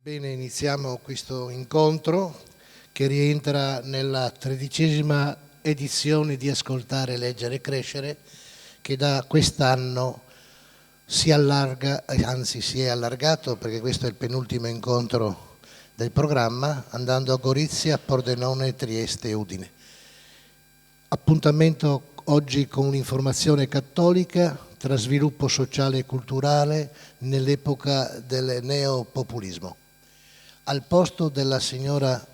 Bene, iniziamo questo incontro che rientra nella 13ª edizione di Ascoltare, Leggere, Crescere, che da quest'anno si allarga, anzi si è allargato perché questo è il penultimo incontro del programma, andando a Gorizia, Pordenone, Trieste e Udine. Appuntamento oggi con un'informazione cattolica tra sviluppo sociale e culturale nell'epoca del neopopulismo. Al posto della signora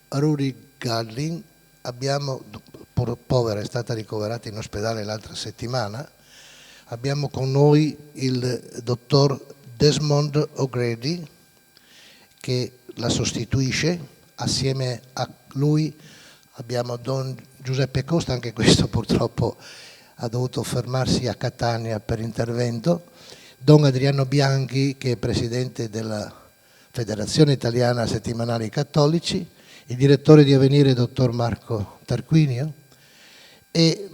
Rudy Garlin abbiamo, povera, è stata ricoverata in ospedale l'altra settimana, abbiamo con noi il dottor Desmond O'Grady che la sostituisce. Assieme a lui abbiamo Don Giuseppe Costa, anche questo purtroppo ha dovuto fermarsi a Catania per intervento, Don Adriano Bianchi che è presidente della Federazione Italiana Settimanali Cattolici, il direttore di Avvenire dottor Marco Tarquinio e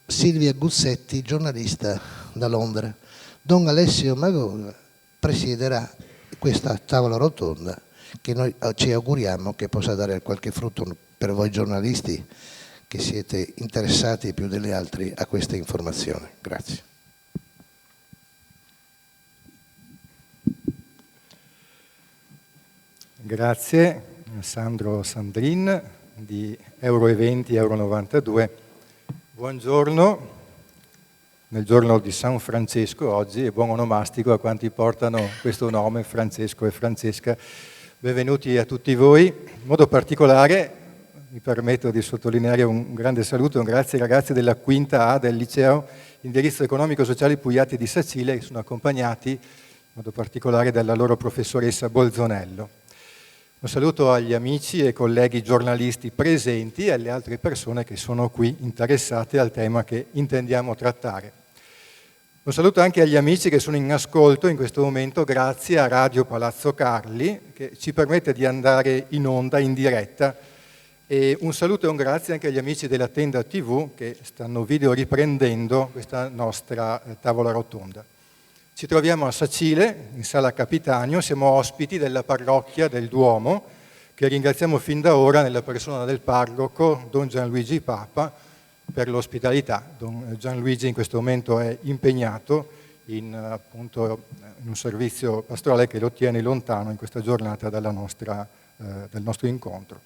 Silvia Guzzetti, giornalista da Londra. Don Alessio Mago presiederà questa tavola rotonda che noi ci auguriamo che possa dare qualche frutto per voi giornalisti che siete interessati più degli altri a questa informazione. Grazie. Grazie Sandro Sandrin di Euroeventi Euro 92. Buongiorno, nel giorno di San Francesco oggi e buon onomastico a quanti portano questo nome, Francesco e Francesca. Benvenuti a tutti voi. In modo particolare mi permetto di sottolineare un grande saluto e un grazie ai ragazzi della quinta A del liceo Indirizzo Economico Sociale Pugliati di Sacile che sono accompagnati in modo particolare dalla loro professoressa Bolzonello. Un saluto agli amici e colleghi giornalisti presenti e alle altre persone che sono qui interessate al tema che intendiamo trattare. Un saluto anche agli amici che sono in ascolto in questo momento grazie a Radio Palazzo Carli che ci permette di andare in onda in diretta e un saluto e un grazie anche agli amici della Tenda TV che stanno video riprendendo questa nostra tavola rotonda. Ci troviamo a Sacile, in Sala Capitanio, siamo ospiti della parrocchia del Duomo, che ringraziamo fin da ora nella persona del parroco Don Gianluigi Papa per l'ospitalità. Don Gianluigi in questo momento è impegnato in un servizio pastorale che lo tiene lontano in questa giornata del nostro incontro.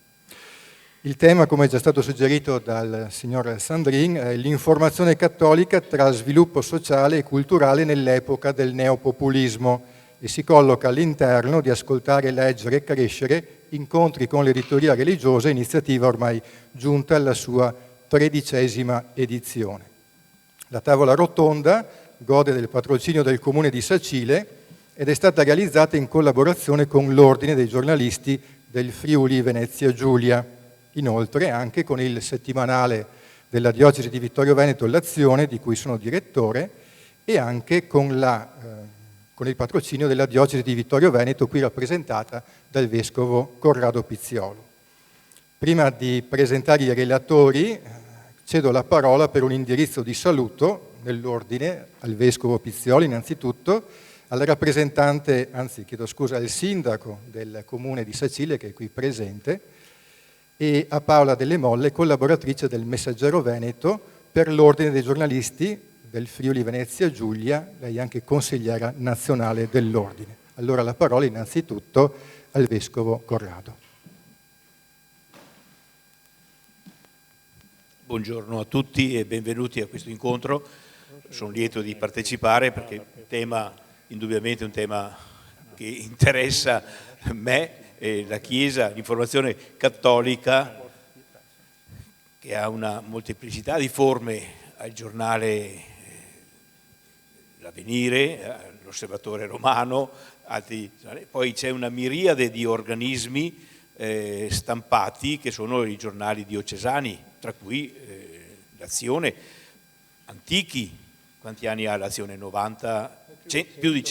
Il tema, come è già stato suggerito dal signor Sandrin, è l'informazione cattolica tra sviluppo sociale e culturale nell'epoca del neopopulismo e si colloca all'interno di Ascoltare, Leggere e Crescere, incontri con l'editoria religiosa, iniziativa ormai giunta alla sua 13ª edizione. La tavola rotonda gode del patrocinio del Comune di Sacile ed è stata realizzata in collaborazione con l'Ordine dei giornalisti del Friuli Venezia Giulia. Inoltre anche con il settimanale della Diocesi di Vittorio Veneto L'Azione, di cui sono direttore, e anche con il patrocinio della Diocesi di Vittorio Veneto, qui rappresentata dal Vescovo Corrado Pizziolo. Prima di presentare i relatori, cedo la parola per un indirizzo di saluto nell'ordine al Vescovo Pizziolo innanzitutto, al rappresentante, al sindaco del Comune di Sacile, che è qui presente, e a Paola Delle Molle, collaboratrice del Messaggero Veneto per l'Ordine dei giornalisti del Friuli Venezia Giulia, lei è anche consigliera nazionale dell'Ordine. Allora la parola innanzitutto al Vescovo Corrado. Buongiorno a tutti e benvenuti a questo incontro. Sono lieto di partecipare perché il tema, indubbiamente, è un tema che interessa me e la Chiesa, l'informazione cattolica, che ha una molteplicità di forme, al giornale L'Avvenire, l'Osservatore Romano, poi c'è una miriade di organismi stampati che sono i giornali diocesani, tra cui l'Azione, antichi. Quanti anni ha l'Azione? 90? Più di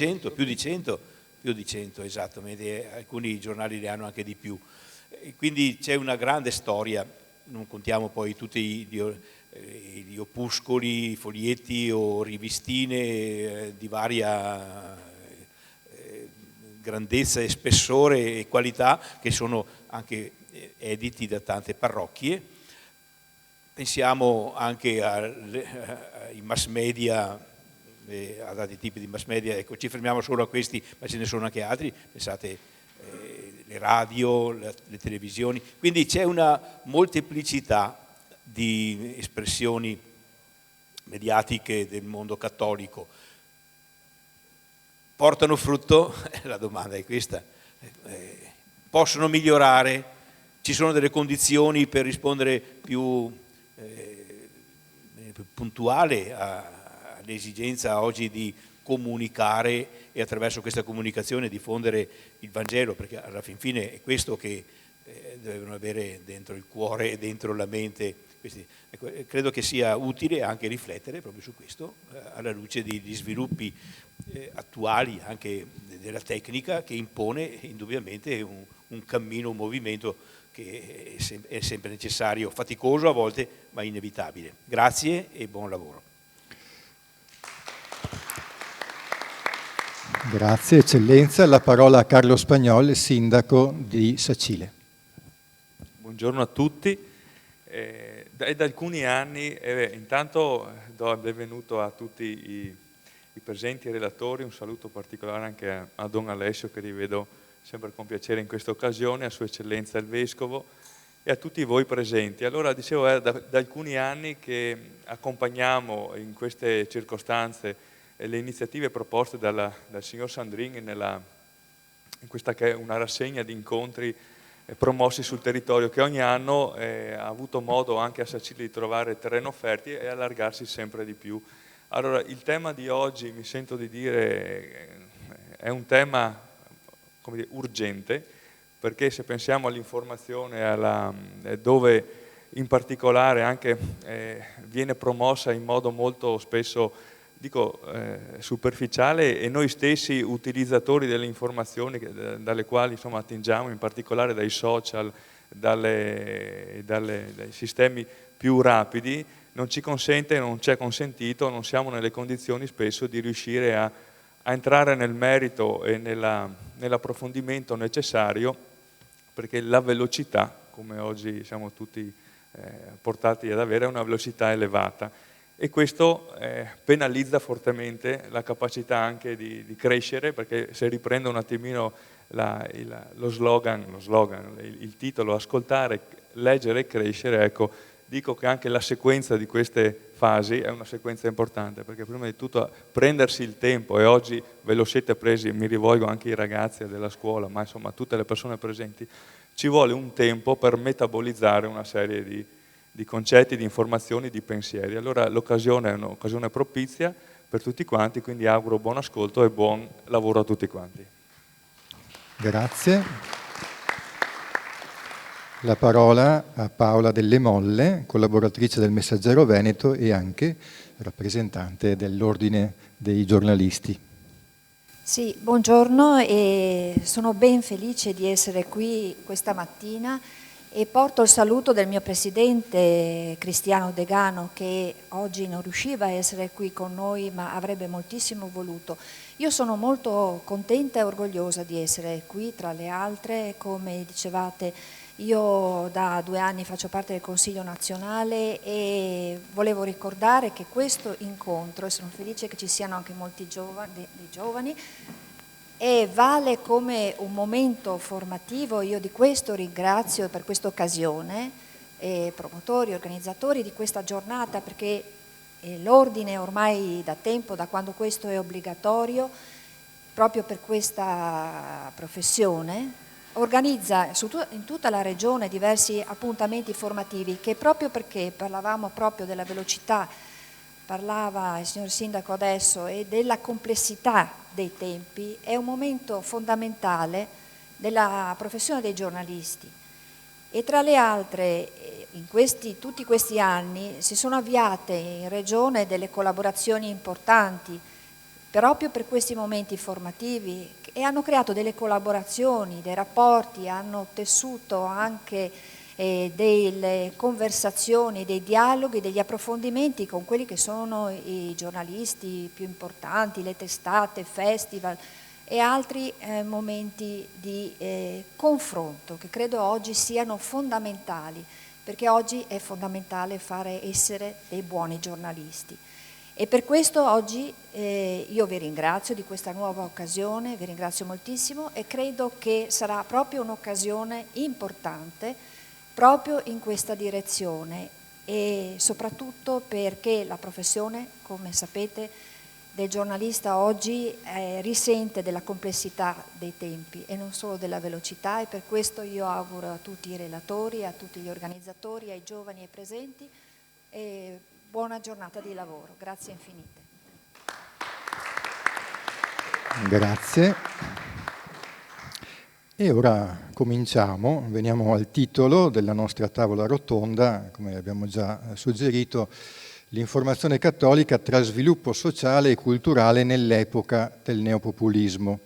100, esattamente, alcuni giornali ne hanno anche di più. E quindi c'è una grande storia, non contiamo poi tutti gli opuscoli, folietti o rivistine di grandezza e spessore e qualità che sono anche editi da tante parrocchie. Pensiamo anche ai mass media, ad altri tipi di mass media, ecco, ci fermiamo solo a questi, ma ce ne sono anche altri, pensate le radio, le televisioni, quindi c'è una molteplicità di espressioni mediatiche del mondo cattolico. Portano frutto? La domanda è questa. Possono migliorare? Ci sono delle condizioni per rispondere più puntuale all'esigenza oggi di comunicare e attraverso questa comunicazione diffondere il Vangelo, perché alla fin fine è questo che devono avere dentro il cuore e dentro la mente. Ecco, credo che sia utile anche riflettere proprio su questo alla luce degli sviluppi attuali anche della tecnica, che impone indubbiamente un cammino, un movimento che è sempre necessario, faticoso a volte, ma inevitabile. Grazie e buon lavoro. Grazie Eccellenza. La parola a Carlo Spagnol, sindaco di Sacile. Buongiorno a tutti. È da alcuni anni, intanto do il benvenuto a tutti i presenti e relatori, un saluto particolare anche a Don Alessio, che rivedo sempre con piacere in questa occasione, a Sua Eccellenza il Vescovo e a tutti voi presenti. Allora, dicevo, è da alcuni anni che accompagniamo in queste circostanze le iniziative proposte dal signor Sandrin in questa che è una rassegna di incontri promossi sul territorio, che ogni anno ha avuto modo anche a Sacile di trovare terreno fertile e allargarsi sempre di più. Allora, il tema di oggi, mi sento di dire, è un tema, come dire, urgente, perché se pensiamo all'informazione, dove in particolare anche viene promossa in modo molto spesso, dico, superficiale, e noi stessi utilizzatori delle informazioni dalle quali insomma attingiamo, in particolare dai social, dai sistemi più rapidi, non ci consente, non ci è consentito, non siamo nelle condizioni spesso di riuscire a entrare nel merito e nell'approfondimento necessario, perché la velocità, come oggi siamo tutti portati ad avere, è una velocità elevata. E questo penalizza fortemente la capacità anche di crescere, perché se riprendo un attimino lo slogan, il titolo, ascoltare, leggere e crescere, ecco, dico che anche la sequenza di queste fasi è una sequenza importante, perché prima di tutto prendersi il tempo, e oggi ve lo siete presi, mi rivolgo anche ai ragazzi della scuola, ma insomma a tutte le persone presenti, ci vuole un tempo per metabolizzare una serie di concetti, di informazioni, di pensieri. Allora l'occasione è un'occasione propizia per tutti quanti, quindi auguro buon ascolto e buon lavoro a tutti quanti. Grazie. La parola a Paola Delle Molle, collaboratrice del Messaggero Veneto e anche rappresentante dell'Ordine dei giornalisti. Sì, buongiorno, e sono ben felice di essere qui questa mattina e porto il saluto del mio presidente Cristiano Degano, che oggi non riusciva a essere qui con noi ma avrebbe moltissimo voluto. Io sono molto contenta e orgogliosa di essere qui tra le altre. Come dicevate, io da 2 anni faccio parte del Consiglio nazionale e volevo ricordare che questo incontro, e sono felice che ci siano anche molti giovani, e vale come un momento formativo. Io di questo ringrazio per questa occasione promotori, organizzatori di questa giornata, perché l'ordine ormai da tempo, da quando questo è obbligatorio, proprio per questa professione, organizza in tutta la regione diversi appuntamenti formativi che, proprio perché parlavamo proprio della velocità, parlava il signor Sindaco adesso, e della complessità dei tempi, è un momento fondamentale della professione dei giornalisti. E tra le altre, tutti questi anni si sono avviate in regione delle collaborazioni importanti proprio per questi momenti formativi, e hanno creato delle collaborazioni, dei rapporti, hanno tessuto anche delle conversazioni, dei dialoghi, degli approfondimenti con quelli che sono i giornalisti più importanti, le testate, festival, e altri momenti di confronto che credo oggi siano fondamentali, perché oggi è fondamentale essere dei buoni giornalisti. E per questo oggi io vi ringrazio di questa nuova occasione, vi ringrazio moltissimo e credo che sarà proprio un'occasione importante proprio in questa direzione, e soprattutto perché la professione, come sapete, del giornalista oggi risente della complessità dei tempi e non solo della velocità, e per questo io auguro a tutti i relatori, a tutti gli organizzatori, ai giovani e presenti buona giornata di lavoro. Grazie infinite. Grazie. E ora cominciamo, veniamo al titolo della nostra tavola rotonda, come abbiamo già suggerito, l'informazione cattolica tra sviluppo sociale e culturale nell'epoca del neopopulismo.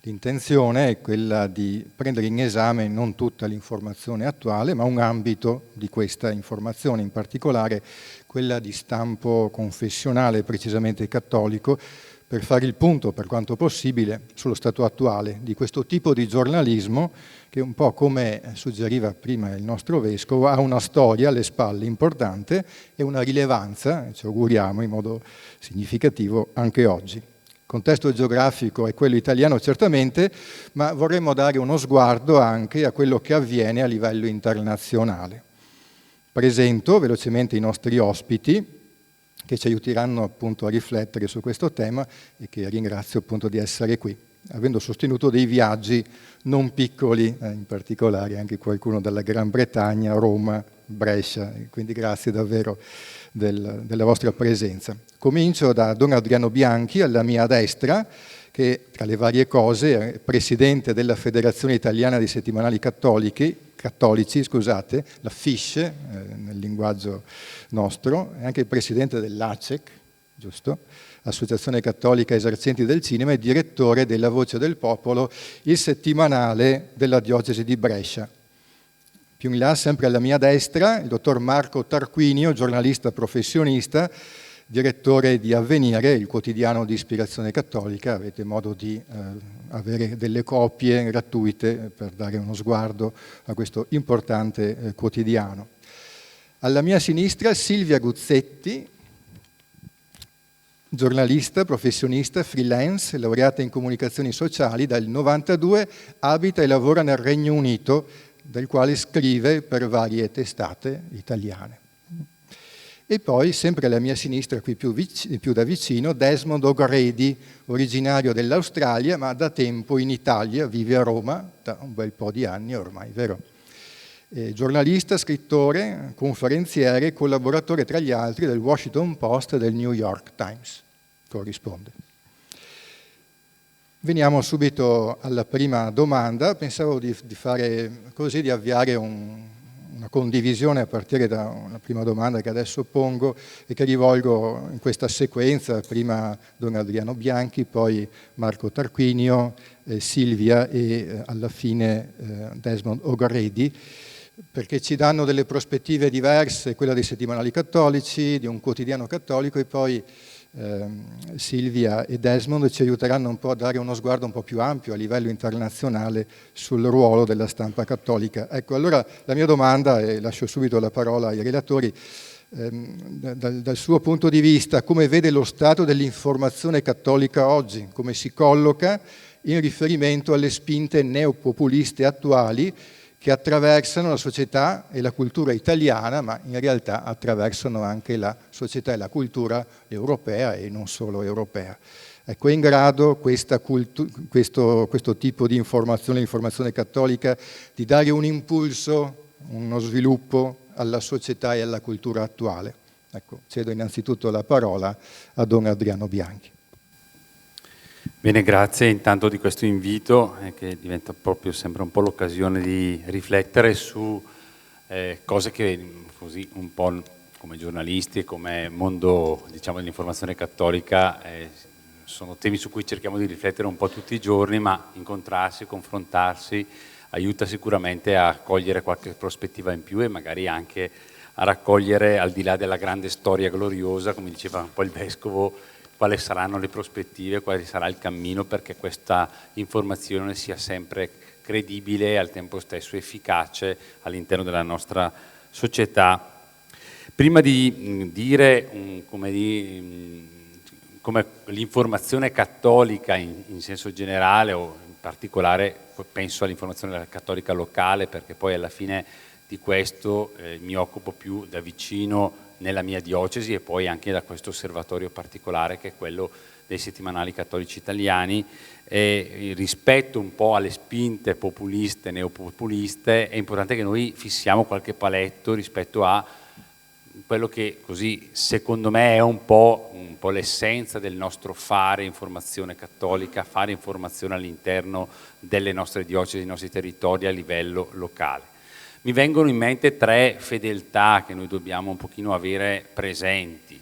L'intenzione è quella di prendere in esame non tutta l'informazione attuale, ma un ambito di questa informazione, in particolare quella di stampo confessionale, precisamente cattolico, per fare il punto, per quanto possibile, sullo stato attuale di questo tipo di giornalismo che, un po' come suggeriva prima il nostro Vescovo, ha una storia alle spalle importante e una rilevanza, ci auguriamo, in modo significativo anche oggi. Il contesto geografico è quello italiano certamente, ma vorremmo dare uno sguardo anche a quello che avviene a livello internazionale. Presento velocemente i nostri ospiti, che ci aiuteranno appunto a riflettere su questo tema e che ringrazio appunto di essere qui, avendo sostenuto dei viaggi non piccoli, in particolare anche qualcuno dalla Gran Bretagna, Roma, Brescia, quindi grazie davvero della vostra presenza. Comincio da Don Adriano Bianchi, alla mia destra, che tra le varie cose è presidente della Federazione Italiana di Settimanali Cattolici, la FISH, nel linguaggio nostro, è anche il presidente dell'ACEC, giusto? Associazione Cattolica Esercenti del Cinema, e direttore della Voce del Popolo, il settimanale della diocesi di Brescia. Più in là, sempre alla mia destra, il dottor Marco Tarquinio, giornalista professionista, direttore di Avvenire, il quotidiano di ispirazione cattolica. Avete modo di avere delle copie gratuite per dare uno sguardo a questo importante quotidiano. Alla mia sinistra Silvia Guzzetti, giornalista, professionista, freelance, laureata in comunicazioni sociali, dal 92 abita e lavora nel Regno Unito, del quale scrive per varie testate italiane. E poi, sempre alla mia sinistra, qui più da vicino, Desmond O'Grady, originario dell'Australia, ma da tempo in Italia, vive a Roma da un bel po' di anni ormai, vero? Giornalista, scrittore, conferenziere, collaboratore tra gli altri del Washington Post e del New York Times, corrisponde. Veniamo subito alla prima domanda. Pensavo di fare così, di avviare una condivisione a partire da una prima domanda che adesso pongo e che rivolgo in questa sequenza, prima Don Adriano Bianchi, poi Marco Tarquinio, Silvia e alla fine Desmond O'Grady, perché ci danno delle prospettive diverse, quella dei settimanali cattolici, di un quotidiano cattolico, e poi Silvia e Desmond ci aiuteranno un po' a dare uno sguardo un po' più ampio a livello internazionale sul ruolo della stampa cattolica. Ecco, allora la mia domanda, e lascio subito la parola ai relatori, dal suo punto di vista, come vede lo stato dell'informazione cattolica oggi, come si colloca in riferimento alle spinte neopopuliste attuali che attraversano la società e la cultura italiana, ma in realtà attraversano anche la società e la cultura europea e non solo europea. Ecco, è in grado questo tipo di l'informazione cattolica, di dare un impulso, uno sviluppo alla società e alla cultura attuale? Ecco, cedo innanzitutto la parola a Don Adriano Bianchi. Bene, grazie intanto di questo invito che diventa proprio sempre un po' l'occasione di riflettere su cose che così un po' come giornalisti e come mondo, diciamo, dell'informazione cattolica sono temi su cui cerchiamo di riflettere un po' tutti i giorni, ma incontrarsi, confrontarsi aiuta sicuramente a cogliere qualche prospettiva in più e magari anche a raccogliere, al di là della grande storia gloriosa, come diceva un po' il Vescovo, quali saranno le prospettive, quale sarà il cammino perché questa informazione sia sempre credibile e al tempo stesso efficace all'interno della nostra società. Prima di dire come l'informazione cattolica in senso generale, o in particolare penso all'informazione cattolica locale, perché poi alla fine di questo mi occupo più da vicino nella mia diocesi e poi anche da questo osservatorio particolare che è quello dei settimanali cattolici italiani, e rispetto un po' alle spinte populiste, neopopuliste, è importante che noi fissiamo qualche paletto rispetto a quello che così secondo me è un po' l'essenza del nostro fare informazione cattolica, fare informazione all'interno delle nostre diocesi, dei nostri territori a livello locale. Mi vengono in mente 3 fedeltà che noi dobbiamo un pochino avere presenti.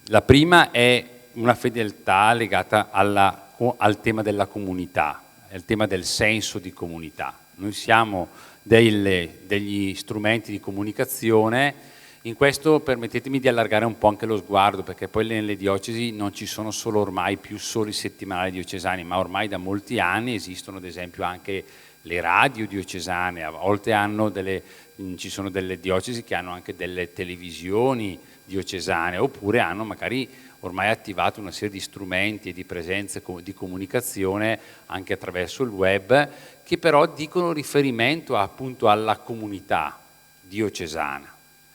La prima è una fedeltà legata al tema della comunità, al tema del senso di comunità. Noi siamo degli strumenti di comunicazione. In questo permettetemi di allargare un po' anche lo sguardo, perché poi nelle diocesi non ci sono solo ormai più solo i settimanali diocesani, ma ormai da molti anni esistono ad esempio anche le radio diocesane, a volte ci sono delle diocesi che hanno anche delle televisioni diocesane, oppure hanno magari ormai attivato una serie di strumenti e di presenze di comunicazione anche attraverso il web, che però dicono riferimento appunto alla comunità diocesana.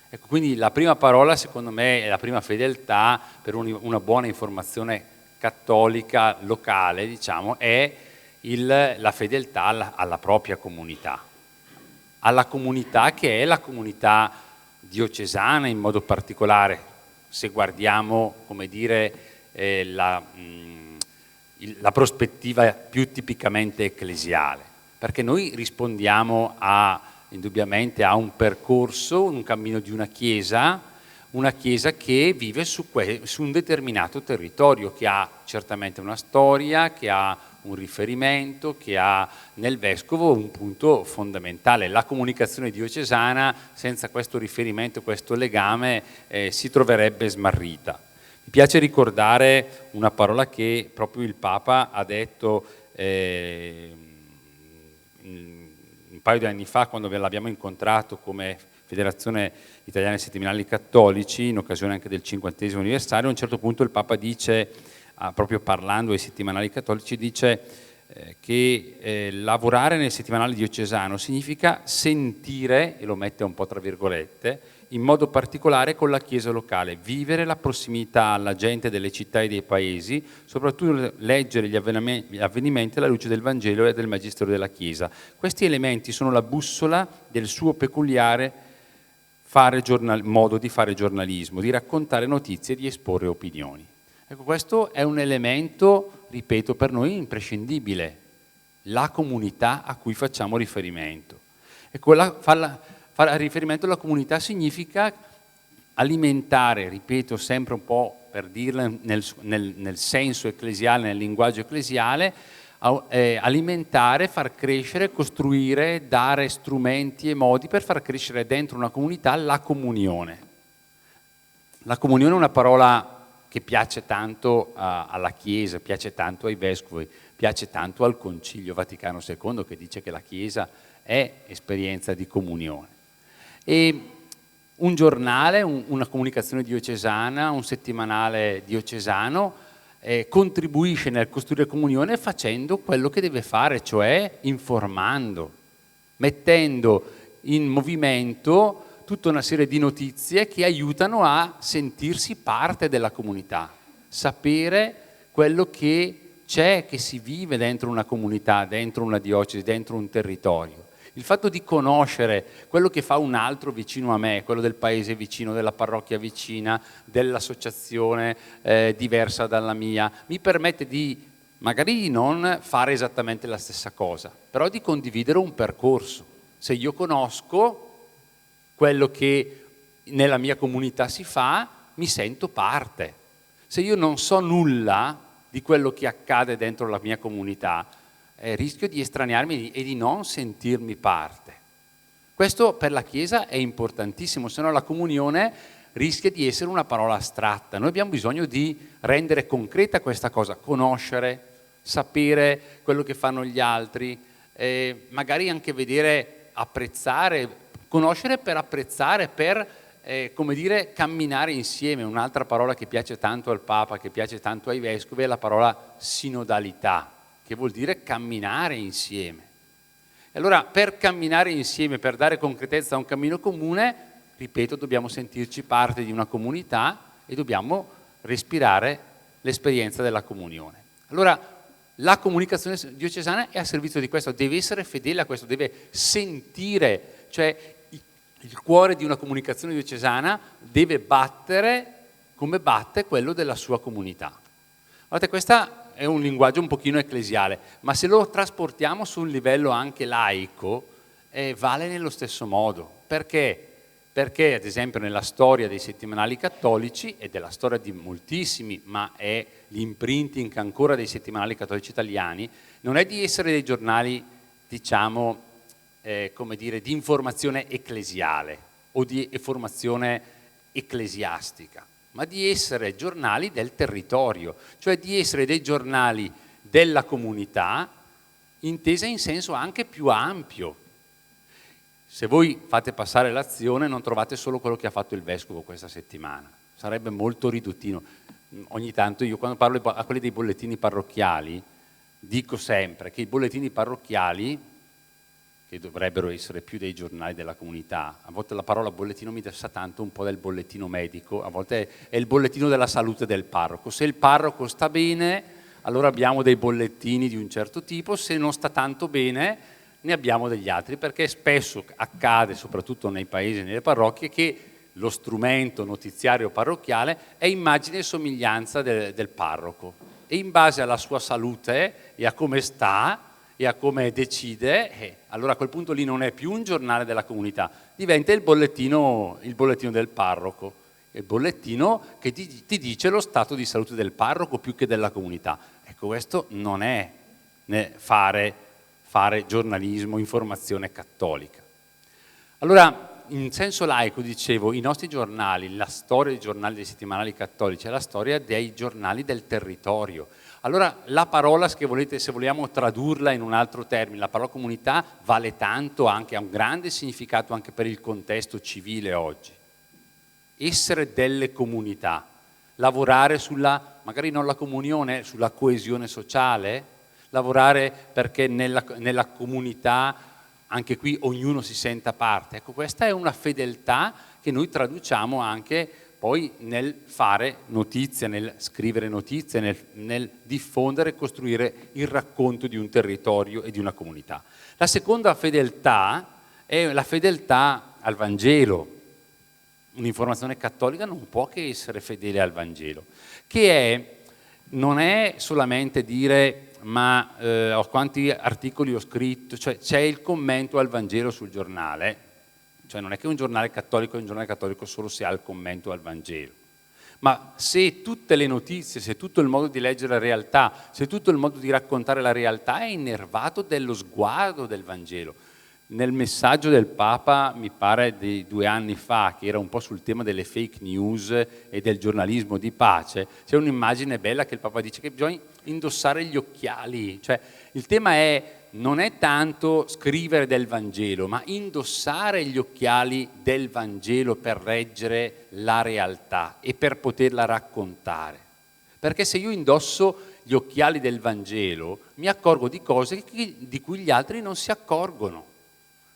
Ecco, quindi la prima parola secondo me è la prima fedeltà per una buona informazione cattolica locale, diciamo, è la fedeltà alla propria comunità, alla comunità che è la comunità diocesana in modo particolare, se guardiamo, come dire, la prospettiva più tipicamente ecclesiale, perché noi rispondiamo indubbiamente a un percorso, un cammino di una chiesa che vive su un determinato territorio, che ha certamente una storia, che ha un riferimento, che ha nel vescovo un punto fondamentale. La comunicazione diocesana senza questo riferimento, questo legame, si troverebbe smarrita. Mi piace ricordare una parola che proprio il Papa ha detto un paio di anni fa, quando l'abbiamo incontrato come Federazione Italiana Settimanali Cattolici, in occasione anche del 50° anniversario. A un certo punto il Papa dice, proprio parlando ai settimanali cattolici, dice che lavorare nel settimanale diocesano significa sentire, e lo mette un po' tra virgolette, in modo particolare con la Chiesa locale, vivere la prossimità alla gente delle città e dei paesi, soprattutto leggere gli avvenimenti alla luce del Vangelo e del Magistero della Chiesa. Questi elementi sono la bussola del suo peculiare modo di fare giornalismo, di raccontare notizie e di esporre opinioni. Ecco, questo è un elemento, ripeto, per noi imprescindibile, la comunità a cui facciamo riferimento. Ecco, fare riferimento alla comunità significa alimentare, ripeto sempre un po' per dirla nel senso ecclesiale, nel linguaggio ecclesiale, alimentare, far crescere, costruire, dare strumenti e modi per far crescere dentro una comunità la comunione. La comunione è una parola che piace tanto alla Chiesa, piace tanto ai vescovi, piace tanto al Concilio Vaticano II, che dice che la Chiesa è esperienza di comunione. E un giornale, una comunicazione diocesana, un settimanale diocesano contribuisce nel costruire comunione facendo quello che deve fare, cioè informando, mettendo in movimento tutta una serie di notizie che aiutano a sentirsi parte della comunità, sapere quello che c'è, che si vive dentro una comunità, dentro una diocesi, dentro un territorio. Il fatto di conoscere quello che fa un altro vicino a me, quello del paese vicino, della parrocchia vicina, dell'associazione diversa dalla mia, mi permette di magari non fare esattamente la stessa cosa, però di condividere un percorso. Se io conosco quello che nella mia comunità si fa, mi sento parte. Se io non so nulla di quello che accade dentro la mia comunità, rischio di estraniarmi e di non sentirmi parte. Questo per la Chiesa è importantissimo, se no la comunione rischia di essere una parola astratta. Noi abbiamo bisogno di rendere concreta questa cosa, conoscere, sapere quello che fanno gli altri, magari anche vedere, apprezzare, conoscere per apprezzare, per come dire, camminare insieme. Un'altra parola che piace tanto al Papa, che piace tanto ai Vescovi, è la parola sinodalità, che vuol dire camminare insieme. E allora, per camminare insieme, per dare concretezza a un cammino comune, ripeto, dobbiamo sentirci parte di una comunità e dobbiamo respirare l'esperienza della comunione. Allora, la comunicazione diocesana è a servizio di questo, deve essere fedele a questo, deve sentire, cioè il cuore di una comunicazione diocesana deve battere come batte quello della sua comunità. Guardate, questo è un linguaggio un pochino ecclesiale, ma se lo trasportiamo su un livello anche laico, vale nello stesso modo. Perché? Perché, ad esempio, nella storia dei settimanali cattolici, e della storia di moltissimi, ma è l'imprinting ancora dei settimanali cattolici italiani, non è di essere dei giornali, diciamo, come dire, di informazione ecclesiale o di informazione ecclesiastica, ma di essere giornali del territorio, cioè di essere dei giornali della comunità, intesa in senso anche più ampio. Se voi fate passare l'azione non trovate solo quello che ha fatto il Vescovo questa settimana, sarebbe molto riduttino. Ogni tanto io, quando parlo a quelli dei bollettini parrocchiali, dico sempre che i bollettini parrocchiali, che dovrebbero essere più dei giornali della comunità, a volte la parola bollettino mi sa tanto un po' del bollettino medico, a volte è il bollettino della salute del parroco. Se il parroco sta bene, allora abbiamo dei bollettini di un certo tipo, se non sta tanto bene ne abbiamo degli altri, perché spesso accade, soprattutto nei paesi e nelle parrocchie, che lo strumento notiziario parrocchiale è immagine e somiglianza del parroco, e in base alla sua salute e a come sta e a come decide, allora a quel punto lì non è più un giornale della comunità, diventa il bollettino del parroco, il bollettino che ti dice lo stato di salute del parroco più che della comunità. Ecco, questo non è fare giornalismo, informazione cattolica. Allora, in senso laico, dicevo, i nostri giornali, la storia dei giornali dei settimanali cattolici è la storia dei giornali del territorio. Allora, la parola, se vogliamo tradurla in un altro termine, la parola comunità vale tanto, anche ha un grande significato anche per il contesto civile oggi. Essere delle comunità, lavorare sulla, magari non la comunione, sulla coesione sociale, lavorare perché nella comunità anche qui ognuno si senta parte. Ecco, questa è una fedeltà che noi traduciamo anche poi nel fare notizia, nel scrivere notizie, nel diffondere e costruire il racconto di un territorio e di una comunità. La seconda fedeltà è la fedeltà al Vangelo. Un'informazione cattolica non può che essere fedele al Vangelo, non è solamente dire ma quanti articoli ho scritto, cioè c'è il commento al Vangelo sul giornale, cioè non è che un giornale cattolico è un giornale cattolico solo se ha il commento al Vangelo, ma se tutte le notizie, se tutto il modo di leggere la realtà, se tutto il modo di raccontare la realtà è innervato dello sguardo del Vangelo. Nel messaggio del Papa, mi pare di 2 anni fa, che era un po' sul tema delle fake news e del giornalismo di pace, c'è un'immagine bella che il Papa dice che bisogna indossare gli occhiali, cioè il tema non è tanto scrivere del Vangelo, ma indossare gli occhiali del Vangelo per reggere la realtà e per poterla raccontare. Perché se io indosso gli occhiali del Vangelo mi accorgo di cose di cui gli altri non si accorgono.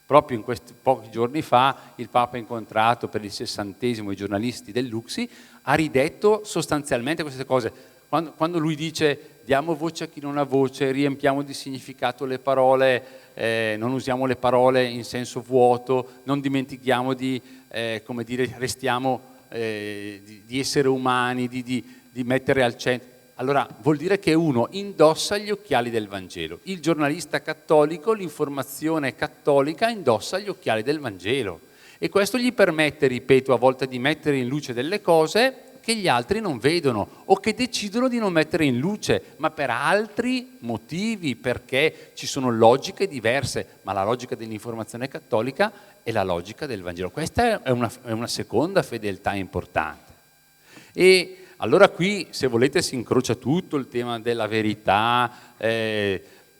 Proprio in questi pochi giorni fa il Papa ha incontrato per il 60° i giornalisti del Luxi, ha ridetto sostanzialmente queste cose. Quando lui dice diamo voce a chi non ha voce, riempiamo di significato le parole, non usiamo le parole in senso vuoto, non dimentichiamo come dire, restiamo di essere umani, di mettere al centro. Allora vuol dire che uno indossa gli occhiali del Vangelo. Il giornalista cattolico, l'informazione cattolica indossa gli occhiali del Vangelo. E questo gli permette, ripeto, a volte di mettere in luce delle cose che gli altri non vedono o che decidono di non mettere in luce, ma per altri motivi, perché ci sono logiche diverse, ma la logica dell'informazione cattolica e la logica del Vangelo. Questa è una seconda fedeltà importante. E allora qui, se volete, si incrocia tutto il tema della verità,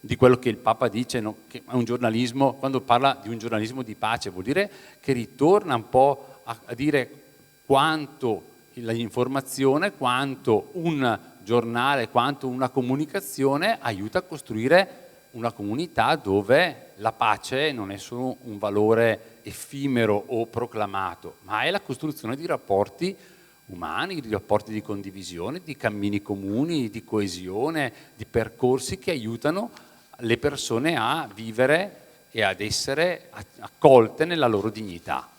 di quello che il Papa dice, no? Che è un giornalismo, quando parla di un giornalismo di pace, vuol dire che ritorna un po' a dire quanto l'informazione, quanto un giornale, quanto una comunicazione aiuta a costruire una comunità dove la pace non è solo un valore effimero o proclamato, ma è la costruzione di rapporti umani, di rapporti di condivisione, di cammini comuni, di coesione, di percorsi che aiutano le persone a vivere e ad essere accolte nella loro dignità.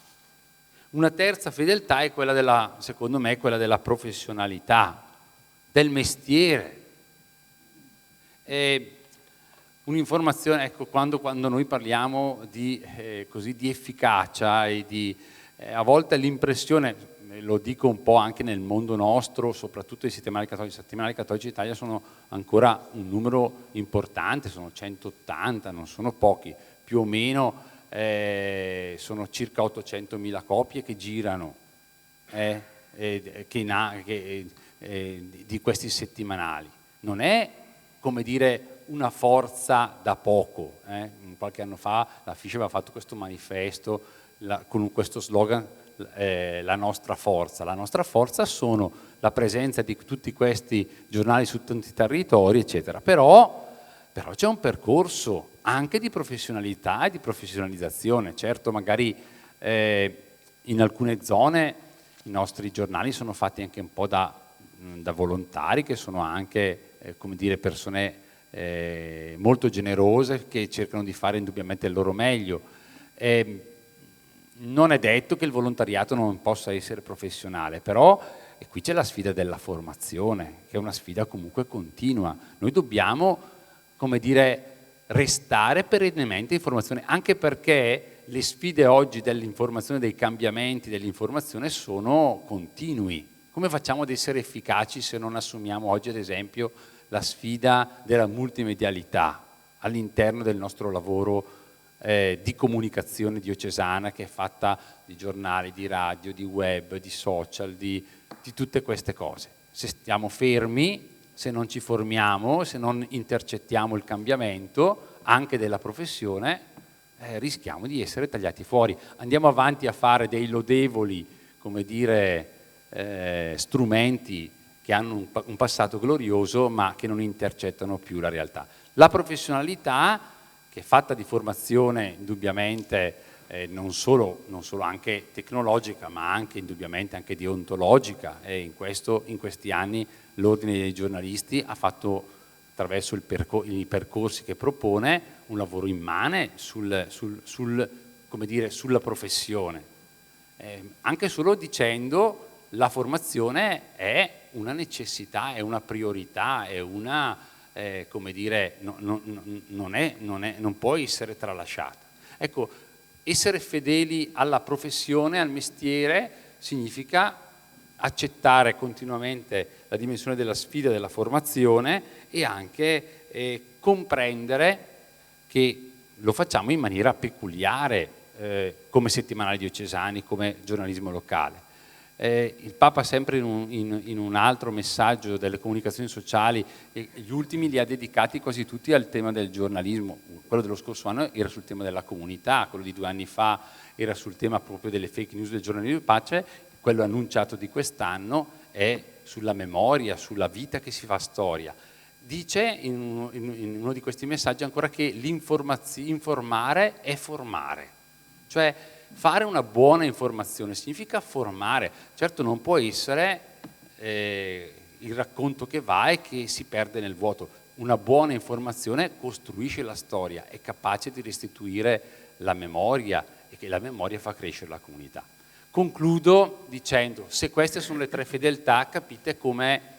Una terza fedeltà è quella secondo me, quella della professionalità, del mestiere. Un'informazione, ecco, quando noi parliamo di efficacia e a volte l'impressione, lo dico un po' anche nel mondo nostro, soprattutto i settimanali cattolici d'Italia sono ancora un numero importante, sono 180, non sono pochi, più o meno sono circa 800.000 copie che girano di questi settimanali. Non è, come dire, una forza da poco. Qualche anno fa la Fische aveva fatto questo manifesto con questo slogan, la nostra forza. La nostra forza sono la presenza di tutti questi giornali su tanti territori, eccetera. Però c'è un percorso anche di professionalità e di professionalizzazione. Certo, magari in alcune zone i nostri giornali sono fatti anche un po' da volontari, che sono anche, come dire, persone molto generose, che cercano di fare indubbiamente il loro meglio. Non è detto che il volontariato non possa essere professionale, però e qui c'è la sfida della formazione, che è una sfida comunque continua. Noi dobbiamo, come dire, restare perennemente in formazione, anche perché le sfide oggi dell'informazione, dei cambiamenti dell'informazione sono continui. Come facciamo ad essere efficaci se non assumiamo oggi, ad esempio, la sfida della multimedialità all'interno del nostro lavoro di comunicazione diocesana, che è fatta di giornali, di radio, di web, di social, di tutte queste cose. Se stiamo fermi, se non ci formiamo, se non intercettiamo il cambiamento anche della professione, rischiamo di essere tagliati fuori. Andiamo avanti a fare dei lodevoli, come dire, strumenti che hanno un passato glorioso, ma che non intercettano più la realtà. La professionalità, che è fatta di formazione indubbiamente non solo anche tecnologica, ma anche indubbiamente anche deontologica, e in questi anni l'Ordine dei giornalisti ha fatto, attraverso i percorsi che propone, un lavoro immane come dire, sulla professione, anche solo dicendo la formazione è una necessità, è una priorità, è una come dire, non può essere tralasciata. Ecco, essere fedeli alla professione, al mestiere, significa accettare continuamente la dimensione della sfida della formazione e anche comprendere che lo facciamo in maniera peculiare, come settimanali diocesani, come giornalismo locale. Il Papa, sempre in un altro messaggio delle comunicazioni sociali, gli ultimi li ha dedicati quasi tutti al tema del giornalismo. Quello dello scorso anno era sul tema della comunità, quello di 2 anni fa era sul tema proprio delle fake news del giornalismo di pace, quello annunciato di quest'anno è sulla memoria, sulla vita che si fa storia. Dice in uno di questi messaggi ancora che informare è formare, cioè fare una buona informazione significa formare. Certo, non può essere il racconto che va e che si perde nel vuoto. Una buona informazione costruisce la storia, è capace di restituire la memoria e che la memoria fa crescere la comunità. Concludo dicendo, se queste sono le 3 fedeltà, capite come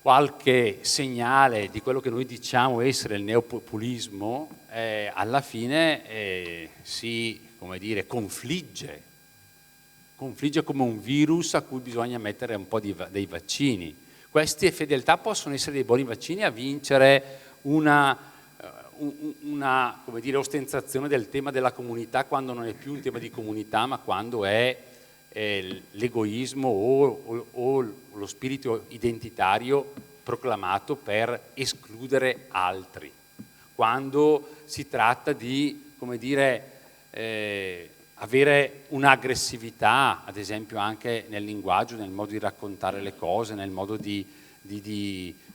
qualche segnale di quello che noi diciamo essere il neopopulismo alla fine come dire, confligge come un virus a cui bisogna mettere un po' dei vaccini. Queste fedeltà possono essere dei buoni vaccini a vincere una una, come dire, ostensione del tema della comunità quando non è più un tema di comunità, ma quando è l'egoismo o lo spirito identitario proclamato per escludere altri, quando si tratta di, come dire, avere un'aggressività, ad esempio anche nel linguaggio, nel modo di raccontare le cose, nel modo di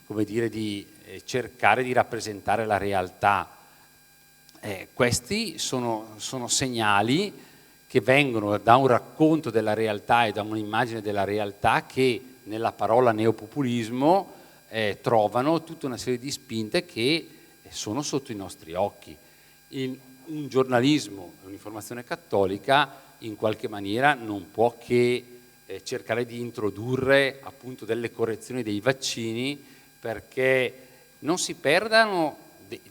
come dire, di cercare di rappresentare la realtà. Questi sono segnali che vengono da un racconto della realtà e da un'immagine della realtà che nella parola neopopulismo trovano tutta una serie di spinte che sono sotto i nostri occhi. Un giornalismo, un'informazione cattolica in qualche maniera non può che cercare di introdurre appunto delle correzioni dei vaccini perché non si perdano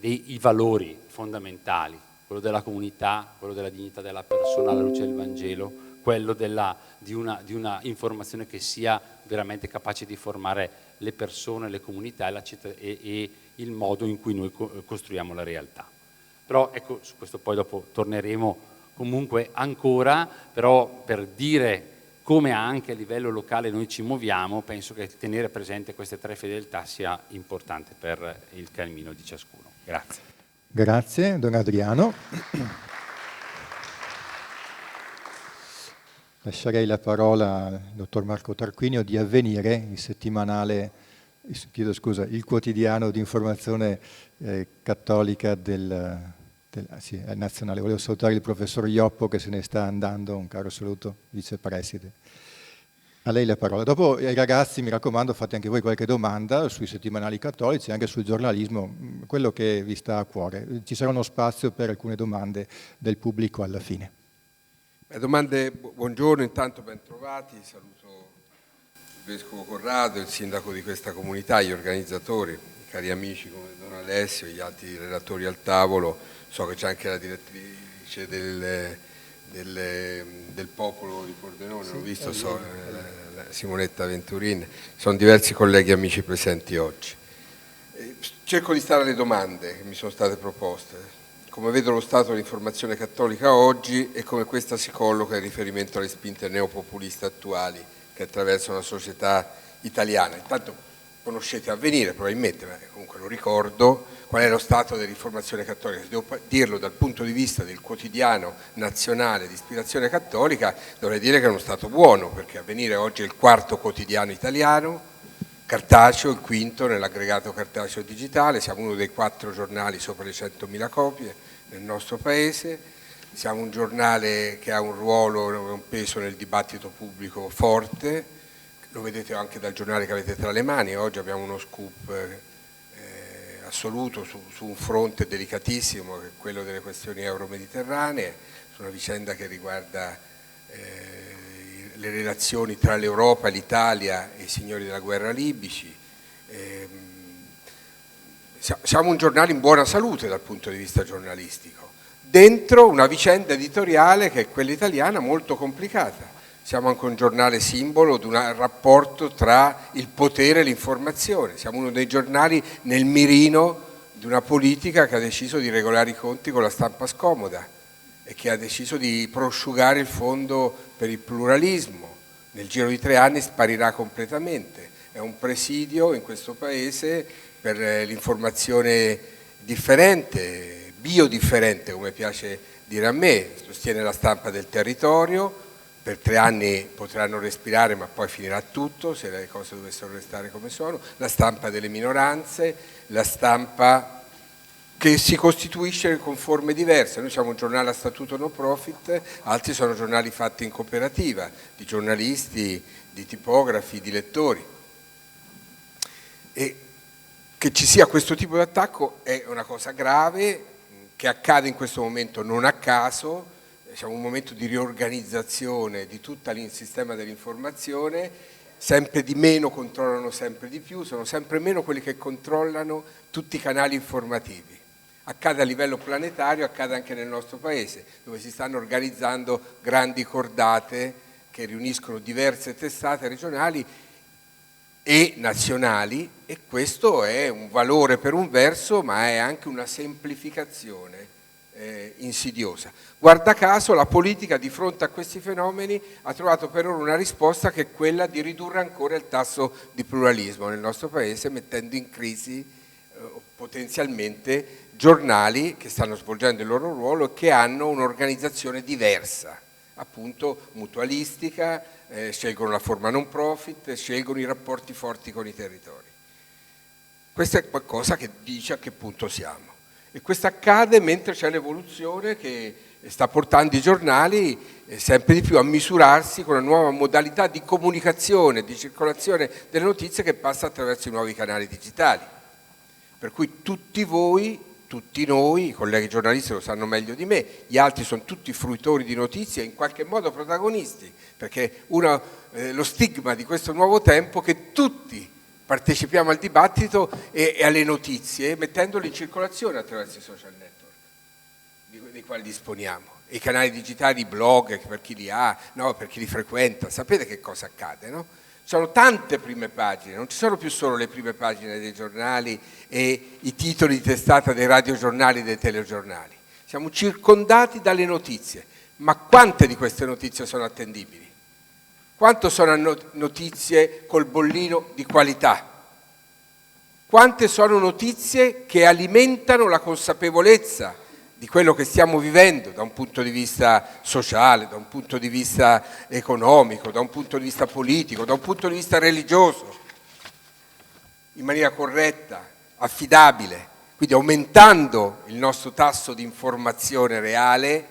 i valori fondamentali, quello della comunità, quello della dignità della persona alla luce del Vangelo, quello di una informazione che sia veramente capace di formare le persone, le comunità e il modo in cui noi costruiamo la realtà. Però ecco, su questo poi dopo torneremo comunque ancora, però per dire come anche a livello locale noi ci muoviamo, penso che tenere presente queste tre fedeltà sia importante per il cammino di ciascuno. Grazie. Grazie, Don Adriano. Lascerei la parola al dottor Marco Tarquinio di Avvenire, il settimanale, il quotidiano di informazione cattolica nazionale. Volevo salutare il professor Ioppo che se ne sta andando, un caro saluto, vicepreside. A lei la parola. Dopo ai ragazzi, mi raccomando, fate anche voi qualche domanda sui settimanali cattolici, anche sul giornalismo, quello che vi sta a cuore. Ci sarà uno spazio per alcune domande del pubblico alla fine. Domande, buongiorno, intanto ben trovati, saluto il Vescovo Corrado, il sindaco di questa comunità, gli organizzatori, i cari amici come Don Alessio, gli altri relatori al tavolo, so che c'è anche la direttrice del popolo di Pordenone, l'ho visto, Simonetta Venturin, sono diversi colleghi e amici presenti oggi. Cerco di stare alle domande che mi sono state proposte. Come vedo lo stato dell'informazione cattolica oggi e come questa si colloca in riferimento alle spinte neopopuliste attuali che attraversano la società italiana. Intanto conoscete Avvenire probabilmente, ma comunque lo ricordo, qual è lo stato dell'informazione cattolica. Se devo dirlo dal punto di vista del quotidiano nazionale di ispirazione cattolica, dovrei dire che è uno stato buono, perché Avvenire oggi è il quarto quotidiano italiano, cartaceo, il quinto nell'aggregato cartaceo digitale, siamo uno dei 4 giornali sopra le 100.000 copie nel nostro paese, siamo un giornale che ha un ruolo e un peso nel dibattito pubblico forte, lo vedete anche dal giornale che avete tra le mani, oggi abbiamo uno scoop assoluto su un fronte delicatissimo che è quello delle questioni euro-mediterranee, su una vicenda che riguarda le relazioni tra l'Europa, l'Italia e i signori della guerra libici. Siamo un giornale in buona salute dal punto di vista giornalistico, dentro una vicenda editoriale che è quella italiana molto complicata. Siamo anche un giornale simbolo di un rapporto tra il potere e l'informazione, siamo uno dei giornali nel mirino di una politica che ha deciso di regolare i conti con la stampa scomoda e che ha deciso di prosciugare il fondo per il pluralismo. Nel giro di 3 anni sparirà completamente. È un presidio in questo Paese per l'informazione differente, biodifferente, come piace dire a me. Sostiene la stampa del territorio, per 3 anni potranno respirare, ma poi finirà tutto, se le cose dovessero restare come sono. La stampa delle minoranze, la stampa che si costituisce con forme diverse. Noi siamo un giornale a statuto no profit, altri sono giornali fatti in cooperativa, di giornalisti, di tipografi, di lettori. E che ci sia questo tipo di attacco è una cosa grave, che accade in questo momento non a caso, siamo in un momento di riorganizzazione di tutto il sistema dell'informazione, sempre di meno controllano sempre di più, sono sempre meno quelli che controllano tutti i canali informativi. Accade a livello planetario, accade anche nel nostro paese, dove si stanno organizzando grandi cordate che riuniscono diverse testate regionali e nazionali, e questo è un valore per un verso, ma è anche una semplificazione insidiosa. Guarda caso la politica di fronte a questi fenomeni ha trovato per ora una risposta che è quella di ridurre ancora il tasso di pluralismo nel nostro paese, mettendo in crisi potenzialmente giornali che stanno svolgendo il loro ruolo e che hanno un'organizzazione diversa, appunto mutualistica, scelgono la forma non profit, scelgono i rapporti forti con i territori. Questo è qualcosa che dice a che punto siamo. E questo accade mentre c'è l'evoluzione che sta portando i giornali sempre di più a misurarsi con una nuova modalità di comunicazione, di circolazione delle notizie che passa attraverso i nuovi canali digitali. Per cui tutti voi, tutti noi, i colleghi giornalisti lo sanno meglio di me, gli altri sono tutti fruitori di notizie e in qualche modo protagonisti, perché lo stigma di questo nuovo tempo è che tutti partecipiamo al dibattito e alle notizie, mettendole in circolazione attraverso i social network dei quali disponiamo. I canali digitali, i blog, per chi li ha, no, per chi li frequenta, sapete che cosa accade, no? Ci sono tante prime pagine, non ci sono più solo le prime pagine dei giornali e i titoli di testata dei radiogiornali e dei telegiornali. Siamo circondati dalle notizie, ma quante di queste notizie sono attendibili? Quanto sono notizie col bollino di qualità? Quante sono notizie che alimentano la consapevolezza di quello che stiamo vivendo da un punto di vista sociale, da un punto di vista economico, da un punto di vista politico, da un punto di vista religioso, in maniera corretta, affidabile, quindi aumentando il nostro tasso di informazione reale,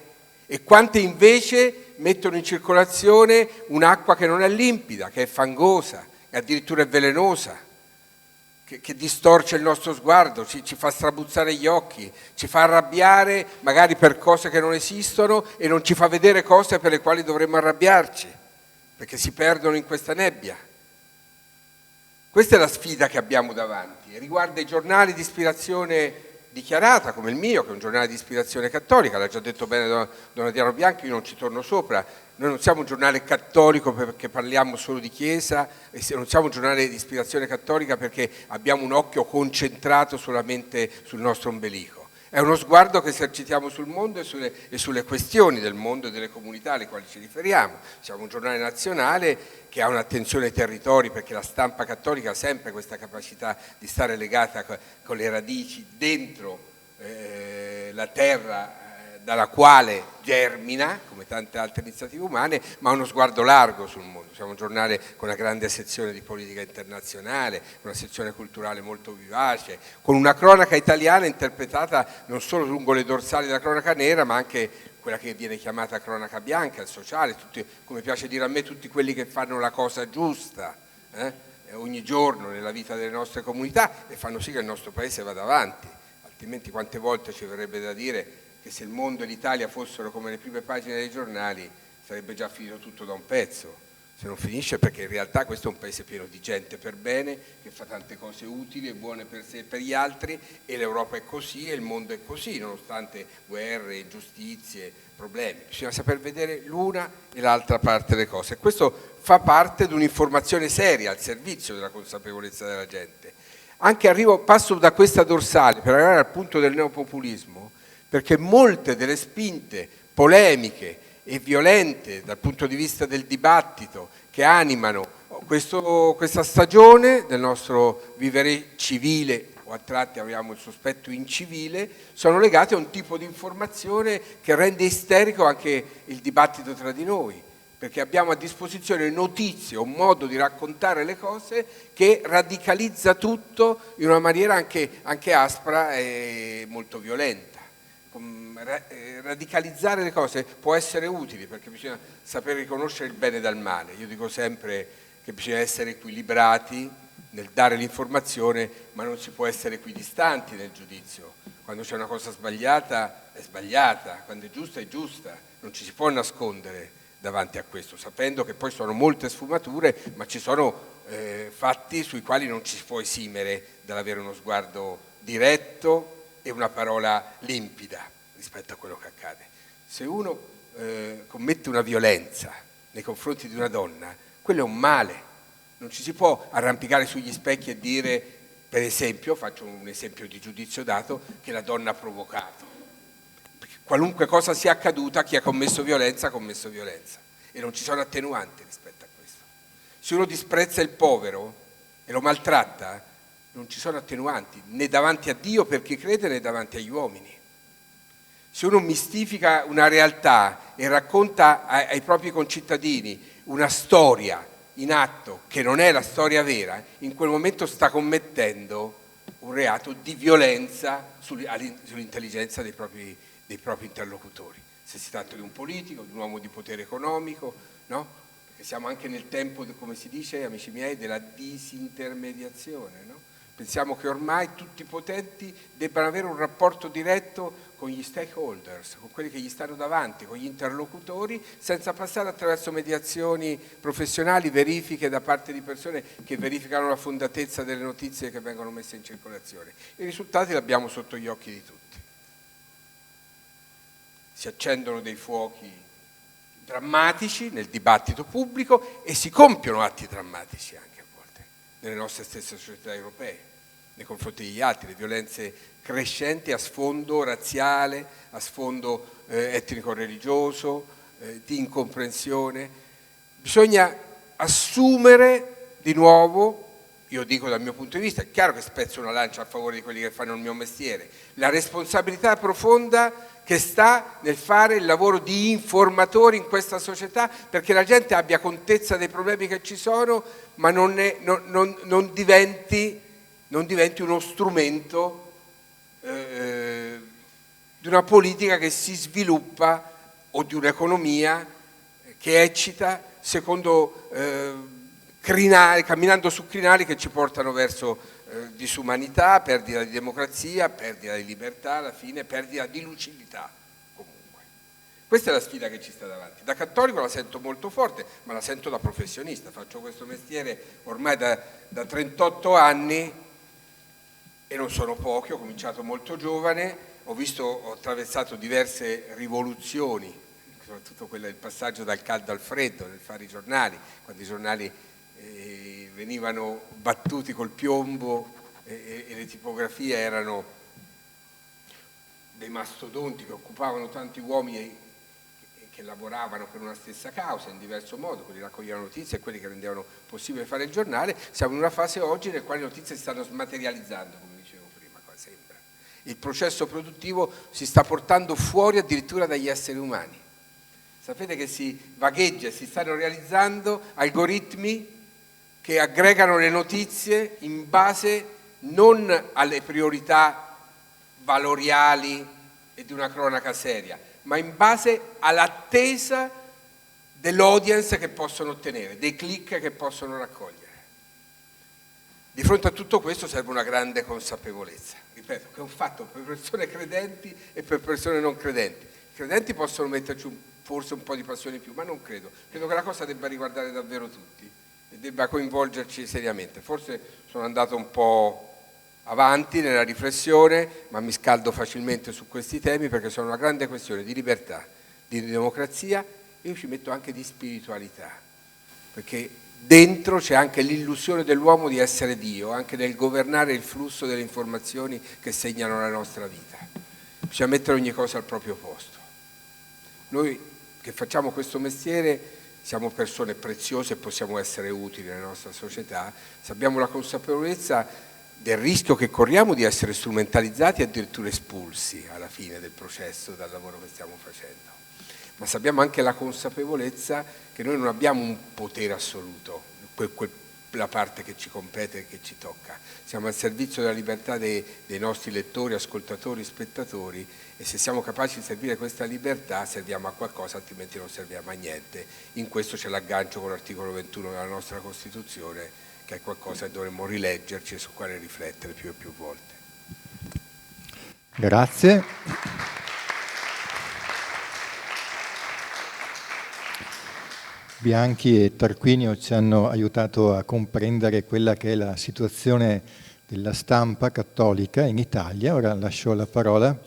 e quante invece mettono in circolazione un'acqua che non è limpida, che è fangosa, che addirittura è velenosa, che distorce il nostro sguardo, ci fa strabuzzare gli occhi, ci fa arrabbiare magari per cose che non esistono e non ci fa vedere cose per le quali dovremmo arrabbiarci, perché si perdono in questa nebbia. Questa è la sfida che abbiamo davanti, riguarda i giornali di ispirazione dichiarata, come il mio, che è un giornale di ispirazione cattolica, l'ha già detto bene Don Adriano Bianchi, io non ci torno sopra. Noi non siamo un giornale cattolico perché parliamo solo di Chiesa, e non siamo un giornale di ispirazione cattolica perché abbiamo un occhio concentrato solamente sul nostro ombelico. È uno sguardo che esercitiamo sul mondo e sulle questioni del mondo e delle comunità alle quali ci riferiamo. Siamo un giornale nazionale che ha un'attenzione ai territori, perché la stampa cattolica ha sempre questa capacità di stare legata con le radici dentro la terra dalla quale germina, come tante altre iniziative umane, ma ha uno sguardo largo sul mondo. Siamo un giornale con una grande sezione di politica internazionale, una sezione culturale molto vivace, con una cronaca italiana interpretata non solo lungo le dorsali della cronaca nera, ma anche quella che viene chiamata cronaca bianca, il sociale, come piace dire a me, tutti quelli che fanno la cosa giusta ogni giorno nella vita delle nostre comunità e fanno sì che il nostro paese vada avanti. Altrimenti quante volte ci verrebbe da dire che se il mondo e l'Italia fossero come le prime pagine dei giornali sarebbe già finito tutto da un pezzo. Se non finisce, perché in realtà questo è un paese pieno di gente per bene, che fa tante cose utili e buone per sé e per gli altri, e l'Europa è così e il mondo è così, nonostante guerre, ingiustizie, problemi. Bisogna saper vedere l'una e l'altra parte delle cose. E questo fa parte di un'informazione seria al servizio della consapevolezza della gente. Passo da questa dorsale per arrivare al punto del neopopulismo, perché molte delle spinte polemiche e violente dal punto di vista del dibattito che animano questa stagione del nostro vivere civile, o a tratti abbiamo il sospetto incivile, sono legate a un tipo di informazione che rende isterico anche il dibattito tra di noi, perché abbiamo a disposizione notizie, un modo di raccontare le cose che radicalizza tutto in una maniera anche aspra e molto violenta. Radicalizzare le cose può essere utile, perché bisogna saper riconoscere il bene dal male. Io dico sempre che bisogna essere equilibrati nel dare l'informazione, ma non si può essere equidistanti nel giudizio. Quando c'è una cosa sbagliata è sbagliata, quando è giusta, non ci si può nascondere davanti a questo, sapendo che poi sono molte sfumature, ma ci sono fatti sui quali non ci si può esimere dall'avere uno sguardo diretto e una parola limpida rispetto a quello che accade. Se uno commette una violenza nei confronti di una donna, quello è un male, Non ci si può arrampicare sugli specchi e dire, per esempio, faccio un esempio di giudizio dato, che la donna ha provocato. Perché qualunque cosa sia accaduta, chi ha commesso violenza ha commesso violenza. E non ci sono attenuanti rispetto a questo. Se uno disprezza il povero e lo maltratta, non ci sono attenuanti, né davanti a Dio per chi crede, né davanti agli uomini. Se uno mistifica una realtà e racconta ai propri concittadini una storia in atto che non è la storia vera, in quel momento sta commettendo un reato di violenza sull'intelligenza dei propri interlocutori. Se si tratta di un politico, di un uomo di potere economico, no? Perché siamo anche nel tempo, come si dice, amici miei, della disintermediazione, no? Pensiamo che ormai tutti i potenti debbano avere un rapporto diretto con gli stakeholders, con quelli che gli stanno davanti, con gli interlocutori, senza passare attraverso mediazioni professionali, verifiche da parte di persone che verificano la fondatezza delle notizie che vengono messe in circolazione. I risultati li abbiamo sotto gli occhi di tutti. Si accendono dei fuochi drammatici nel dibattito pubblico e si compiono atti drammatici anche a volte nelle nostre stesse società europee nei confronti degli altri, le violenze crescenti a sfondo razziale, a sfondo etnico-religioso, di incomprensione. Bisogna assumere di nuovo, io dico dal mio punto di vista, è chiaro che spezzo una lancia a favore di quelli che fanno il mio mestiere, la responsabilità profonda che sta nel fare il lavoro di informatori in questa società, perché la gente abbia contezza dei problemi che ci sono, ma non diventi uno strumento di una politica che si sviluppa o di un'economia che eccita secondo crinali, camminando su crinali che ci portano verso disumanità, perdita di democrazia, perdita di libertà, alla fine perdita di lucidità comunque. Questa è la sfida che ci sta davanti. Da cattolico la sento molto forte, ma la sento da professionista. Faccio questo mestiere ormai da 38 anni e non sono pochi, ho cominciato molto giovane, ho attraversato diverse rivoluzioni, soprattutto quella del passaggio dal caldo al freddo, nel fare i giornali, quando i giornali venivano battuti col piombo e le tipografie erano dei mastodonti che occupavano tanti uomini che lavoravano per una stessa causa in diverso modo, quelli che raccoglievano notizie e quelli che rendevano possibile fare il giornale. Siamo in una fase oggi nel quale le notizie si stanno smaterializzando, come dicevo prima, qua sembra. Il processo produttivo si sta portando fuori addirittura dagli esseri umani. Sapete che si vagheggia, si stanno realizzando algoritmi che aggregano le notizie in base non alle priorità valoriali e di una cronaca seria, ma in base all'attesa dell'audience che possono ottenere, dei click che possono raccogliere. Di fronte a tutto questo serve una grande consapevolezza, ripeto, che è un fatto per persone credenti e per persone non credenti. I credenti possono metterci forse un po' di passione in più, ma non credo che la cosa debba riguardare davvero tutti e debba coinvolgerci seriamente. Forse sono andato un po' avanti nella riflessione, ma mi scaldo facilmente su questi temi perché sono una grande questione di libertà, di democrazia e io ci metto anche di spiritualità, perché dentro c'è anche l'illusione dell'uomo di essere Dio, anche nel governare il flusso delle informazioni che segnano la nostra vita. Bisogna mettere ogni cosa al proprio posto. Noi che facciamo questo mestiere siamo persone preziose e possiamo essere utili nella nostra società, se abbiamo la consapevolezza del rischio che corriamo di essere strumentalizzati e addirittura espulsi alla fine del processo dal lavoro che stiamo facendo. Ma se abbiamo anche la consapevolezza che noi non abbiamo un potere assoluto, la parte che ci compete e che ci tocca. Siamo al servizio della libertà dei nostri lettori, ascoltatori, spettatori e se siamo capaci di servire questa libertà serviamo a qualcosa, altrimenti non serviamo a niente. In questo c'è l'aggancio con l'articolo 21 della nostra Costituzione, che è qualcosa che dovremmo rileggerci e su quale riflettere più e più volte. Grazie. Bianchi e Tarquinio ci hanno aiutato a comprendere quella che è la situazione della stampa cattolica in Italia. Ora lascio la parola,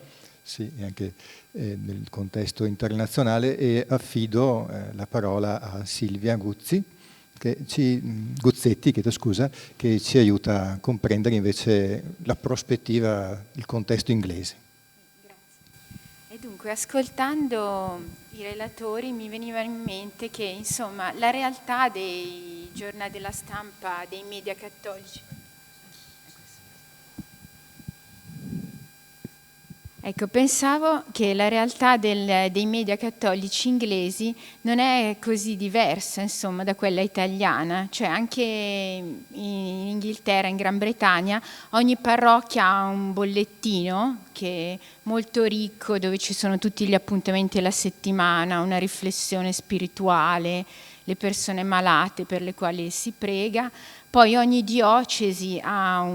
sì, anche nel contesto internazionale, e affido la parola a Silvia Guzzi, Guzzetti, chiedo scusa, che ci aiuta a comprendere invece la prospettiva, il contesto inglese. Grazie. E dunque, ascoltando i relatori mi veniva in mente che insomma la realtà dei giornali della stampa, dei media cattolici. Ecco, pensavo che la realtà dei media cattolici inglesi non è così diversa, insomma, da quella italiana. Cioè anche in Inghilterra, in Gran Bretagna, ogni parrocchia ha un bollettino che è molto ricco, dove ci sono tutti gli appuntamenti della settimana, una riflessione spirituale, le persone malate per le quali si prega. Poi ogni diocesi ha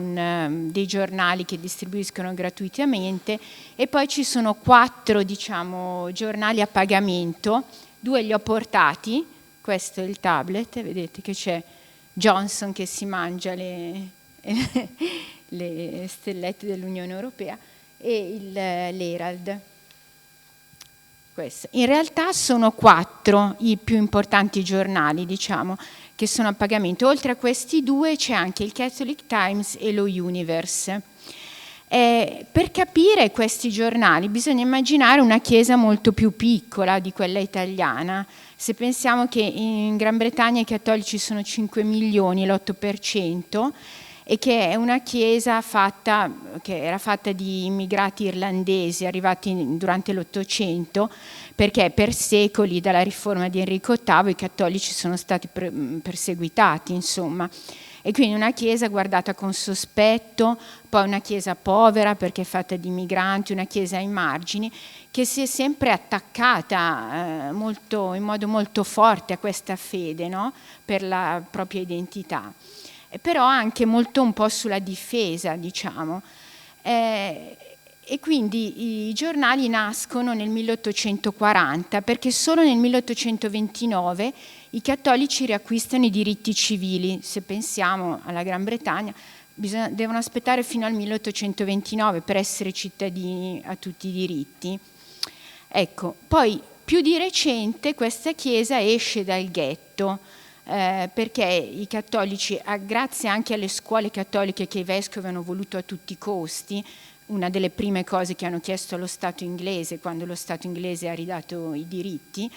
dei giornali che distribuiscono gratuitamente e poi ci sono 4, diciamo, giornali a pagamento. 2 li ho portati, questo è il tablet, vedete che c'è Johnson che si mangia le stellette dell'Unione Europea e l'Herald. In realtà sono 4 i più importanti giornali, diciamo, che sono a pagamento. Oltre a questi 2 c'è anche il Catholic Times e lo Universe. Per capire questi giornali bisogna immaginare una chiesa molto più piccola di quella italiana. Se pensiamo che in Gran Bretagna i cattolici sono 5 milioni, l'8%, e che è una chiesa che era fatta di immigrati irlandesi arrivati durante l'Ottocento, perché per secoli dalla riforma di Enrico VIII i cattolici sono stati perseguitati, insomma. E quindi una chiesa guardata con sospetto, poi una chiesa povera perché è fatta di migranti, una chiesa ai margini, che si è sempre attaccata in modo molto forte a questa fede, no? Per la propria identità. Però anche molto un po' sulla difesa, diciamo. E quindi i giornali nascono nel 1840, perché solo nel 1829 i cattolici riacquistano i diritti civili. Se pensiamo alla Gran Bretagna, devono aspettare fino al 1829 per essere cittadini a tutti i diritti. Ecco, poi più di recente questa chiesa esce dal ghetto, perché i cattolici, grazie anche alle scuole cattoliche che i vescovi hanno voluto a tutti i costi, una delle prime cose che hanno chiesto allo Stato inglese quando lo Stato inglese ha ridato i diritti,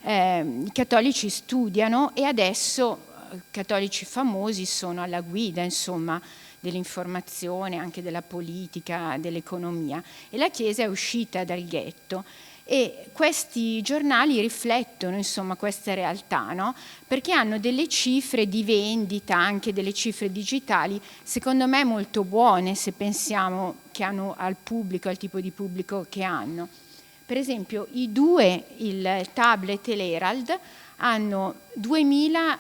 i cattolici studiano e adesso cattolici famosi sono alla guida, insomma, dell'informazione, anche della politica, dell'economia, e la Chiesa è uscita dal ghetto. E questi giornali riflettono, insomma, questa realtà, no? Perché hanno delle cifre di vendita, anche delle cifre digitali, secondo me molto buone, se pensiamo che hanno al pubblico, al tipo di pubblico che hanno. Per esempio, i 2, il tablet e l'Herald, hanno 2000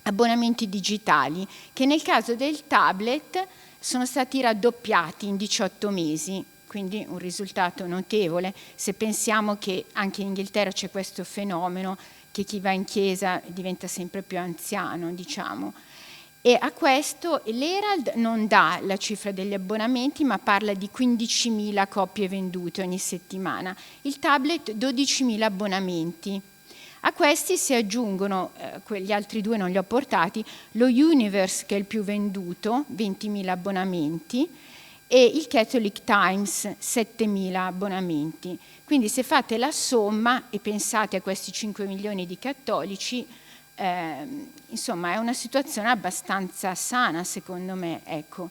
abbonamenti digitali, che nel caso del tablet sono stati raddoppiati in 18 mesi. Quindi un risultato notevole, se pensiamo che anche in Inghilterra c'è questo fenomeno che chi va in chiesa diventa sempre più anziano, diciamo. E a questo l'Herald non dà la cifra degli abbonamenti, ma parla di 15.000 copie vendute ogni settimana. Il tablet 12.000 abbonamenti. A questi si aggiungono, quegli altri 2 non li ho portati, lo Universe che è il più venduto, 20.000 abbonamenti, e il Catholic Times 7.000 abbonamenti. Quindi se fate la somma e pensate a questi 5 milioni di cattolici, insomma è una situazione abbastanza sana, secondo me, ecco.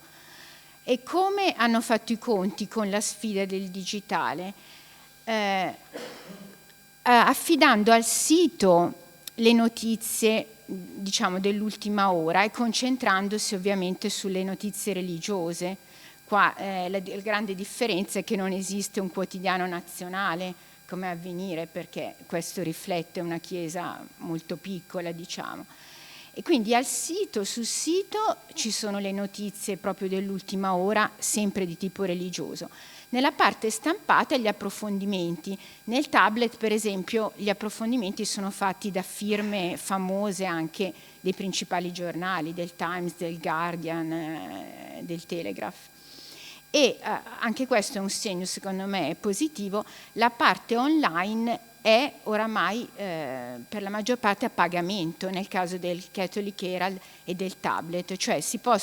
E come hanno fatto i conti con la sfida del digitale? Affidando al sito le notizie, diciamo, dell'ultima ora e concentrandosi ovviamente sulle notizie religiose. Qua la grande differenza è che non esiste un quotidiano nazionale come Avvenire, perché questo riflette una chiesa molto piccola, diciamo. E quindi sul sito ci sono le notizie proprio dell'ultima ora, sempre di tipo religioso. Nella parte stampata gli approfondimenti. Nel tablet, per esempio, gli approfondimenti sono fatti da firme famose anche dei principali giornali, del Times, del Guardian, del Telegraph. E anche questo è un segno, secondo me, positivo. La parte online è oramai per la maggior parte a pagamento nel caso del Catholic Herald e del tablet, cioè si può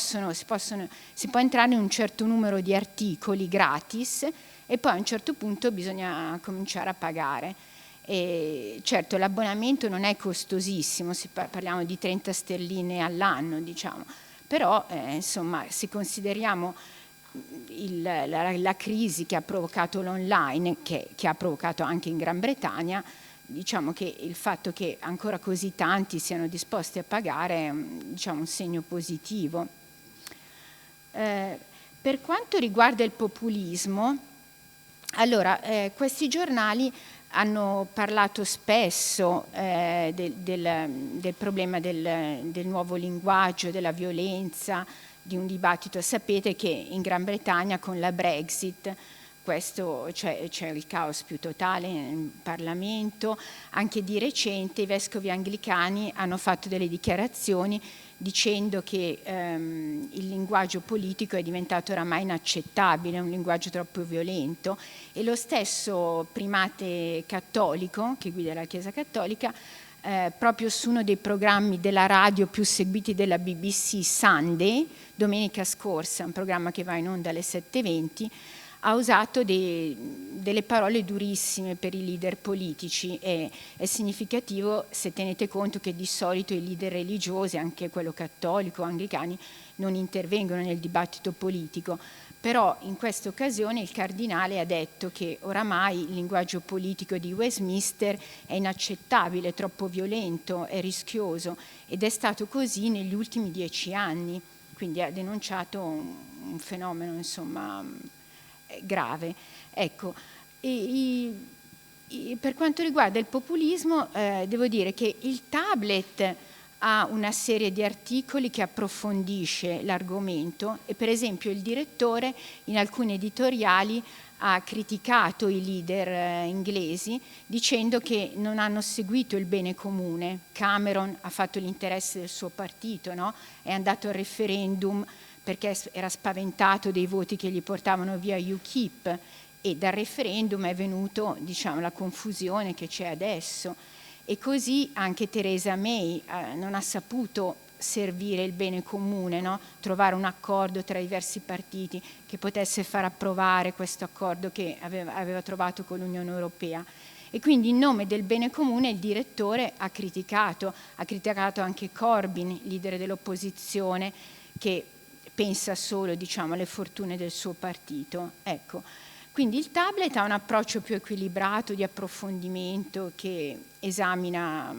entrare in un certo numero di articoli gratis e poi a un certo punto bisogna cominciare a pagare. E certo l'abbonamento non è costosissimo, parliamo di 30 sterline all'anno, diciamo, però insomma, se consideriamo la crisi che ha provocato l'online, che ha provocato anche in Gran Bretagna, diciamo che il fatto che ancora così tanti siano disposti a pagare è diciamo, un segno positivo. Per quanto riguarda il populismo, allora questi giornali hanno parlato spesso del problema del nuovo linguaggio, della violenza, di un dibattito. Sapete che in Gran Bretagna con la Brexit c'è il caos più totale in Parlamento. Anche di recente i vescovi anglicani hanno fatto delle dichiarazioni dicendo che il linguaggio politico è diventato oramai inaccettabile, è un linguaggio troppo violento, e lo stesso primate cattolico che guida la Chiesa Cattolica proprio su uno dei programmi della radio più seguiti della BBC, Sunday, domenica scorsa, un programma che va in onda alle 7:20, ha usato delle parole durissime per i leader politici. E è significativo se tenete conto che di solito i leader religiosi, anche quello cattolico, anglicani, non intervengono nel dibattito politico. Però in questa occasione il cardinale ha detto che oramai il linguaggio politico di Westminster è inaccettabile, è troppo violento, è rischioso, ed è stato così negli ultimi 10 anni, quindi ha denunciato un fenomeno insomma grave. Ecco, per quanto riguarda il populismo devo dire che il tablet ha una serie di articoli che approfondisce l'argomento, e per esempio il direttore in alcuni editoriali ha criticato i leader inglesi dicendo che non hanno seguito il bene comune. Cameron ha fatto l'interesse del suo partito, no? È andato al referendum perché era spaventato dei voti che gli portavano via UKIP, e dal referendum è venuto, diciamo, la confusione che c'è adesso. E così anche Theresa May non ha saputo servire il bene comune, no? Trovare un accordo tra i diversi partiti che potesse far approvare questo accordo che aveva trovato con l'Unione Europea. E quindi in nome del bene comune il direttore ha criticato anche Corbyn, leader dell'opposizione, che pensa solo, diciamo, alle fortune del suo partito. Ecco. Quindi il tablet ha un approccio più equilibrato di approfondimento che esamina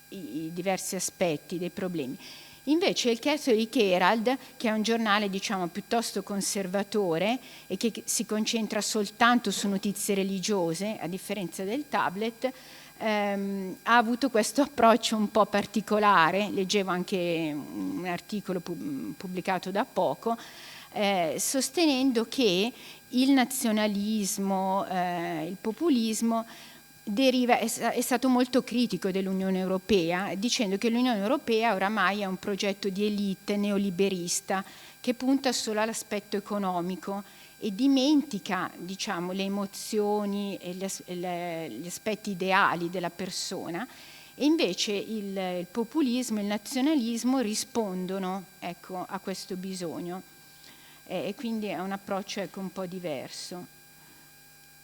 i diversi aspetti dei problemi. Invece il Catholic Herald, che è un giornale diciamo piuttosto conservatore e che si concentra soltanto su notizie religiose, a differenza del tablet, ha avuto questo approccio un po' particolare. Leggevo anche un articolo pubblicato da poco, sostenendo che il nazionalismo, il populismo è stato molto critico dell'Unione Europea, dicendo che l'Unione Europea oramai è un progetto di elite neoliberista che punta solo all'aspetto economico e dimentica, diciamo, le emozioni e gli aspetti ideali della persona, e invece il populismo e il nazionalismo rispondono, ecco, a questo bisogno. E quindi è un approccio, ecco, un po' diverso.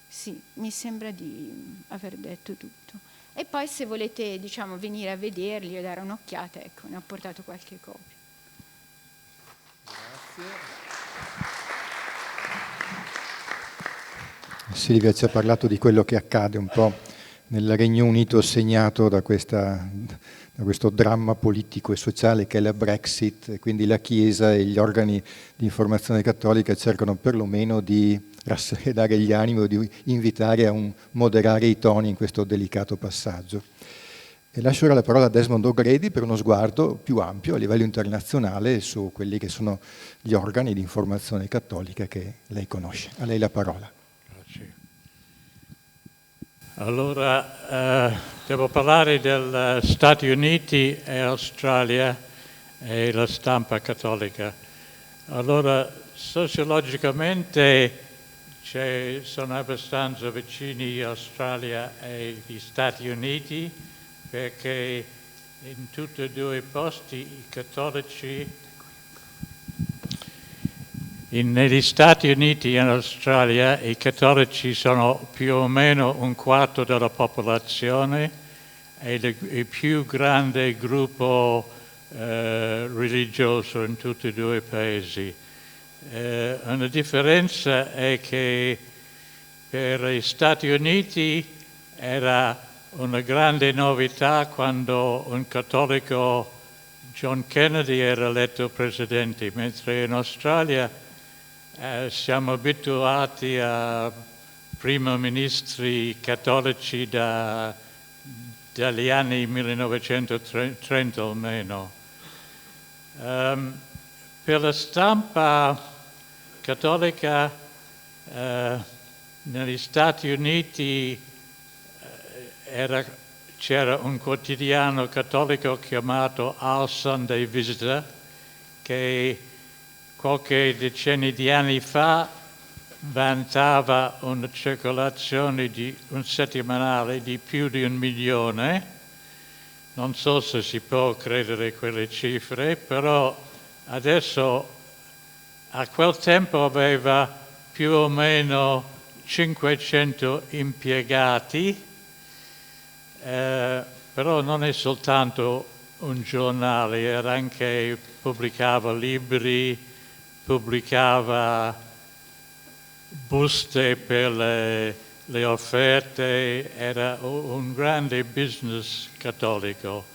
Sì, mi sembra di aver detto tutto. E poi se volete, diciamo, venire a vederli o dare un'occhiata, ecco, ne ho portato qualche copia. Grazie. Silvia ci ha parlato di quello che accade un po' nel Regno Unito, segnato da questo dramma politico e sociale che è la Brexit, e quindi la Chiesa e gli organi di informazione cattolica cercano perlomeno di rassicurare gli animi o di invitare a moderare i toni in questo delicato passaggio. E lascio ora la parola a Desmond O'Grady per uno sguardo più ampio a livello internazionale su quelli che sono gli organi di informazione cattolica che lei conosce. A lei la parola. Allora, devo parlare degli Stati Uniti e Australia e la stampa cattolica. Allora, sociologicamente sono abbastanza vicini Australia e gli Stati Uniti, perché in tutti e due i posti i cattolici, negli Stati Uniti e in Australia i cattolici sono più o meno un quarto della popolazione e il più grande gruppo religioso in tutti e due i paesi. Una differenza è che per gli Stati Uniti era una grande novità quando un cattolico, John Kennedy, era eletto presidente, mentre in Australia siamo abituati a primi ministri cattolici dagli anni 1930 almeno. Per la stampa cattolica negli Stati Uniti c'era un quotidiano cattolico chiamato Our Sunday Visitor che qualche decennio di anni fa vantava una circolazione di un settimanale di più di 1 milione. Non so se si può credere a quelle cifre, però adesso a quel tempo aveva più o meno 500 impiegati, però non è soltanto un giornale, pubblicava libri, pubblicava buste per le offerte, era un grande business cattolico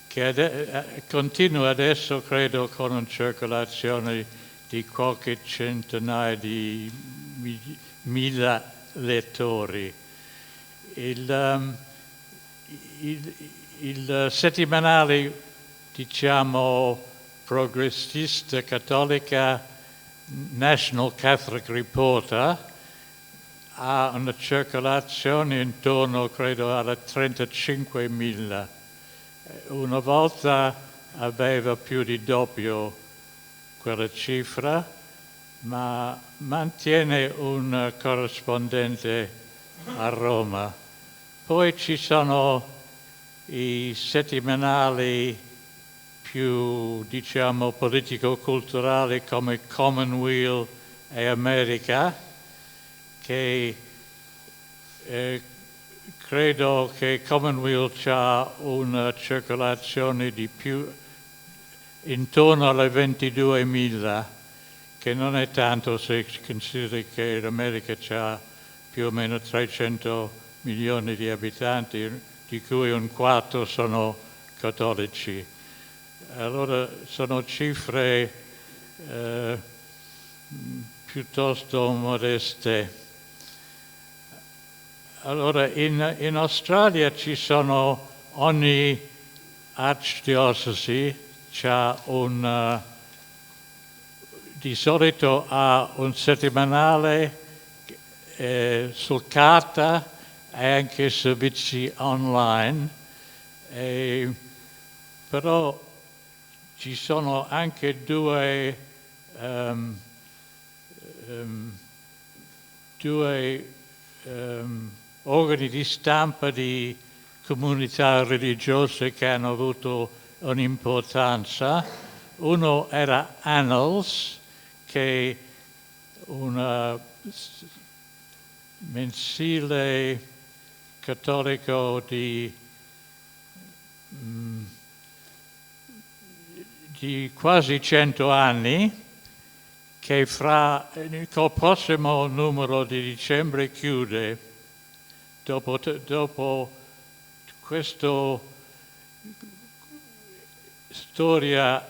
che continua adesso, credo, con una circolazione di qualche centinaia di mila lettori. Il settimanale, diciamo, progressista cattolica National Catholic Reporter ha una circolazione intorno, credo, alla 35.000. Una volta aveva più di doppio quella cifra, ma mantiene un corrispondente a Roma. Poi ci sono i settimanali più, diciamo, politico-culturali come Commonweal e America, che credo che Commonwealth ha una circolazione di più intorno alle 22.000, che non è tanto se consideri che l'America ha più o meno 300 milioni di abitanti, di cui un quarto sono cattolici. Allora sono cifre piuttosto modeste. Allora in Australia ci sono, ogni archdiocesi c'ha di solito ha un settimanale sul carta e anche servizi online, però ci sono anche due organi di stampa di comunità religiose che hanno avuto un'importanza. Uno era Annals, che è un mensile cattolico di quasi 100 anni, che col prossimo numero di dicembre chiude. Dopo questa storia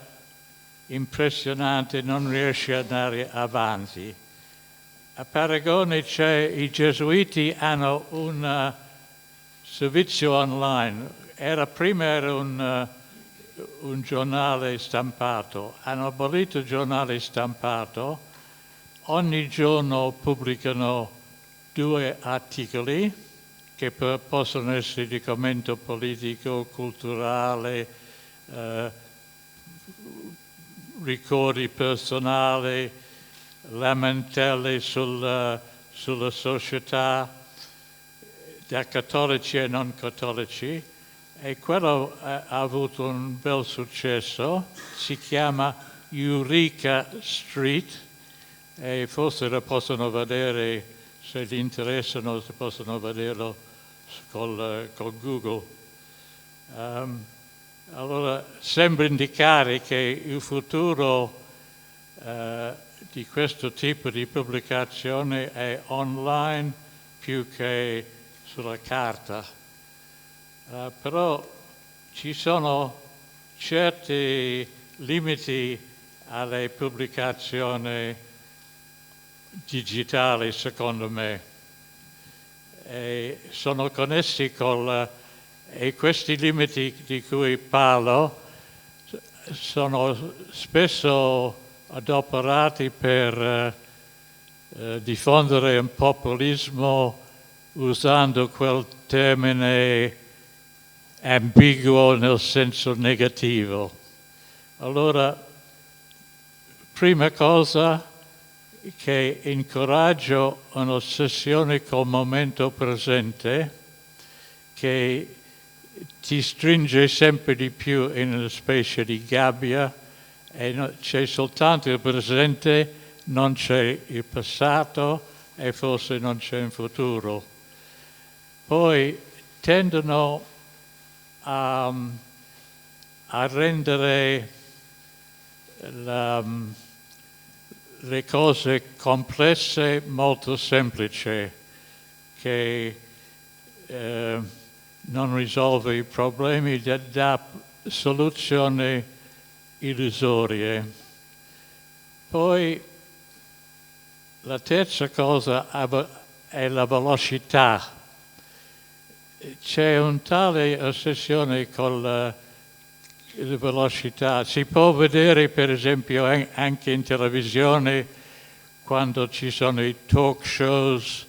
impressionante non riesce ad andare avanti. A Paragone i Gesuiti hanno un servizio online. Prima era un giornale stampato. Hanno abolito il giornale stampato. Ogni giorno pubblicano 2 articoli che possono essere di commento politico, culturale, ricordi personali, lamentele sul sulla società da cattolici e non cattolici, e quello ha avuto un bel successo. Si chiama Eureka Street, e forse lo possono vedere, se gli interessano, possono vederlo col Google. Allora, sembra indicare che il futuro di questo tipo di pubblicazione è online più che sulla carta. Però ci sono certi limiti alle pubblicazioni digitali, secondo me, e sono connessi e questi limiti di cui parlo sono spesso adoperati per diffondere un populismo usando quel termine ambiguo nel senso negativo. Allora, prima cosa, che incoraggio un'ossessione col momento presente, che ti stringe sempre di più in una specie di gabbia, e c'è soltanto il presente, non c'è il passato e forse non c'è il futuro. Poi tendono a rendere le cose complesse molto semplici, che non risolve i problemi, dà soluzioni illusorie. Poi la terza cosa è la velocità. C'è un tale ossessione con la velocità. Si può vedere per esempio anche in televisione, quando ci sono i talk shows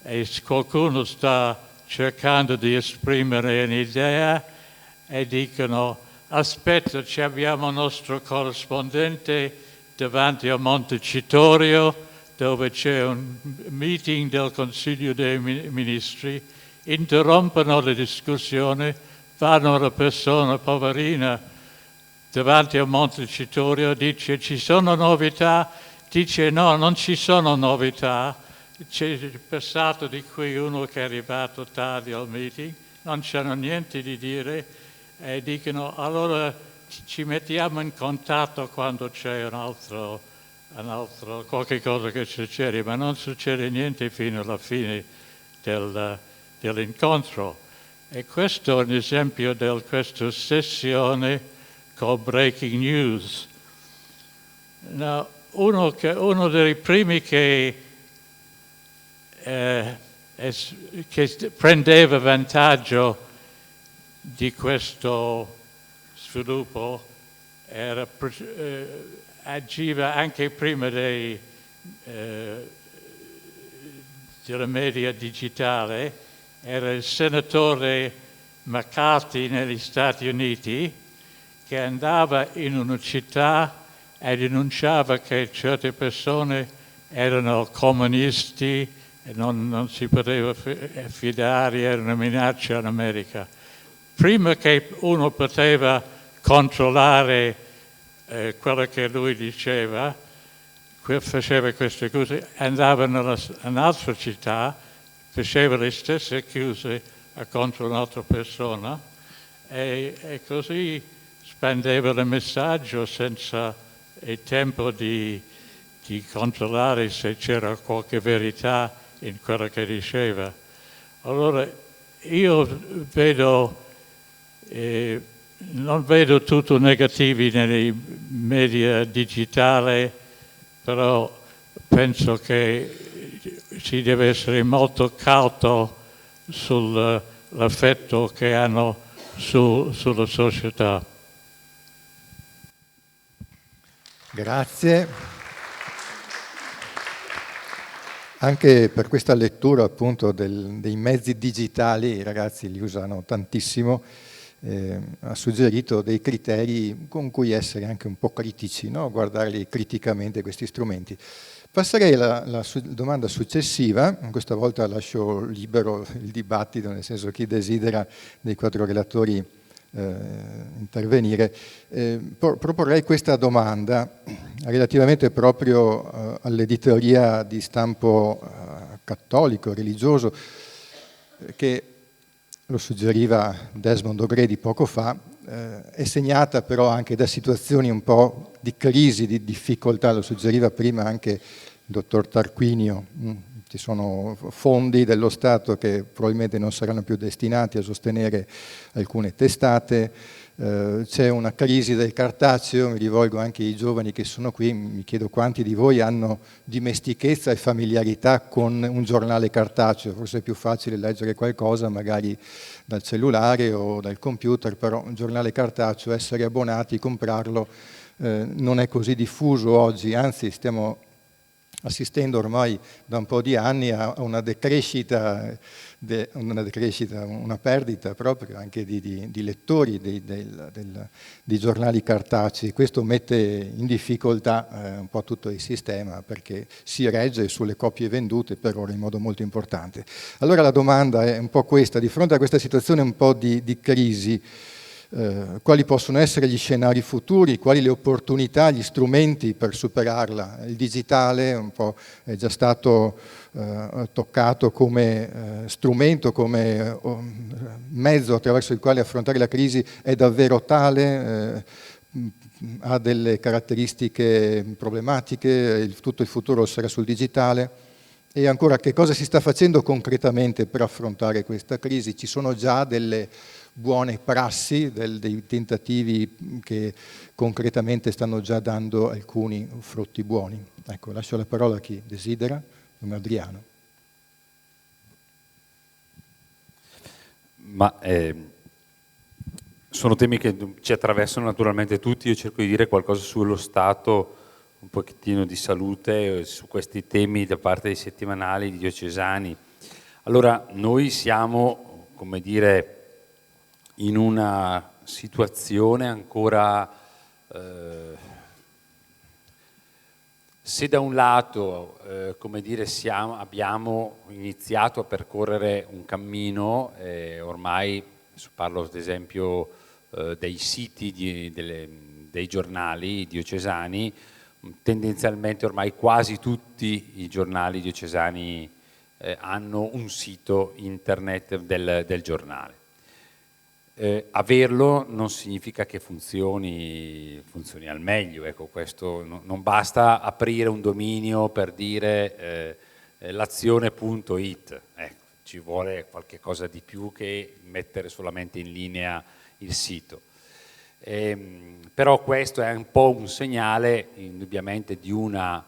e qualcuno sta cercando di esprimere un'idea e dicono: aspetta, ci abbiamo il nostro corrispondente davanti a Montecitorio, dove c'è un meeting del Consiglio dei Ministri, interrompono la discussione, vanno alla persona poverina davanti a Montecitorio, dice: ci sono novità? Dice: no, non ci sono novità. C'è il passato di cui uno che è arrivato tardi al meeting, non c'hanno niente di dire, e dicono: allora ci mettiamo in contatto quando c'è un altro qualche cosa che succede, ma non succede niente fino alla fine dell'incontro. E questo è un esempio di questa ossessione col breaking news. No, uno dei primi che prendeva vantaggio di questo sviluppo agiva anche prima della media digitale, era il senatore McCarthy negli Stati Uniti, che andava in una città e denunciava che certe persone erano comunisti e non si poteva fidare, era una minaccia in America. Prima che uno poteva controllare quello che lui diceva, faceva queste cose, andava in un'altra città, faceva le stesse accuse contro un'altra persona e così spandeva il messaggio senza il tempo di controllare se c'era qualche verità in quello che diceva. Allora io non vedo tutto negativi nei media digitali, però penso che si deve essere molto cauto sull'effetto che hanno sulla società. Grazie. Anche per questa lettura appunto dei mezzi digitali, i ragazzi li usano tantissimo, ha suggerito dei criteri con cui essere anche un po' critici, no? Guardarli criticamente questi strumenti. Passerei alla domanda successiva, questa volta lascio libero il dibattito, nel senso chi desidera dei 4 relatori intervenire. Proporrei questa domanda relativamente proprio all'editoria di stampo cattolico, religioso, che lo suggeriva Desmond O'Grady poco fa, è segnata però anche da situazioni un po' di crisi, di difficoltà, lo suggeriva prima anche il dottor Tarquinio. Ci sono fondi dello Stato che probabilmente non saranno più destinati a sostenere alcune testate, c'è una crisi del cartaceo, mi rivolgo anche ai giovani che sono qui, mi chiedo quanti di voi hanno dimestichezza e familiarità con un giornale cartaceo, forse è più facile leggere qualcosa magari dal cellulare o dal computer, però un giornale cartaceo, essere abbonati, comprarlo, non è così diffuso oggi, anzi stiamo assistendo ormai da un po' di anni a una decrescita, una perdita proprio anche di lettori di giornali cartacei. Questo mette in difficoltà un po' tutto il sistema perché si regge sulle copie vendute per ora in modo molto importante. Allora la domanda è un po' questa: di fronte a questa situazione un po' di crisi, quali possono essere gli scenari futuri, quali le opportunità, gli strumenti per superarla? Il digitale un po' è già stato toccato come strumento, come mezzo attraverso il quale affrontare la crisi, è davvero tale? Ha delle caratteristiche problematiche, tutto il futuro sarà sul digitale? E ancora, che cosa si sta facendo concretamente per affrontare questa crisi? Ci sono già delle buone prassi, dei tentativi che concretamente stanno già dando alcuni frutti buoni. Ecco, lascio la parola a chi desidera, come Adriano. Ma sono temi che ci attraversano naturalmente tutti. Io cerco di dire qualcosa sullo stato un pochettino di salute su questi temi da parte dei settimanali, di diocesani. Allora, noi siamo, come dire, in una situazione ancora, se da un lato, come dire, abbiamo iniziato a percorrere un cammino, ormai parlo ad esempio dei siti dei giornali diocesani, tendenzialmente ormai quasi tutti i giornali diocesani hanno un sito internet del giornale. Averlo non significa che funzioni al meglio, ecco, questo non basta aprire un dominio per dire l'azione.it, ecco, ci vuole qualche cosa di più che mettere solamente in linea il sito. Però questo è un po' un segnale indubbiamente di una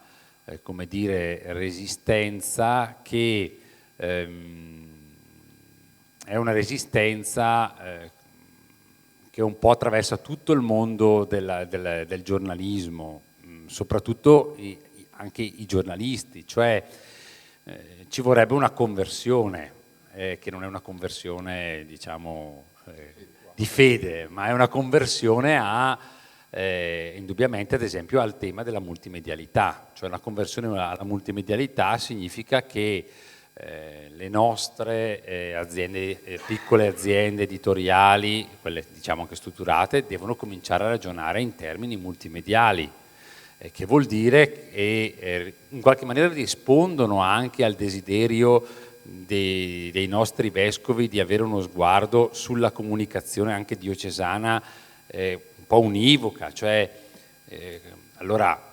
come dire, resistenza che è una resistenza che un po' attraversa tutto il mondo del giornalismo, soprattutto anche i giornalisti, cioè ci vorrebbe una conversione, che non è una conversione diciamo di fede, ma è una conversione indubbiamente ad esempio al tema della multimedialità, cioè una conversione alla multimedialità significa che le nostre aziende, piccole aziende editoriali, quelle diciamo anche strutturate, devono cominciare a ragionare in termini multimediali, che vuol dire che in qualche maniera rispondono anche al desiderio dei nostri vescovi di avere uno sguardo sulla comunicazione anche diocesana un po' univoca, cioè allora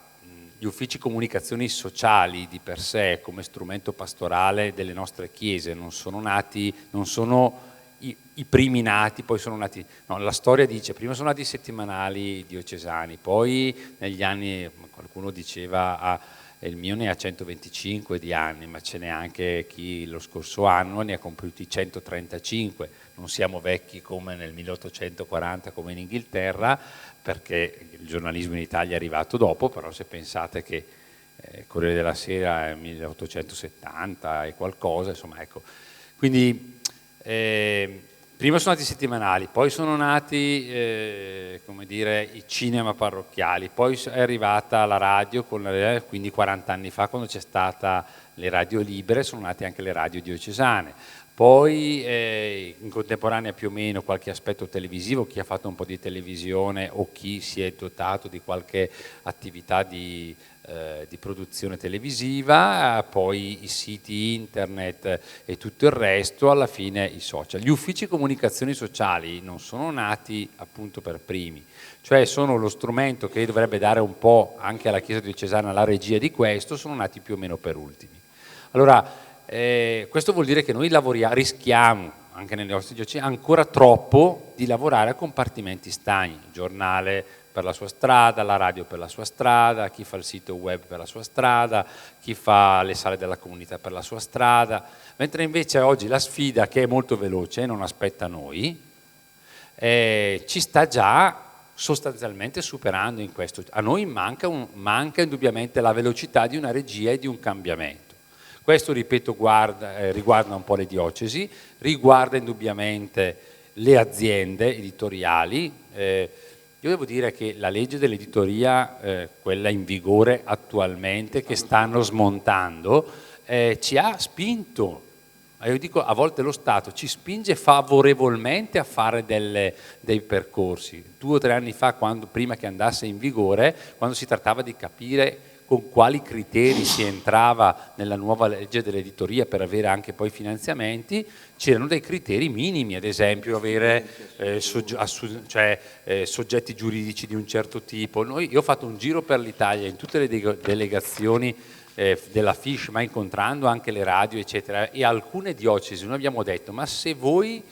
gli uffici comunicazioni sociali di per sé come strumento pastorale delle nostre chiese non sono i primi nati, poi sono nati, no, la storia dice prima sono nati i settimanali diocesani, poi negli anni, qualcuno diceva il mio ne ha 125 di anni, ma ce n'è anche chi lo scorso anno ne ha compiuti 135, non siamo vecchi come nel 1840 come in Inghilterra, perché il giornalismo in Italia è arrivato dopo, però se pensate che Corriere della Sera è 1870 e qualcosa, insomma ecco. Quindi Prima sono nati i settimanali, poi sono nati come dire, i cinema parrocchiali, poi è arrivata la radio, quindi 40 anni fa, quando c'è stata le radio libere, sono nate anche le radio diocesane. Poi in contemporanea più o meno qualche aspetto televisivo, chi ha fatto un po' di televisione o chi si è dotato di qualche attività di produzione televisiva, poi i siti internet e tutto il resto, alla fine i social. Gli uffici comunicazioni sociali non sono nati appunto per primi, cioè sono lo strumento che dovrebbe dare un po' anche alla Chiesa diocesana la regia di questo, sono nati più o meno per ultimi. Allora, questo vuol dire che noi rischiamo, anche nelle nostre diocesi, ancora troppo di lavorare a compartimenti stagni, il giornale per la sua strada, la radio per la sua strada, chi fa il sito web per la sua strada, chi fa le sale della comunità per la sua strada, mentre invece oggi la sfida, che è molto veloce, non aspetta noi, ci sta già sostanzialmente superando in questo. A noi manca indubbiamente la velocità di una regia e di un cambiamento. Questo, ripeto, riguarda un po' le diocesi, riguarda indubbiamente le aziende editoriali. Io devo dire che la legge dell'editoria, quella in vigore attualmente, che stanno smontando, ci ha spinto, io dico a volte lo Stato ci spinge favorevolmente a fare dei percorsi. 2 o 3 anni fa, prima che andasse in vigore, quando si trattava di capire con quali criteri si entrava nella nuova legge dell'editoria per avere anche poi finanziamenti, c'erano dei criteri minimi, ad esempio avere soggetti giuridici di un certo tipo. Io ho fatto un giro per l'Italia in tutte le delegazioni della FISH, ma incontrando anche le radio eccetera, e alcune diocesi noi abbiamo detto: ma se voi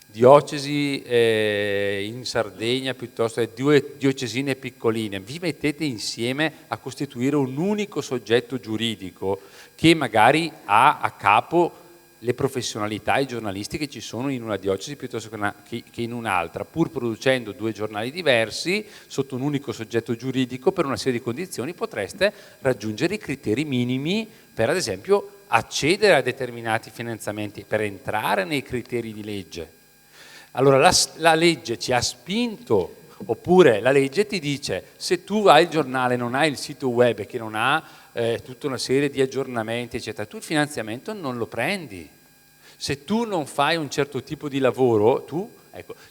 diocesi in Sardegna piuttosto che 2 diocesine piccoline vi mettete insieme a costituire un unico soggetto giuridico che magari ha a capo le professionalità e i giornalisti che ci sono in una diocesi piuttosto che in un'altra, pur producendo 2 giornali diversi sotto un unico soggetto giuridico, per una serie di condizioni potreste raggiungere i criteri minimi per, ad esempio, accedere a determinati finanziamenti, per entrare nei criteri di legge. Allora la legge ci ha spinto, oppure la legge ti dice: se tu hai il giornale, non hai il sito web, che non ha tutta una serie di aggiornamenti eccetera, tu il finanziamento non lo prendi. Se tu non fai un certo tipo di lavoro,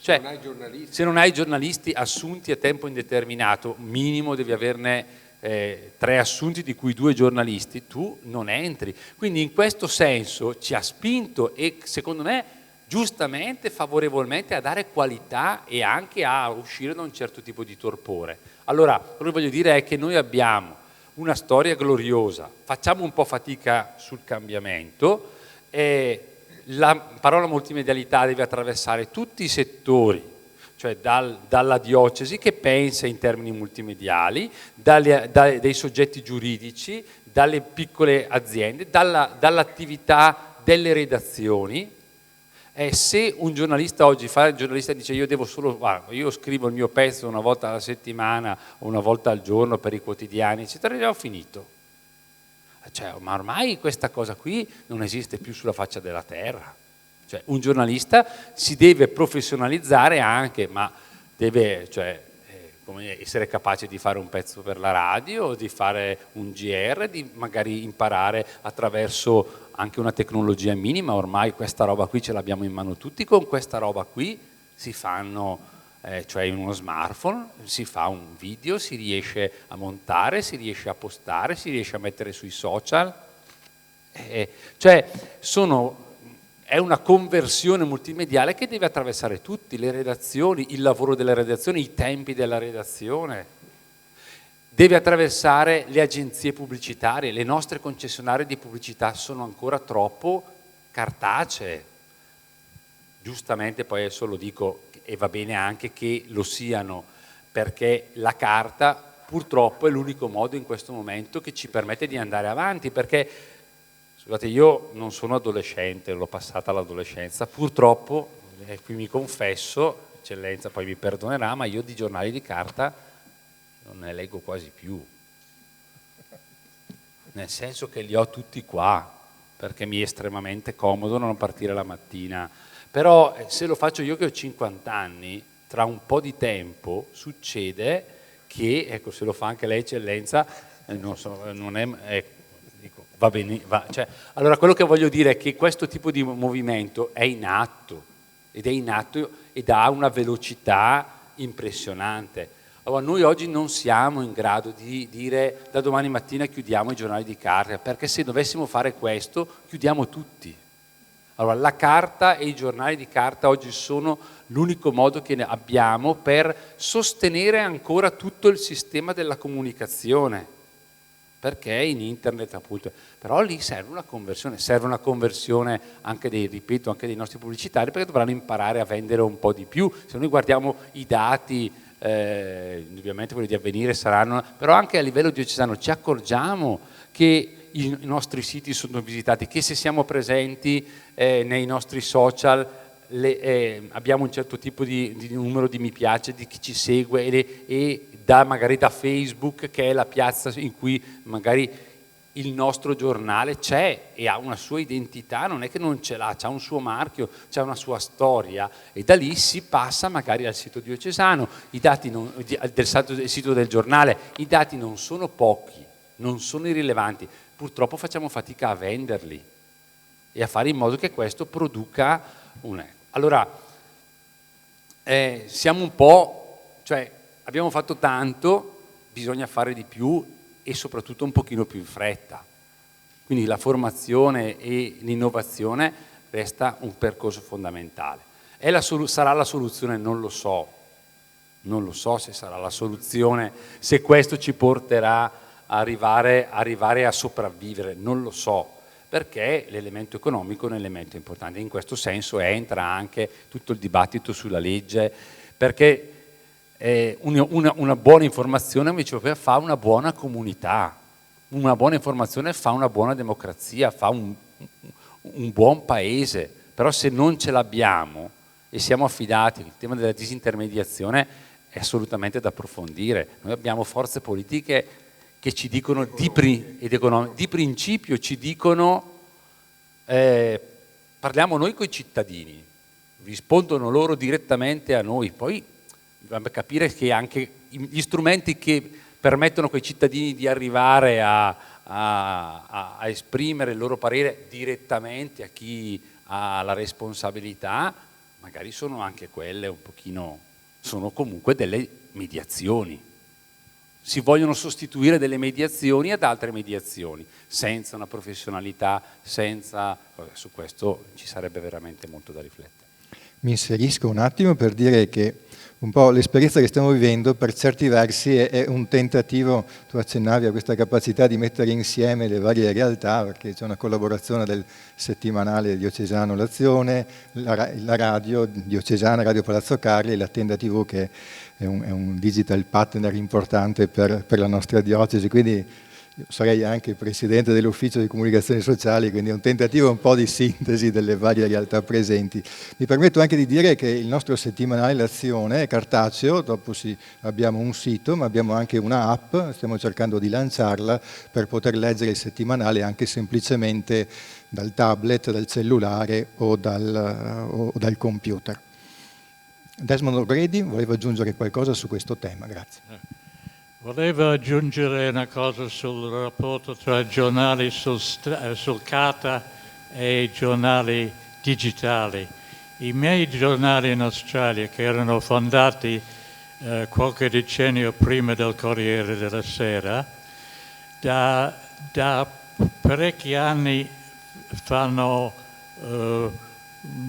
se non hai giornalisti assunti a tempo indeterminato, minimo devi averne 3 assunti di cui 2 giornalisti, tu non entri. Quindi in questo senso ci ha spinto, e secondo me giustamente, favorevolmente, a dare qualità e anche a uscire da un certo tipo di torpore. Allora, quello che voglio dire è che noi abbiamo una storia gloriosa, facciamo un po' fatica sul cambiamento, la parola multimedialità deve attraversare tutti i settori, cioè dalla diocesi che pensa in termini multimediali, dai soggetti giuridici, dalle piccole aziende, dall'attività delle redazioni. Se un giornalista oggi il giornalista dice: io scrivo il mio pezzo una volta alla settimana o una volta al giorno per i quotidiani eccetera, già ho finito. Ma ormai questa cosa qui non esiste più sulla faccia della terra. Un giornalista si deve professionalizzare anche, ma deve essere capace di fare un pezzo per la radio, di fare un GR, di magari imparare attraverso anche una tecnologia minima. Ormai questa roba qui ce l'abbiamo in mano tutti, con questa roba qui si fanno, in uno smartphone si fa un video, si riesce a montare, si riesce a postare, si riesce a mettere sui social, è una conversione multimediale che deve attraversare tutti, le redazioni, il lavoro delle redazioni, i tempi della redazione. Deve attraversare le agenzie pubblicitarie, le nostre concessionarie di pubblicità sono ancora troppo cartacee. Giustamente, poi adesso lo dico, e va bene anche che lo siano, perché la carta purtroppo è l'unico modo in questo momento che ci permette di andare avanti, perché, scusate, io non sono adolescente, l'ho passata l'adolescenza, purtroppo, qui mi confesso, eccellenza poi mi perdonerà, ma io di giornali di carta non ne leggo quasi più, nel senso che li ho tutti qua, perché mi è estremamente comodo non partire la mattina Però se lo faccio io che ho 50 anni, tra un po' di tempo succede che, ecco, se lo fa anche lei, eccellenza, non so, non è dico, va bene, cioè, allora quello che voglio dire è che questo tipo di movimento è in atto ed ha una velocità impressionante. Allora, noi oggi non siamo in grado di dire da domani mattina chiudiamo i giornali di carta, perché se dovessimo fare questo chiudiamo tutti. Allora, la carta e i giornali di carta oggi sono l'unico modo che abbiamo per sostenere ancora tutto il sistema della comunicazione, perché in internet appunto, però lì serve una conversione anche ripeto, anche dei nostri pubblicitari, perché dovranno imparare a vendere un po' di più. Se noi guardiamo i dati, indubbiamente quelli di Avvenire saranno, però anche a livello diocesano ci accorgiamo che i nostri siti sono visitati, che se siamo presenti nei nostri social abbiamo un certo tipo di numero di mi piace di chi ci segue e magari da Facebook, che è la piazza in cui magari il nostro giornale c'è e ha una sua identità, non è che non ce l'ha, c'ha un suo marchio, c'ha una sua storia, e da lì si passa magari al sito diocesano, i dati del sito del giornale, i dati non sono pochi, non sono irrilevanti, purtroppo facciamo fatica a venderli e a fare in modo che questo produca un... Allora, siamo un po', cioè abbiamo fatto tanto, bisogna fare di più e soprattutto un pochino più in fretta. Quindi la formazione e l'innovazione resta un percorso fondamentale. Sarà la soluzione? Non lo so. Non lo so se sarà la soluzione, se questo ci porterà a arrivare a sopravvivere, non lo so, perché l'elemento economico è un elemento importante. In questo senso entra anche tutto il dibattito sulla legge, perché una buona informazione invece fa una buona comunità, una buona informazione fa una buona democrazia, fa un buon paese. Però se non ce l'abbiamo e siamo affidati, il tema della disintermediazione è assolutamente da approfondire. Noi abbiamo forze politiche che ci dicono di principio ci dicono parliamo noi coi cittadini, rispondono loro direttamente a noi, poi dobbiamo capire che anche gli strumenti che permettono a quei cittadini di arrivare a esprimere il loro parere direttamente a chi ha la responsabilità, magari sono anche quelle un pochino, sono comunque delle mediazioni. Si vogliono sostituire delle mediazioni ad altre mediazioni, senza una professionalità, su questo ci sarebbe veramente molto da riflettere. Mi inserisco un attimo per dire che un po' l'esperienza che stiamo vivendo per certi versi è un tentativo, tu accennavi a questa capacità di mettere insieme le varie realtà, perché c'è una collaborazione del settimanale diocesano L'Azione, la radio diocesana, Radio Palazzo Carli, e la Tenda TV, che è un digital partner importante per la nostra diocesi, quindi io sarei anche presidente dell'ufficio di comunicazioni sociali, quindi è un tentativo un po' di sintesi delle varie realtà presenti. Mi permetto anche di dire che il nostro settimanale L'Azione è cartaceo, dopo abbiamo un sito, ma abbiamo anche una app, stiamo cercando di lanciarla per poter leggere il settimanale anche semplicemente dal tablet, dal cellulare o dal computer. Desmond O'Grady voleva aggiungere qualcosa su questo tema, grazie. Volevo aggiungere una cosa sul rapporto tra i giornali sul carta e i giornali digitali. I miei giornali in Australia, che erano fondati qualche decennio prima del Corriere della Sera, da parecchi anni fanno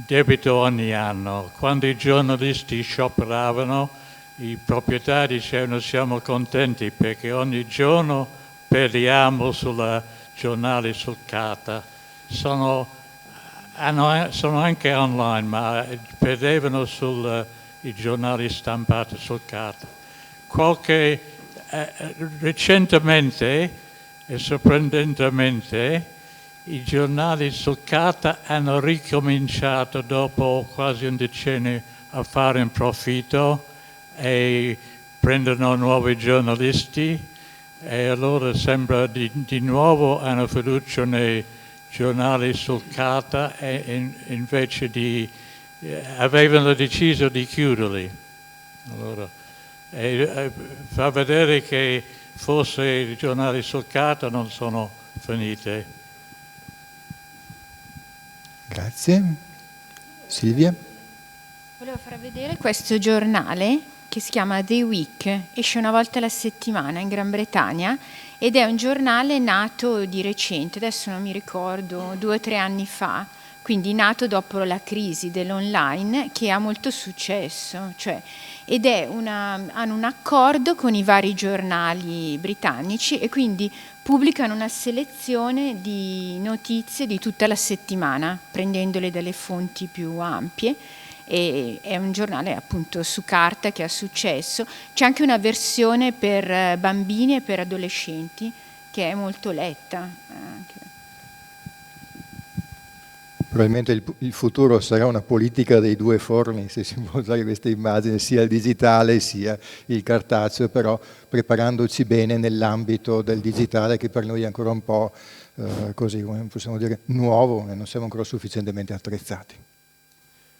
debito ogni anno. Quando i giornalisti scioperavano, i proprietari dicevano siamo contenti perché ogni giorno perdiamo sul giornale sul carta. Sono anche online, ma perdevano sui giornali stampati sul carta. Recentemente e sorprendentemente i giornali sul carta hanno ricominciato dopo quasi un decennio a fare un profitto e prendono nuovi giornalisti, e allora sembra di nuovo hanno fiducia nei giornali sul carta e invece di avevano deciso di chiuderli. Allora, fa vedere che forse i giornali sul carta non sono finiti. Grazie. Silvia? Volevo far vedere questo giornale che si chiama The Week, esce una volta alla settimana in Gran Bretagna ed è un giornale nato di recente, adesso non mi ricordo, 2 o 3 anni fa, quindi nato dopo la crisi dell'online, che ha molto successo, ed è hanno un accordo con i vari giornali britannici e quindi pubblicano una selezione di notizie di tutta la settimana, prendendole dalle fonti più ampie. E è un giornale appunto su carta che ha successo. C'è anche una versione per bambini e per adolescenti che è molto letta. Probabilmente il futuro sarà una politica dei 2 forni, se si può usare questa immagine, sia il digitale sia il cartaceo, però preparandoci bene nell'ambito del digitale, che per noi è ancora un po' così, come possiamo dire, nuovo, e non siamo ancora sufficientemente attrezzati.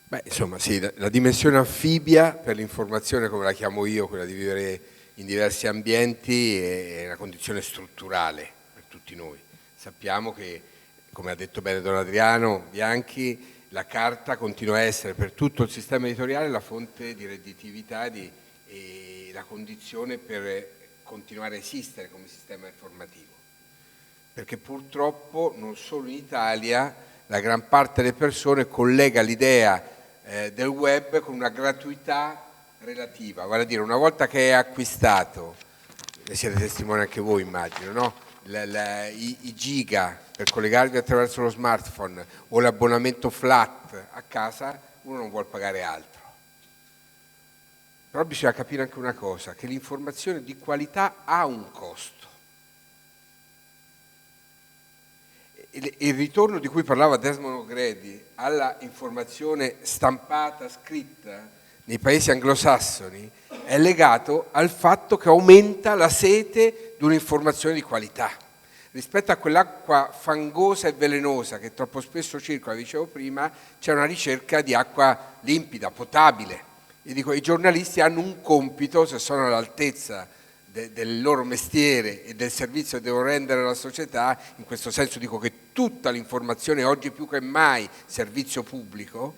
Beh, insomma, sì, la dimensione anfibia per l'informazione, come la chiamo io, quella di vivere in diversi ambienti, è una condizione strutturale per tutti noi. Sappiamo che, come ha detto bene Don Adriano Bianchi, la carta continua a essere per tutto il sistema editoriale la fonte di redditività e la condizione per continuare a esistere come sistema informativo. Perché purtroppo non solo in Italia la gran parte delle persone collega l'idea del web con una gratuità relativa, vale a dire, una volta che è acquistato, ne siete testimoni anche voi immagino, no? I giga per collegarvi attraverso lo smartphone o l'abbonamento flat a casa, uno non vuole pagare altro. Però bisogna capire anche una cosa, che l'informazione di qualità ha un costo. Il ritorno di cui parlava Desmond O'Grady alla informazione stampata, scritta nei paesi anglosassoni è legato al fatto che aumenta la sete di un'informazione di qualità. Rispetto a quell'acqua fangosa e velenosa che troppo spesso circola, dicevo prima, c'è una ricerca di acqua limpida, potabile. Io dico, i giornalisti hanno un compito, se sono all'altezza del loro mestiere e del servizio che devono rendere alla società. In questo senso dico che tutta l'informazione oggi più che mai servizio pubblico,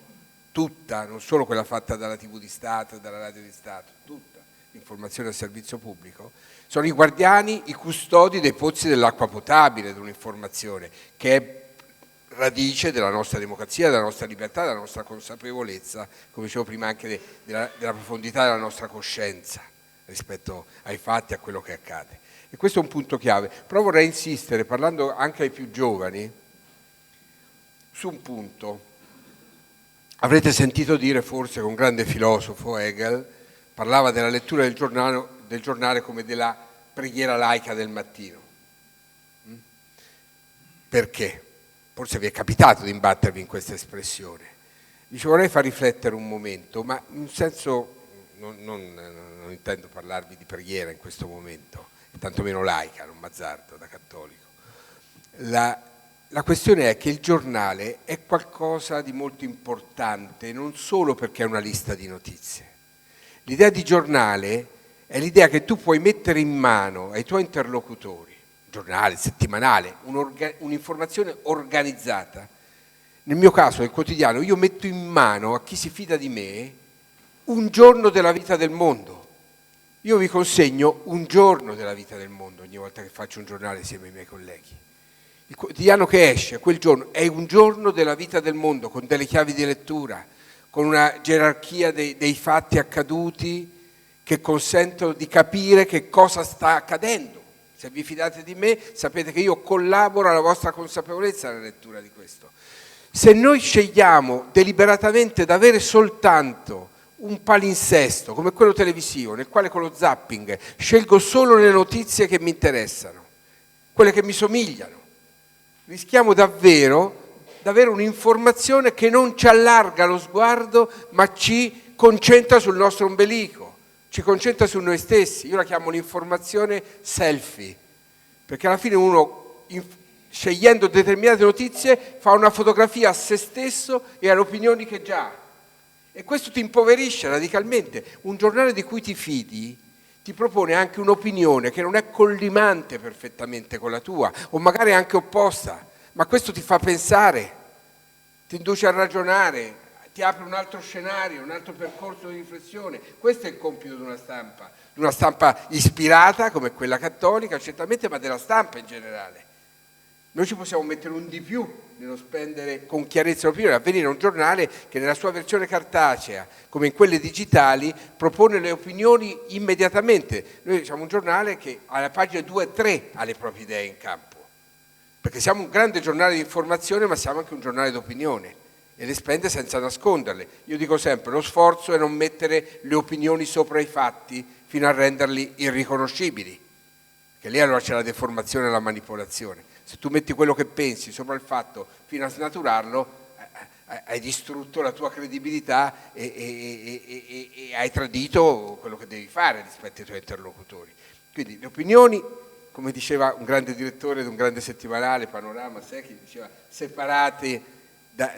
tutta, non solo quella fatta dalla TV di Stato, dalla radio di Stato, tutta l'informazione al servizio pubblico, sono i guardiani, i custodi dei pozzi dell'acqua potabile dell'informazione, che è radice della nostra democrazia, della nostra libertà, della nostra consapevolezza, come dicevo prima anche della profondità della nostra coscienza rispetto ai fatti, a quello che accade. E questo è un punto chiave. Però vorrei insistere, parlando anche ai più giovani, su un punto. Avrete sentito dire, forse con grande filosofo, Hegel, parlava della lettura del giornale come della preghiera laica del mattino. Perché? Forse vi è capitato di imbattervi in questa espressione. Dice, vorrei far riflettere un momento, ma in senso non intendo parlarvi di preghiera in questo momento, e tantomeno laica, non m'azzardo da cattolico. La questione è che il giornale è qualcosa di molto importante, non solo perché è una lista di notizie. L'idea di giornale è l'idea che tu puoi mettere in mano ai tuoi interlocutori, giornale, settimanale, un'informazione organizzata. Nel mio caso, nel quotidiano, io metto in mano a chi si fida di me un giorno della vita del mondo. Io vi consegno un giorno della vita del mondo ogni volta che faccio un giornale insieme ai miei colleghi. Il quotidiano che esce quel giorno è un giorno della vita del mondo, con delle chiavi di lettura, con una gerarchia dei fatti accaduti che consentono di capire che cosa sta accadendo. Se vi fidate di me, sapete che io collaboro alla vostra consapevolezza nella lettura di questo. Se noi scegliamo deliberatamente di avere soltanto un palinsesto, come quello televisivo, nel quale con lo zapping scelgo solo le notizie che mi interessano, quelle che mi somigliano, rischiamo davvero di avere un'informazione che non ci allarga lo sguardo, ma ci concentra sul nostro ombelico, ci concentra su noi stessi. Io la chiamo l'informazione selfie, perché alla fine uno, scegliendo determinate notizie, fa una fotografia a se stesso e alle opinioni che già ha. E questo ti impoverisce radicalmente. Un giornale di cui ti fidi ti propone anche un'opinione che non è collimante perfettamente con la tua, o magari anche opposta, ma questo ti fa pensare, ti induce a ragionare, ti apre un altro scenario, un altro percorso di riflessione. Questo è il compito di una stampa ispirata come quella cattolica, certamente, ma della stampa in generale. Noi ci possiamo mettere un di più nello spendere con chiarezza l'opinione, Avvenire un giornale che nella sua versione cartacea, come in quelle digitali, propone le opinioni immediatamente. Noi siamo un giornale che alla pagina 2 e 3 ha le proprie idee in campo, perché siamo un grande giornale di informazione, ma siamo anche un giornale d'opinione, e le spende senza nasconderle. Io dico sempre, lo sforzo è non mettere le opinioni sopra i fatti fino a renderli irriconoscibili, che lì allora c'è la deformazione e la manipolazione. Se tu metti quello che pensi sopra il fatto fino a snaturarlo, hai distrutto la tua credibilità e hai tradito quello che devi fare rispetto ai tuoi interlocutori. Quindi le opinioni, come diceva un grande direttore di un grande settimanale, Panorama, Secchi, diceva separate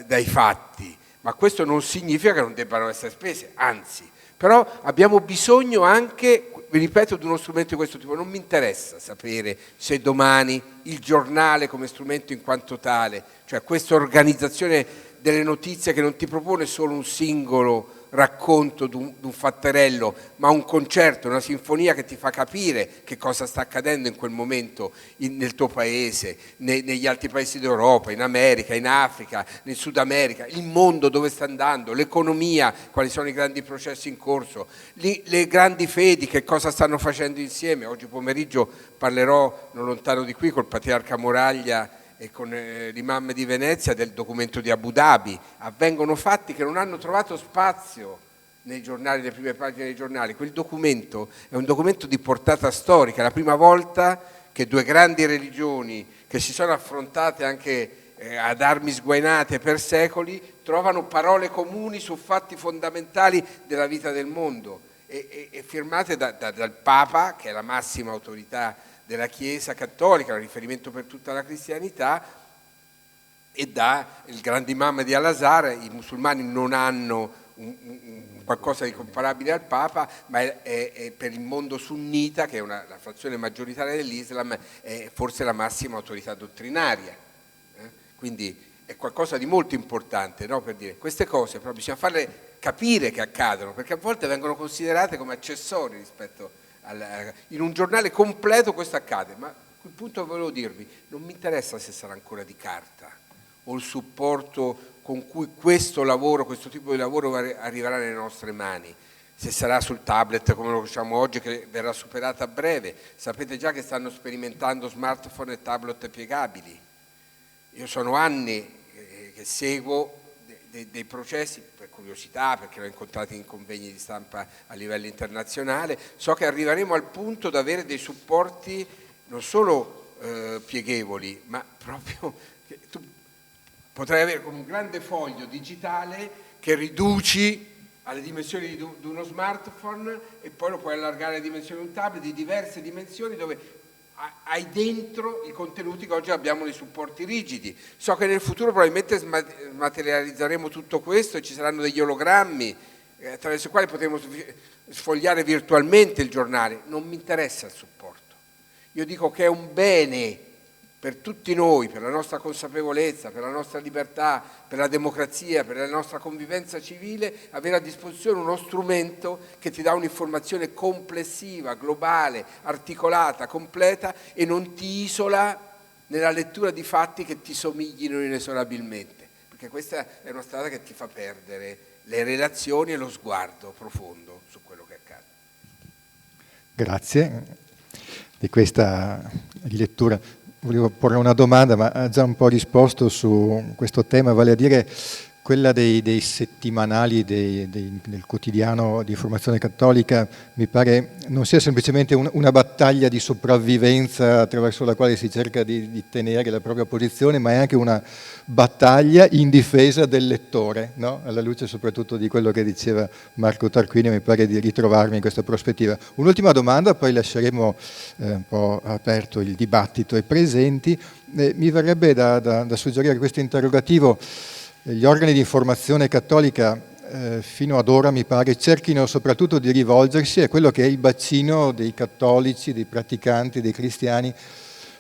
dai fatti, ma questo non significa che non debbano essere spese, anzi, però abbiamo bisogno anche, vi ripeto, di uno strumento di questo tipo. Non mi interessa sapere se domani il giornale come strumento in quanto tale, cioè questa organizzazione delle notizie che non ti propone solo un singolo racconto di un fatterello, ma un concerto, una sinfonia che ti fa capire che cosa sta accadendo in quel momento nel tuo paese, negli altri paesi d'Europa, in America, in Africa, nel Sud America, il mondo dove sta andando, l'economia, quali sono i grandi processi in corso, le grandi fedi, che cosa stanno facendo insieme. Oggi pomeriggio parlerò non lontano di qui col patriarca Moraglia e con l'imam di Venezia del documento di Abu Dhabi. Avvengono fatti che non hanno trovato spazio nei giornali, nelle prime pagine dei giornali. Quel documento è un documento di portata storica, è la prima volta che due grandi religioni che si sono affrontate anche ad armi sguainate per secoli trovano parole comuni su fatti fondamentali della vita del mondo e firmate dal Papa, che è la massima autorità della Chiesa cattolica, un riferimento per tutta la cristianità, e da il grande imam di Al-Azhar. I musulmani non hanno qualcosa di comparabile al Papa, ma è per il mondo sunnita, che è la frazione maggioritaria dell'Islam, è forse la massima autorità dottrinaria. Quindi è qualcosa di molto importante, no? Per dire queste cose, però bisogna farle capire che accadono, perché a volte vengono considerate come accessori rispetto in un giornale completo. Questo accade, ma a quel punto volevo dirvi, non mi interessa se sarà ancora di carta o il supporto con cui questo tipo di lavoro arriverà nelle nostre mani, se sarà sul tablet come lo facciamo oggi, che verrà superata a breve. Sapete già che stanno sperimentando smartphone e tablet piegabili. Io sono anni che seguo dei processi per curiosità, perché l'ho incontrato in convegni di stampa a livello internazionale. So che arriveremo al punto da avere dei supporti non solo pieghevoli, ma proprio che tu potrai avere come un grande foglio digitale che riduci alle dimensioni di uno smartphone e poi lo puoi allargare alle dimensioni di un tablet, di diverse dimensioni, dove hai dentro i contenuti che oggi abbiamo nei supporti rigidi. So che nel futuro probabilmente materializzeremo tutto questo e ci saranno degli ologrammi attraverso i quali potremo sfogliare virtualmente il giornale. Non mi interessa il supporto. Io dico che è un bene per tutti noi, per la nostra consapevolezza, per la nostra libertà, per la democrazia, per la nostra convivenza civile, avere a disposizione uno strumento che ti dà un'informazione complessiva, globale, articolata, completa, e non ti isola nella lettura di fatti che ti somiglino inesorabilmente, perché questa è una strada che ti fa perdere le relazioni e lo sguardo profondo su quello che accade. Grazie di questa rilettura. Volevo porre una domanda, ma ha già un po' risposto su questo tema, vale a dire quella dei settimanali del quotidiano di informazione cattolica. Mi pare non sia semplicemente una battaglia di sopravvivenza attraverso la quale si cerca di tenere la propria posizione, ma è anche una battaglia in difesa del lettore, no? Alla luce soprattutto di quello che diceva Marco Tarquinio, mi pare di ritrovarmi in questa prospettiva. Un'ultima domanda, poi lasceremo un po' aperto il dibattito ai presenti. Mi verrebbe da suggerire questo interrogativo. Gli organi di informazione cattolica fino ad ora mi pare cerchino soprattutto di rivolgersi a quello che è il bacino dei cattolici, dei praticanti, dei cristiani.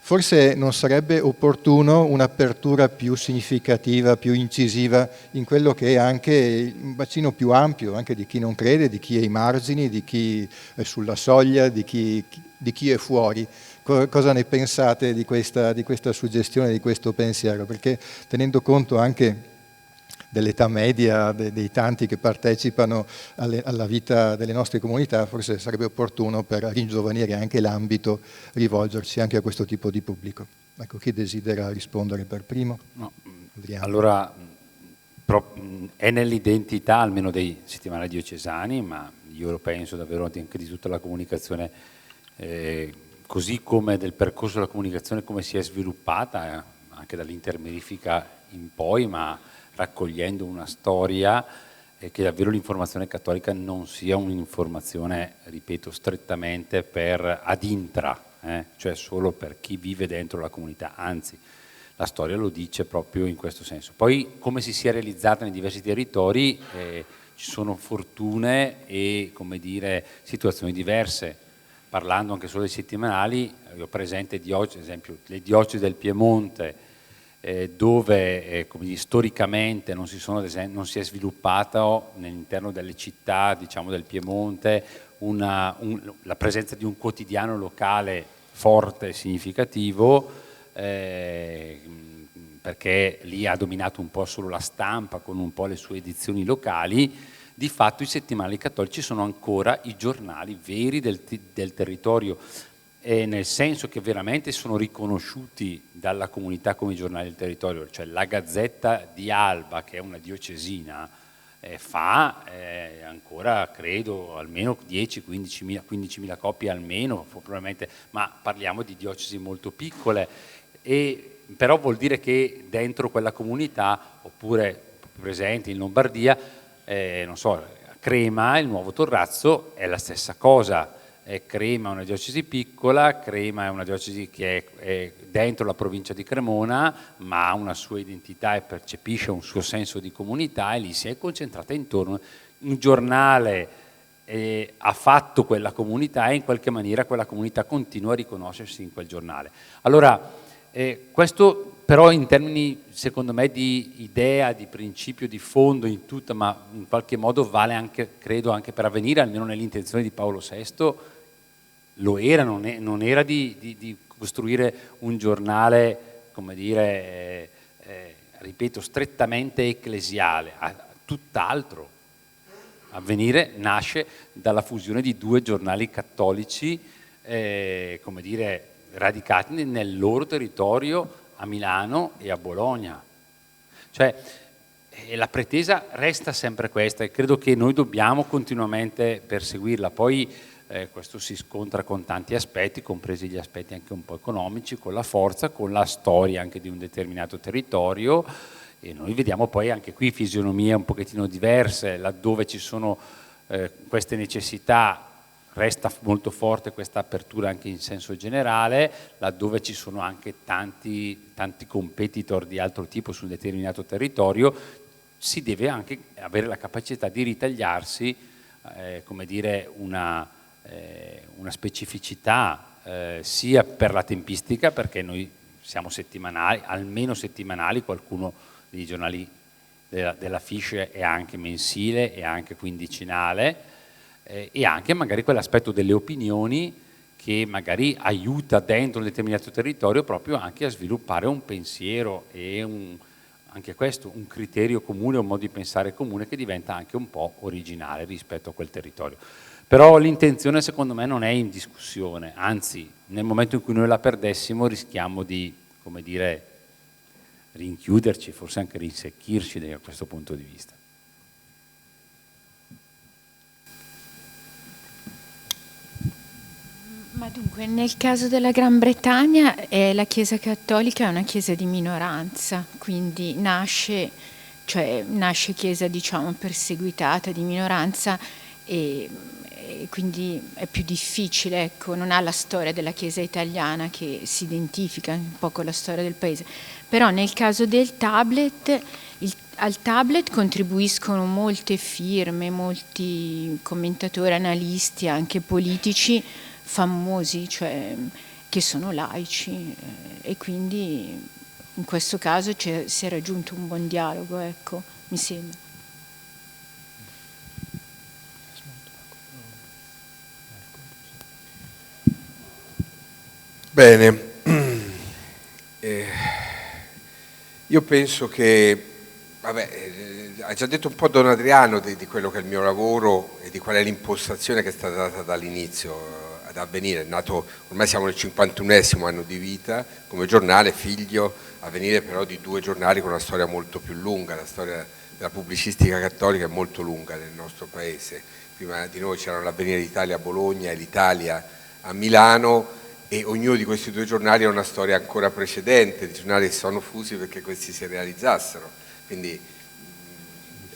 Forse non sarebbe opportuno un'apertura più significativa, più incisiva in quello che è anche un bacino più ampio, anche di chi non crede, di chi è ai margini, di chi è sulla soglia, di chi è fuori. Cosa ne pensate di questa suggestione, di questo pensiero? Perché tenendo conto anche dell'età media, dei tanti che partecipano alla vita delle nostre comunità, forse sarebbe opportuno per ringiovanire anche l'ambito rivolgersi anche a questo tipo di pubblico. Ecco, chi desidera rispondere per primo? No. Allora, è nell'identità almeno dei settimanali diocesani, ma io lo penso davvero anche di tutta la comunicazione, così come del percorso della comunicazione come si è sviluppata, anche dall'intermerifica in poi, ma raccogliendo una storia, che davvero l'informazione cattolica non sia un'informazione, ripeto, strettamente per ad intra, cioè solo per chi vive dentro la comunità, anzi la storia lo dice proprio in questo senso. Poi come si sia realizzata nei diversi territori, ci sono fortune e, come dire, situazioni diverse. Parlando anche solo dei settimanali, io ho presente diocesi, ad esempio le diocesi del Piemonte, dove come dire, storicamente non si è sviluppato all'interno delle città, diciamo, del Piemonte la presenza di un quotidiano locale forte e significativo, perché lì ha dominato un po' solo la stampa con un po' le sue edizioni locali. Di fatto i settimanali cattolici sono ancora i giornali veri del territorio, nel senso che veramente sono riconosciuti dalla comunità come i giornali del territorio, cioè la Gazzetta di Alba, che è una diocesina, fa ancora, credo, almeno 10-15.000 copie almeno, probabilmente, ma parliamo di diocesi molto piccole, però vuol dire che dentro quella comunità, oppure presenti in Lombardia, non so, Crema, il Nuovo Torrazzo, è la stessa cosa. Crema è una diocesi piccola, Crema è una diocesi che è dentro la provincia di Cremona, ma ha una sua identità e percepisce un suo senso di comunità, e lì si è concentrata intorno. Un giornale ha fatto quella comunità e in qualche maniera quella comunità continua a riconoscersi in quel giornale. Allora, questo però in termini, secondo me, di idea, di principio, di fondo in tutta, ma in qualche modo vale anche, credo, anche per Avvenire, almeno nell'intenzione di Paolo VI, lo era, non era di costruire un giornale, come dire, ripeto, strettamente ecclesiale, tutt'altro. Avvenire nasce dalla fusione di due giornali cattolici, come dire, radicati nel loro territorio a Milano e a Bologna. Cioè, la pretesa resta sempre questa e credo che noi dobbiamo continuamente perseguirla. Poi questo si scontra con tanti aspetti, compresi gli aspetti anche un po' economici, con la forza, con la storia anche di un determinato territorio, e noi vediamo poi anche qui fisionomie un pochettino diverse, laddove ci sono queste necessità resta molto forte questa apertura anche in senso generale, laddove ci sono anche tanti competitor di altro tipo su un determinato territorio, si deve anche avere la capacità di ritagliarsi, come dire, una specificità sia per la tempistica, perché noi siamo settimanali, almeno settimanali, qualcuno dei giornali della Fiche è anche mensile e anche quindicinale, e anche magari quell'aspetto delle opinioni che magari aiuta dentro un determinato territorio proprio anche a sviluppare un pensiero e anche questo, un criterio comune, un modo di pensare comune che diventa anche un po' originale rispetto a quel territorio. Però l'intenzione secondo me non è in discussione, anzi nel momento in cui noi la perdessimo rischiamo di, come dire, rinchiuderci, forse anche rinsecchirci da questo punto di vista. Ma dunque, nel caso della Gran Bretagna la Chiesa Cattolica è una Chiesa di minoranza, quindi nasce Chiesa, diciamo, perseguitata, di minoranza, e quindi è più difficile, ecco, non ha la storia della Chiesa italiana che si identifica un po' con la storia del paese. Però nel caso del tablet Al tablet contribuiscono molte firme, molti commentatori, analisti, anche politici famosi, cioè che sono laici, e quindi in questo caso si è raggiunto un buon dialogo, ecco, mi sembra. Bene, io penso che, ha già detto un po' Don Adriano di quello che è il mio lavoro e di qual è l'impostazione che è stata data dall'inizio ad Avvenire. È nato, ormai siamo nel 51esimo anno di vita, come giornale, figlio Avvenire però di 2 giornali con una storia molto più lunga. La storia della pubblicistica cattolica è molto lunga nel nostro paese. Prima di noi c'erano l'Avvenire d'Italia a Bologna e l'Italia a Milano, e ognuno di questi 2 giornali ha una storia ancora precedente, di giornali che sono fusi perché questi si realizzassero. Quindi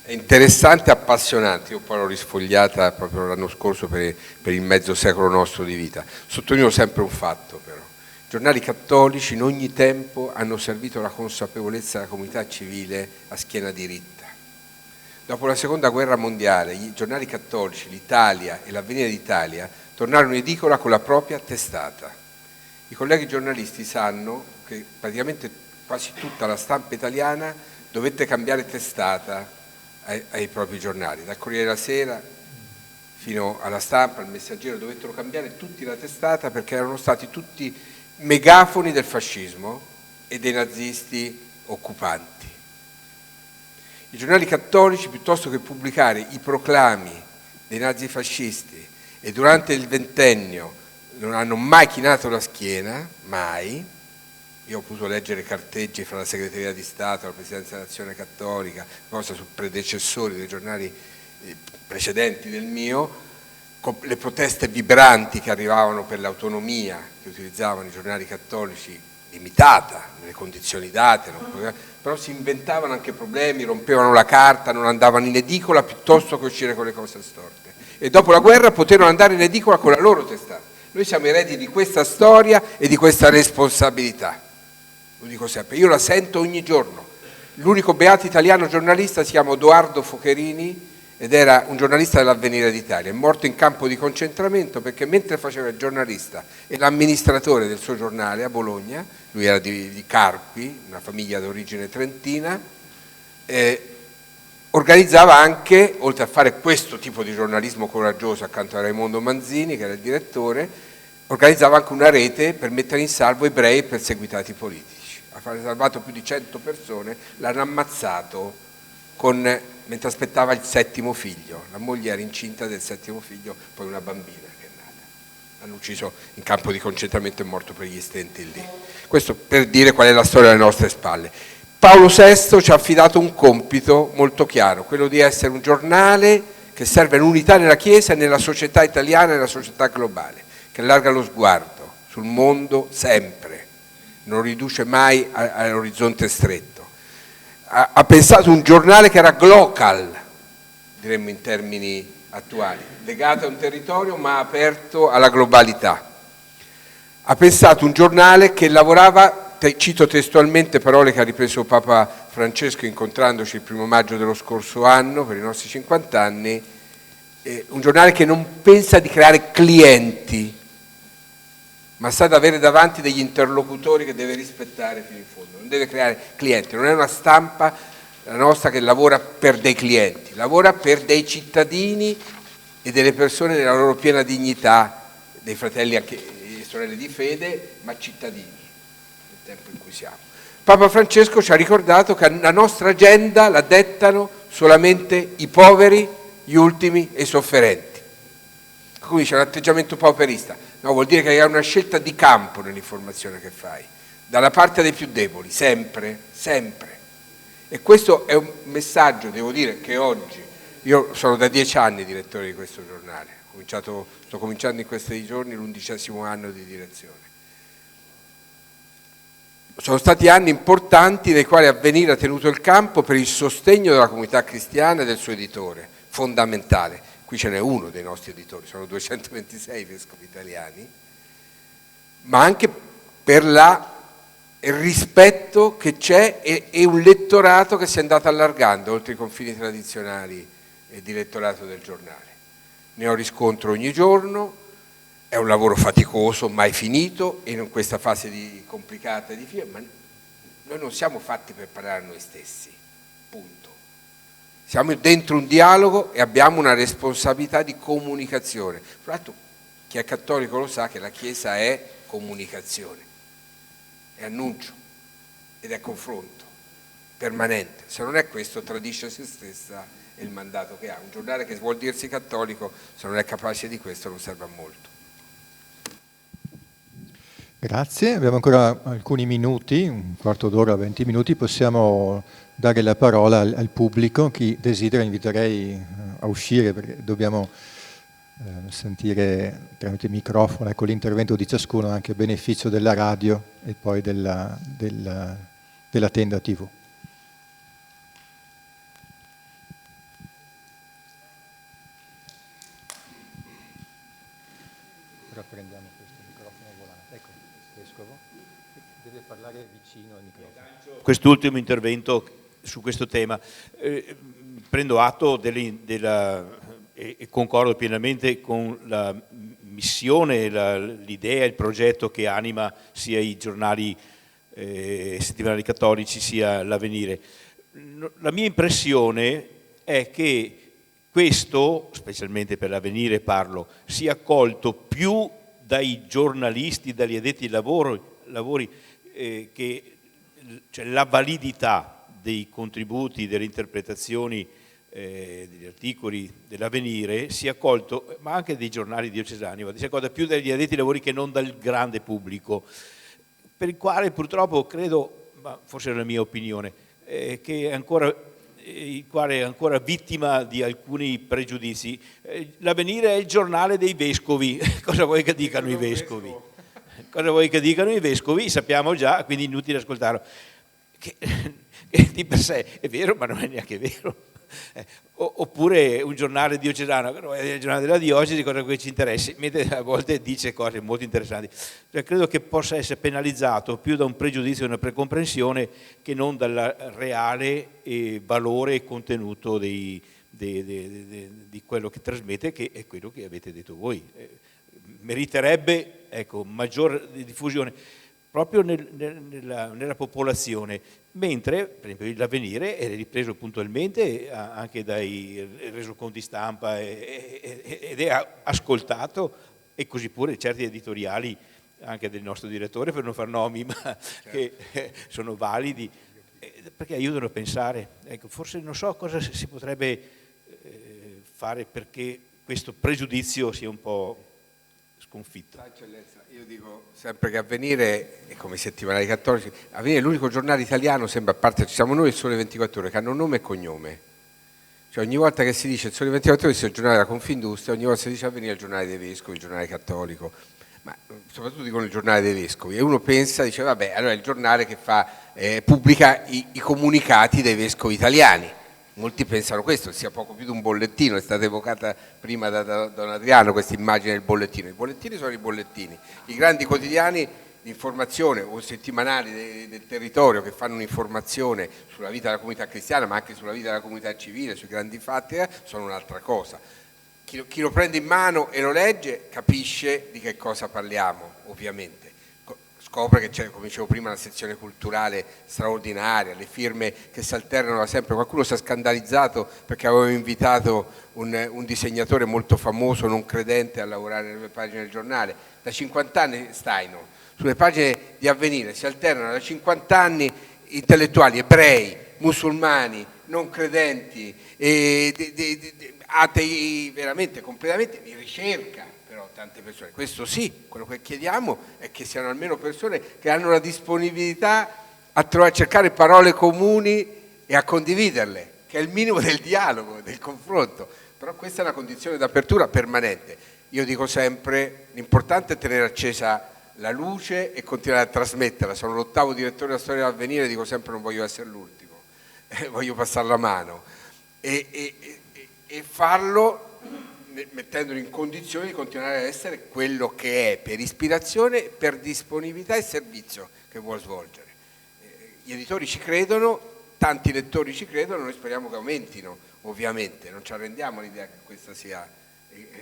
è interessante e appassionante. Io poi l'ho risfogliata proprio l'anno scorso per il mezzo secolo nostro di vita. Sottolineo sempre un fatto però: i giornali cattolici in ogni tempo hanno servito la consapevolezza della comunità civile a schiena diritta. Dopo la seconda guerra mondiale i giornali cattolici, l'Italia e l'Avvenire d'Italia, tornarono in edicola con la propria testata. I colleghi giornalisti sanno che praticamente quasi tutta la stampa italiana dovette cambiare testata ai propri giornali, dal Corriere della Sera fino alla Stampa, al Messaggero, dovettero cambiare tutti la testata perché erano stati tutti megafoni del fascismo e dei nazisti occupanti. I giornali cattolici, piuttosto che pubblicare i proclami dei nazifascisti, e durante il ventennio non hanno mai chinato la schiena, mai. Io ho potuto leggere carteggi fra la Segreteria di Stato, la Presidenza dell'Azione Cattolica, cosa su predecessori dei giornali precedenti del mio, con le proteste vibranti che arrivavano per l'autonomia che utilizzavano i giornali cattolici, limitata nelle condizioni date, però si inventavano anche problemi, rompevano la carta, non andavano in edicola piuttosto che uscire con le cose storte. E dopo la guerra poterono andare in edicola con la loro testata. Noi siamo eredi di questa storia e di questa responsabilità. Lo dico sempre, io la sento ogni giorno. L'unico beato italiano giornalista si chiama Edoardo Focherini ed era un giornalista dell'Avvenire d'Italia. È morto in campo di concentramento perché mentre faceva il giornalista e l'amministratore del suo giornale a Bologna, lui era di Carpi, una famiglia d'origine trentina, organizzava anche, oltre a fare questo tipo di giornalismo coraggioso accanto a Raimondo Manzini, che era il direttore, organizzava anche una rete per mettere in salvo ebrei e perseguitati politici. Ha salvato più di 100 persone, l'hanno ammazzato mentre aspettava il 7° figlio. La moglie era incinta del 7° figlio, poi una bambina che è nata. L'hanno ucciso in campo di concentramento e è morto per gli stenti lì. Questo per dire qual è la storia alle nostre spalle. Paolo VI ci ha affidato un compito molto chiaro, quello di essere un giornale che serve all'unità nella Chiesa e nella società italiana e nella società globale, che allarga lo sguardo sul mondo sempre, non lo riduce mai all'orizzonte stretto. Ha pensato un giornale che era glocal, diremmo in termini attuali, legato a un territorio ma aperto alla globalità. Ha pensato un giornale che lavorava, cito testualmente parole che ha ripreso Papa Francesco incontrandoci il 1° maggio dello scorso anno per i nostri 50 anni, un giornale che non pensa di creare clienti, ma sa di avere davanti degli interlocutori che deve rispettare fino in fondo, non deve creare clienti, non è una stampa la nostra che lavora per dei clienti, lavora per dei cittadini e delle persone nella loro piena dignità, dei fratelli e sorelle di fede, ma cittadini. Tempo in cui siamo. Papa Francesco ci ha ricordato che la nostra agenda la dettano solamente i poveri, gli ultimi e i sofferenti. Quindi c'è un atteggiamento pauperista. No, vuol dire che hai una scelta di campo nell'informazione che fai, dalla parte dei più deboli, sempre, sempre. E questo è un messaggio, devo dire, che oggi, io sono da 10 anni direttore di questo giornale, sto cominciando in questi giorni l'11° anno di direzione. Sono stati anni importanti nei quali Avvenire ha tenuto il campo per il sostegno della comunità cristiana e del suo editore, fondamentale. Qui ce n'è uno dei nostri editori, sono 226 vescovi italiani, ma anche per la il rispetto che c'è e un lettorato che si è andato allargando oltre i confini tradizionali di lettorato del giornale. Ne ho riscontro ogni giorno, è un lavoro faticoso, mai finito, e in questa fase complicata di firma, ma noi non siamo fatti per parlare a noi stessi, punto. Siamo dentro un dialogo e abbiamo una responsabilità di comunicazione. Tra l'altro, chi è cattolico lo sa che la Chiesa è comunicazione, è annuncio ed è confronto permanente. Se non è questo, tradisce se stessa e il mandato che ha. Un giornale che vuol dirsi cattolico, se non è capace di questo, non serve a molto. Grazie, abbiamo ancora alcuni minuti, un quarto d'ora, 20 minuti, possiamo dare la parola al pubblico. Chi desidera inviterei a uscire perché dobbiamo sentire tramite il microfono, ecco, l'intervento di ciascuno anche a beneficio della radio e poi della tenda TV. Ora prendiamo questo microfono volante. Ecco, vescovo, deve parlare vicino al microfono. Quest'ultimo intervento su questo tema. Prendo atto e concordo pienamente con la missione, l'idea, il progetto che anima sia i giornali settimanali cattolici sia l'Avvenire. La mia impressione è che questo, specialmente per l'Avvenire parlo, sia accolto più dai giornalisti, dagli addetti ai lavori cioè la validità dei contributi, delle interpretazioni degli articoli dell'Avvenire sia accolto, ma anche dei giornali diocesani, si accolta più dagli addetti ai lavori che non dal grande pubblico, per il quale purtroppo credo, ma forse è la mia opinione, che è ancora il quale è ancora vittima di alcuni pregiudizi. L'Avvenire è il giornale dei vescovi. Cosa vuoi che dicano i vescovi? Cosa vuoi che dicano i vescovi? Sappiamo già, quindi inutile ascoltarlo. Che di per sé è vero, ma non è neanche vero. Oppure un giornale diocesano, il giornale della diocesi, cosa che ci interessi, mentre a volte dice cose molto interessanti. Cioè, credo che possa essere penalizzato più da un pregiudizio e una precomprensione che non dal reale valore e contenuto di quello che trasmette, che è quello che avete detto voi. Meriterebbe, ecco, maggior diffusione proprio nella popolazione, mentre per esempio l'Avvenire è ripreso puntualmente anche dai resoconti stampa ed è ascoltato, e così pure certi editoriali anche del nostro direttore, per non far nomi, ma certo, che sono validi perché aiutano a pensare. Ecco, forse non so cosa si potrebbe fare perché questo pregiudizio sia un po' sconfitto. Eccellenza, io dico sempre che Avvenire è come i settimanali cattolici. Avvenire è l'unico giornale italiano, sembra, a parte ci siamo noi e il Sole 24 Ore, che hanno nome e cognome. Cioè ogni volta che si dice il Sole 24 Ore, si è il giornale della Confindustria, ogni volta si dice Avvenire è il giornale dei vescovi, il giornale cattolico, ma soprattutto dicono il giornale dei vescovi, e uno pensa, dice vabbè, allora è il giornale che pubblica i comunicati dei vescovi italiani. Molti pensano questo sia poco più di un bollettino, è stata evocata prima da Don Adriano questa immagine del bollettino. I bollettini sono i bollettini, i grandi quotidiani di informazione o settimanali del territorio che fanno un'informazione sulla vita della comunità cristiana, ma anche sulla vita della comunità civile, sui grandi fatti, sono un'altra cosa. Chi lo prende in mano e lo legge capisce di che cosa parliamo, ovviamente. Scopre che c'è, come dicevo prima, una sezione culturale straordinaria, le firme che si alternano da sempre. Qualcuno si è scandalizzato perché avevo invitato un disegnatore molto famoso, non credente, a lavorare nelle pagine del giornale. Da 50 anni Steino, sulle pagine di Avvenire si alternano da 50 anni intellettuali ebrei, musulmani, non credenti, atei veramente, completamente, di ricerca. Tante persone, questo sì, quello che chiediamo è che siano almeno persone che hanno la disponibilità a cercare parole comuni e a condividerle, che è il minimo del dialogo, del confronto, però questa è una condizione d'apertura permanente. Io dico sempre, l'importante è tenere accesa la luce e continuare a trasmetterla. Sono l'8º direttore della Storia dell'Avvenire, dico sempre non voglio essere l'ultimo, voglio passare la mano e farlo mettendolo in condizione di continuare a essere quello che è per ispirazione, per disponibilità e servizio che vuol svolgere. gli editori ci credono, tanti lettori ci credono, noi speriamo che aumentino, ovviamente, non ci arrendiamo all'idea che questa sia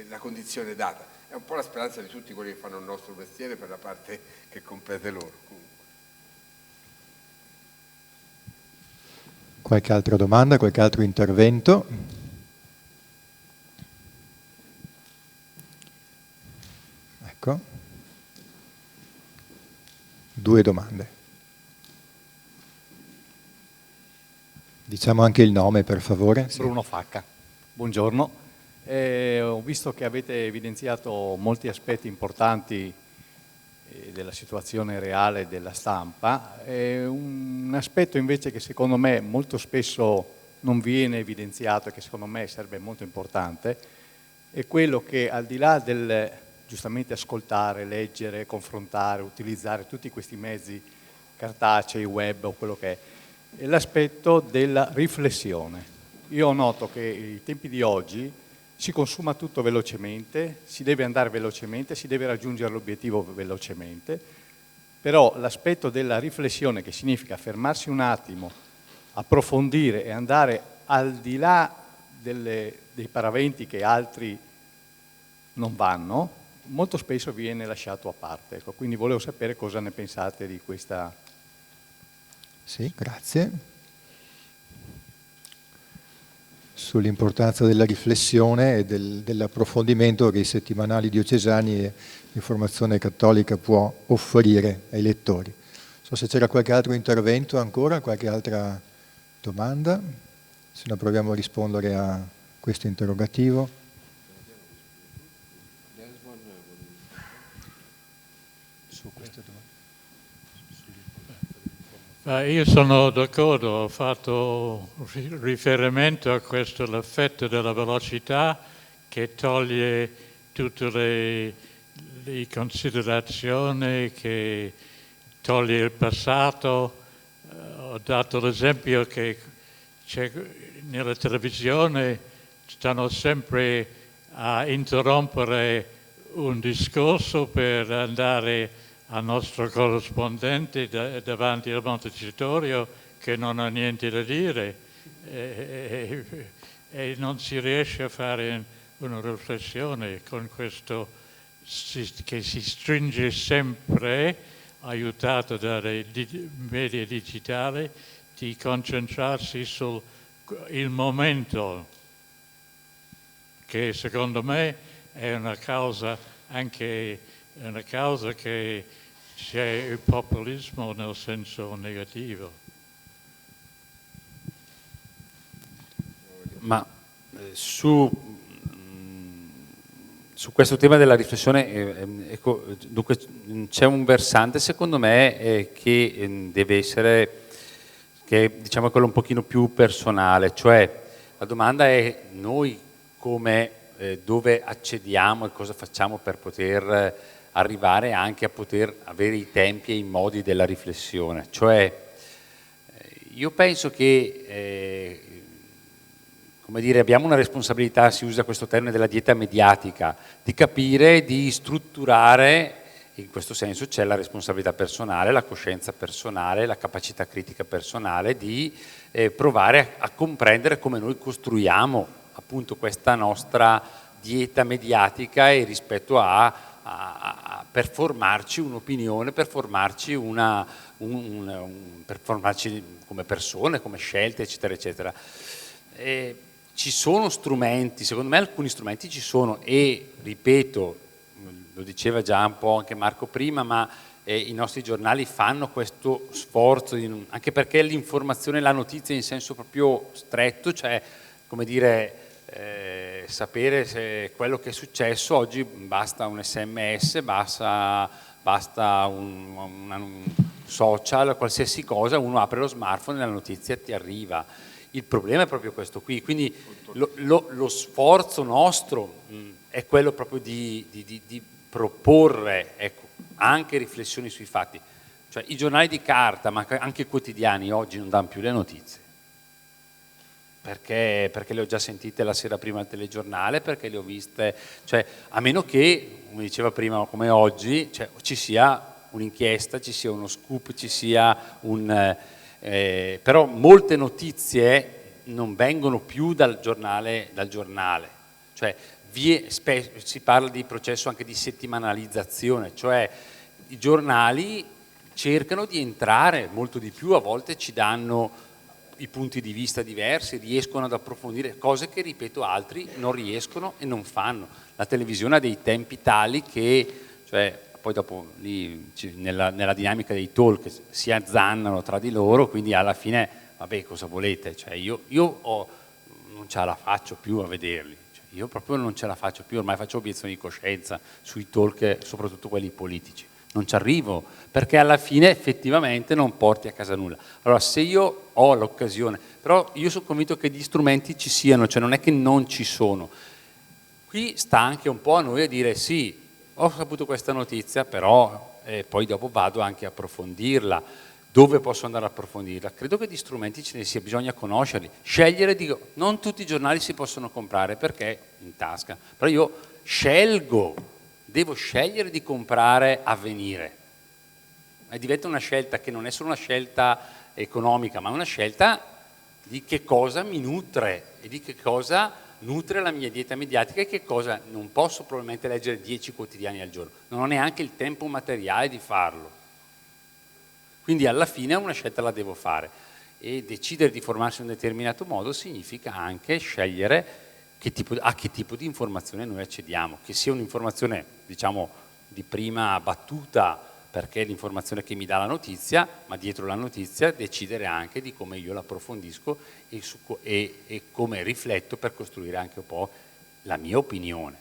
la condizione data. È un po' la speranza di tutti quelli che fanno il nostro mestiere per la parte che compete loro. Qualche altra domanda, qualche altro intervento? Ecco. 2 domande. Diciamo anche il nome, per favore. Bruno Facca, buongiorno. Ho visto che avete evidenziato molti aspetti importanti della situazione reale della stampa. Un aspetto invece che secondo me molto spesso non viene evidenziato e che secondo me sarebbe molto importante è quello che, al di là del giustamente ascoltare, leggere, confrontare, utilizzare tutti questi mezzi cartacei, web o quello che è l'aspetto della riflessione. Io noto che ai tempi di oggi si consuma tutto velocemente, si deve andare velocemente, si deve raggiungere l'obiettivo velocemente, però l'aspetto della riflessione, che significa fermarsi un attimo, approfondire e andare al di là dei paraventi che altri non vanno, molto spesso viene lasciato a parte. Ecco, quindi volevo sapere cosa ne pensate di questa. Sì, grazie. Sull'importanza della riflessione e dell'approfondimento che i settimanali diocesani e l'informazione cattolica può offrire ai lettori. Non so se c'era qualche altro intervento ancora, qualche altra domanda, se no proviamo a rispondere a questo interrogativo. Su queste domande. Io sono d'accordo, ho fatto riferimento a questo, l'effetto della velocità che toglie tutte le considerazioni, che toglie il passato. Ho dato l'esempio che nella televisione stanno sempre a interrompere un discorso per andare al nostro corrispondente davanti al Montecitorio che non ha niente da dire e non si riesce a fare una riflessione con questo che si stringe sempre, aiutato dai media digitali, di concentrarsi sul momento, che secondo me è una causa che c'è il populismo nel senso negativo. Ma su questo tema della riflessione, ecco, dunque c'è un versante secondo me che deve essere, che diciamo è quello un pochino più personale, cioè la domanda è noi come, dove accediamo e cosa facciamo per poter arrivare anche a poter avere i tempi e i modi della riflessione. Cioè, io penso che, come dire, abbiamo una responsabilità, si usa questo termine della dieta mediatica, di capire, di strutturare, in questo senso c'è la responsabilità personale, la coscienza personale, la capacità critica personale di provare a comprendere come noi costruiamo appunto questa nostra dieta mediatica e rispetto per formarci un'opinione, per formarci per formarci come persone, come scelte, eccetera, eccetera. Ci sono strumenti, secondo me alcuni strumenti ci sono e, ripeto, lo diceva già un po' anche Marco prima, ma i nostri giornali fanno questo sforzo, anche perché l'informazione e la notizia in senso proprio stretto, cioè, come dire, sapere se quello che è successo oggi basta un SMS, basta un social, qualsiasi cosa, uno apre lo smartphone e la notizia ti arriva. Il problema è proprio questo qui, quindi lo sforzo nostro è quello proprio di proporre, ecco, anche riflessioni sui fatti. Cioè i giornali di carta, ma anche i quotidiani oggi non danno più le notizie. Perché le ho già sentite la sera prima al telegiornale, perché le ho viste, cioè a meno che, come diceva prima, come oggi, cioè, ci sia un'inchiesta, ci sia uno scoop, ci sia Però molte notizie non vengono più dal giornale, cioè si parla di processo anche di settimanalizzazione, cioè i giornali cercano di entrare molto di più, a volte ci danno i punti di vista diversi, riescono ad approfondire cose che, ripeto, altri non riescono e non fanno. La televisione ha dei tempi tali che, cioè, poi dopo lì nella dinamica dei talk si azzannano tra di loro, quindi alla fine, vabbè, cosa volete? Cioè, io non ce la faccio più a vederli, cioè, io proprio non ce la faccio più, ormai faccio obiezioni di coscienza sui talk, soprattutto quelli politici. Non ci arrivo, perché alla fine effettivamente non porti a casa nulla. Allora, se io ho l'occasione, però io sono convinto che gli strumenti ci siano, cioè non è che non ci sono. Qui sta anche un po' a noi a dire sì, ho saputo questa notizia, però poi dopo vado anche a approfondirla. Dove posso andare a approfondirla? Credo che di strumenti ce ne sia, bisogna conoscerli. Scegliere, dico, non tutti i giornali si possono comprare perché in tasca, però io devo scegliere di comprare Avvenire. E diventa una scelta che non è solo una scelta economica, ma una scelta di che cosa mi nutre e di che cosa nutre la mia dieta mediatica e che cosa non posso probabilmente leggere 10 quotidiani al giorno. Non ho neanche il tempo materiale di farlo. Quindi alla fine una scelta la devo fare e decidere di formarsi in un determinato modo significa anche scegliere a che tipo di informazione noi accediamo, che sia un'informazione, diciamo, di prima battuta perché è l'informazione che mi dà la notizia, ma dietro la notizia decidere anche di come io la approfondisco e come rifletto per costruire anche un po' la mia opinione.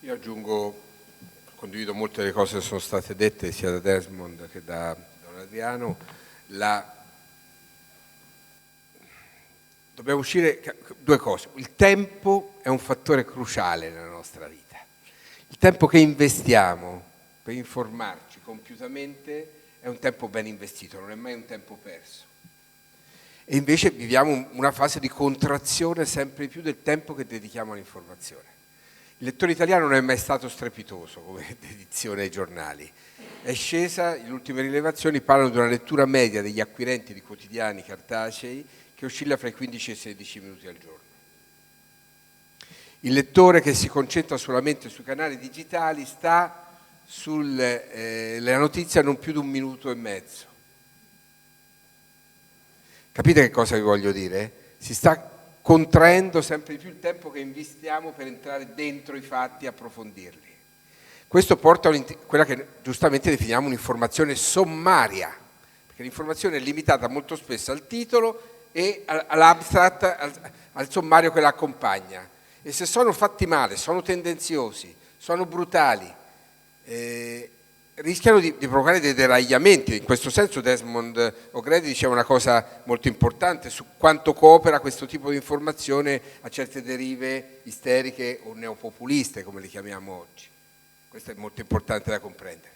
Io aggiungo, condivido molte delle cose che sono state dette sia da Desmond che da Don Adriano, dobbiamo uscire due cose. Il tempo è un fattore cruciale nella nostra vita. Il tempo che investiamo per informarci compiutamente è un tempo ben investito, non è mai un tempo perso. E invece viviamo una fase di contrazione sempre più del tempo che dedichiamo all'informazione. Il lettore italiano non è mai stato strepitoso come dedizione ai giornali. È scesa, le ultime rilevazioni parlano di una lettura media degli acquirenti di quotidiani cartacei che oscilla fra i 15 e i 16 minuti al giorno. Il lettore che si concentra solamente sui canali digitali sta sulle notizie non più di 1 minuto e mezzo. Capite che cosa vi voglio dire? Si sta contraendo sempre di più il tempo che investiamo per entrare dentro i fatti e approfondirli. Questo porta a quella che giustamente definiamo un'informazione sommaria, perché l'informazione è limitata molto spesso al titolo e all'abstract, al sommario che la accompagna. E se sono fatti male, sono tendenziosi, sono brutali, rischiano di provocare dei deragliamenti. In questo senso Desmond O'Grady diceva una cosa molto importante su quanto coopera questo tipo di informazione a certe derive isteriche o neopopuliste, come le chiamiamo oggi. Questo è molto importante da comprendere.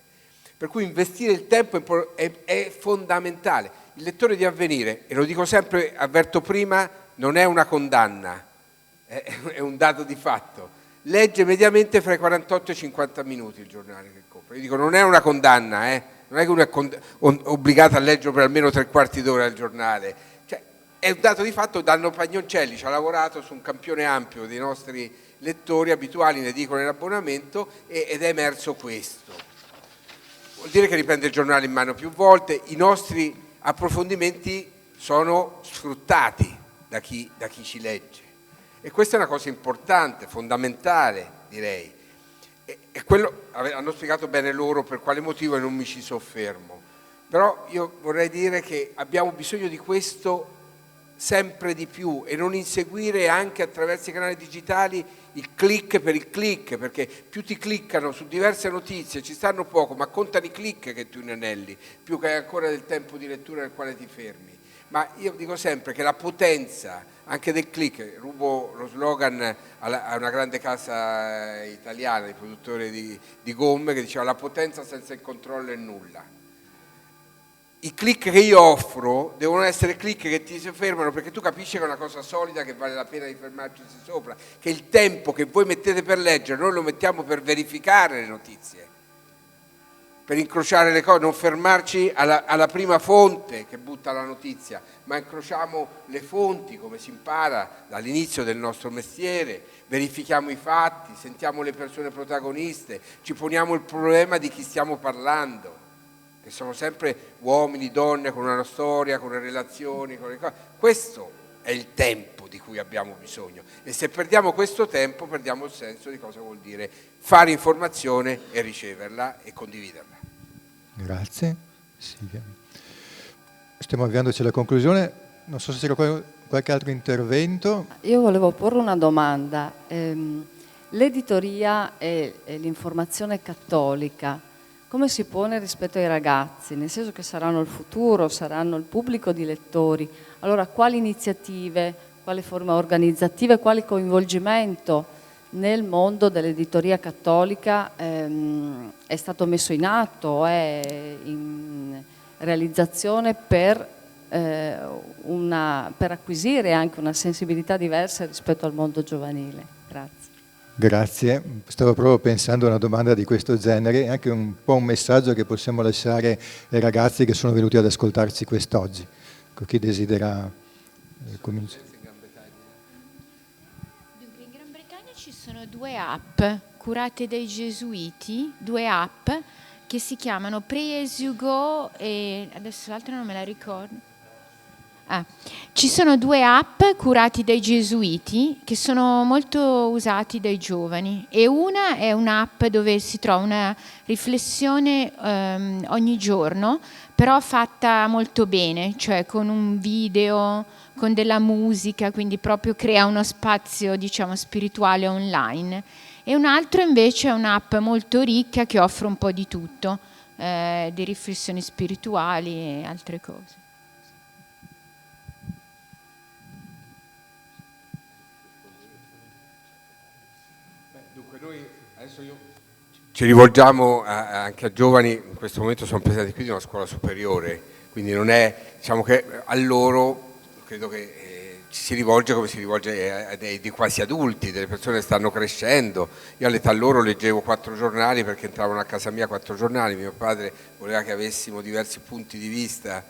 Per cui investire il tempo è fondamentale. Il lettore di Avvenire, e lo dico sempre, avverto prima, non è una condanna, è un dato di fatto. Legge mediamente fra i 48 e i 50 minuti il giornale che compra. Io dico, non è una condanna, non è che uno è obbligato a leggere per almeno 3/4 d'ora il giornale. Cioè, è un dato di fatto. Danno Pagnoncelli ci ha lavorato su un campione ampio dei nostri lettori abituali in edicola e in abbonamento ed è emerso questo. Vuol dire che riprende il giornale in mano più volte, i nostri approfondimenti sono sfruttati da chi ci legge. E questa è una cosa importante, fondamentale, direi. E quello hanno spiegato bene loro per quale motivo e non mi ci soffermo. Però io vorrei dire che abbiamo bisogno di questo sempre di più e non inseguire anche attraverso i canali digitali il click per il click, perché più ti cliccano su diverse notizie, ci stanno poco, ma contano i click che tu inanelli, più che hai ancora del tempo di lettura nel quale ti fermi. Ma io dico sempre che la potenza anche del click, rubo lo slogan a una grande casa italiana di produttore di gomme che diceva: la potenza senza il controllo è nulla. I click che io offro devono essere click che ti si fermano perché tu capisci che è una cosa solida, che vale la pena di fermarci sopra, che il tempo che voi mettete per leggere noi lo mettiamo per verificare le notizie, per incrociare le cose, non fermarci alla prima fonte che butta la notizia, ma incrociamo le fonti come si impara dall'inizio del nostro mestiere, verifichiamo i fatti, sentiamo le persone protagoniste, ci poniamo il problema di chi stiamo parlando, che sono sempre uomini, donne con una storia, con le relazioni, con le cose. Questo è il tempo di cui abbiamo bisogno e se perdiamo questo tempo perdiamo il senso di cosa vuol dire fare informazione e riceverla e condividerla. Grazie. Silvia. Stiamo avviandoci alla conclusione, non so se c'era qualche altro intervento. Io volevo porre una domanda. L'editoria e l'informazione cattolica come si pone rispetto ai ragazzi? Nel senso che saranno il futuro, saranno il pubblico di lettori. Allora quali iniziative, quali forme organizzative, quale coinvolgimento nel mondo dell'editoria cattolica è stato messo in atto, è in realizzazione per acquisire anche una sensibilità diversa rispetto al mondo giovanile? Grazie. Grazie, stavo proprio pensando a una domanda di questo genere e anche un po' un messaggio che possiamo lasciare ai ragazzi che sono venuti ad ascoltarci quest'oggi. Chi desidera cominciare? Dunque, in Gran Bretagna ci sono 2 app curate dai gesuiti, 2 app che si chiamano Pray As You Go e adesso l'altra non me la ricordo. Ci sono 2 app curati dai gesuiti che sono molto usati dai giovani e una è un'app dove si trova una riflessione ogni giorno, però fatta molto bene, cioè con un video, con della musica, quindi proprio crea uno spazio, diciamo, spirituale online. E un altro invece è un'app molto ricca che offre un po' di tutto, di riflessioni spirituali e altre cose. Ci rivolgiamo anche a giovani, in questo momento sono presenti qui di una scuola superiore, quindi non è, diciamo che a loro credo che ci si rivolge come si rivolge di quasi adulti, delle persone che stanno crescendo. Io all'età loro leggevo 4 giornali perché entravano a casa mia 4 giornali, mio padre voleva che avessimo diversi punti di vista,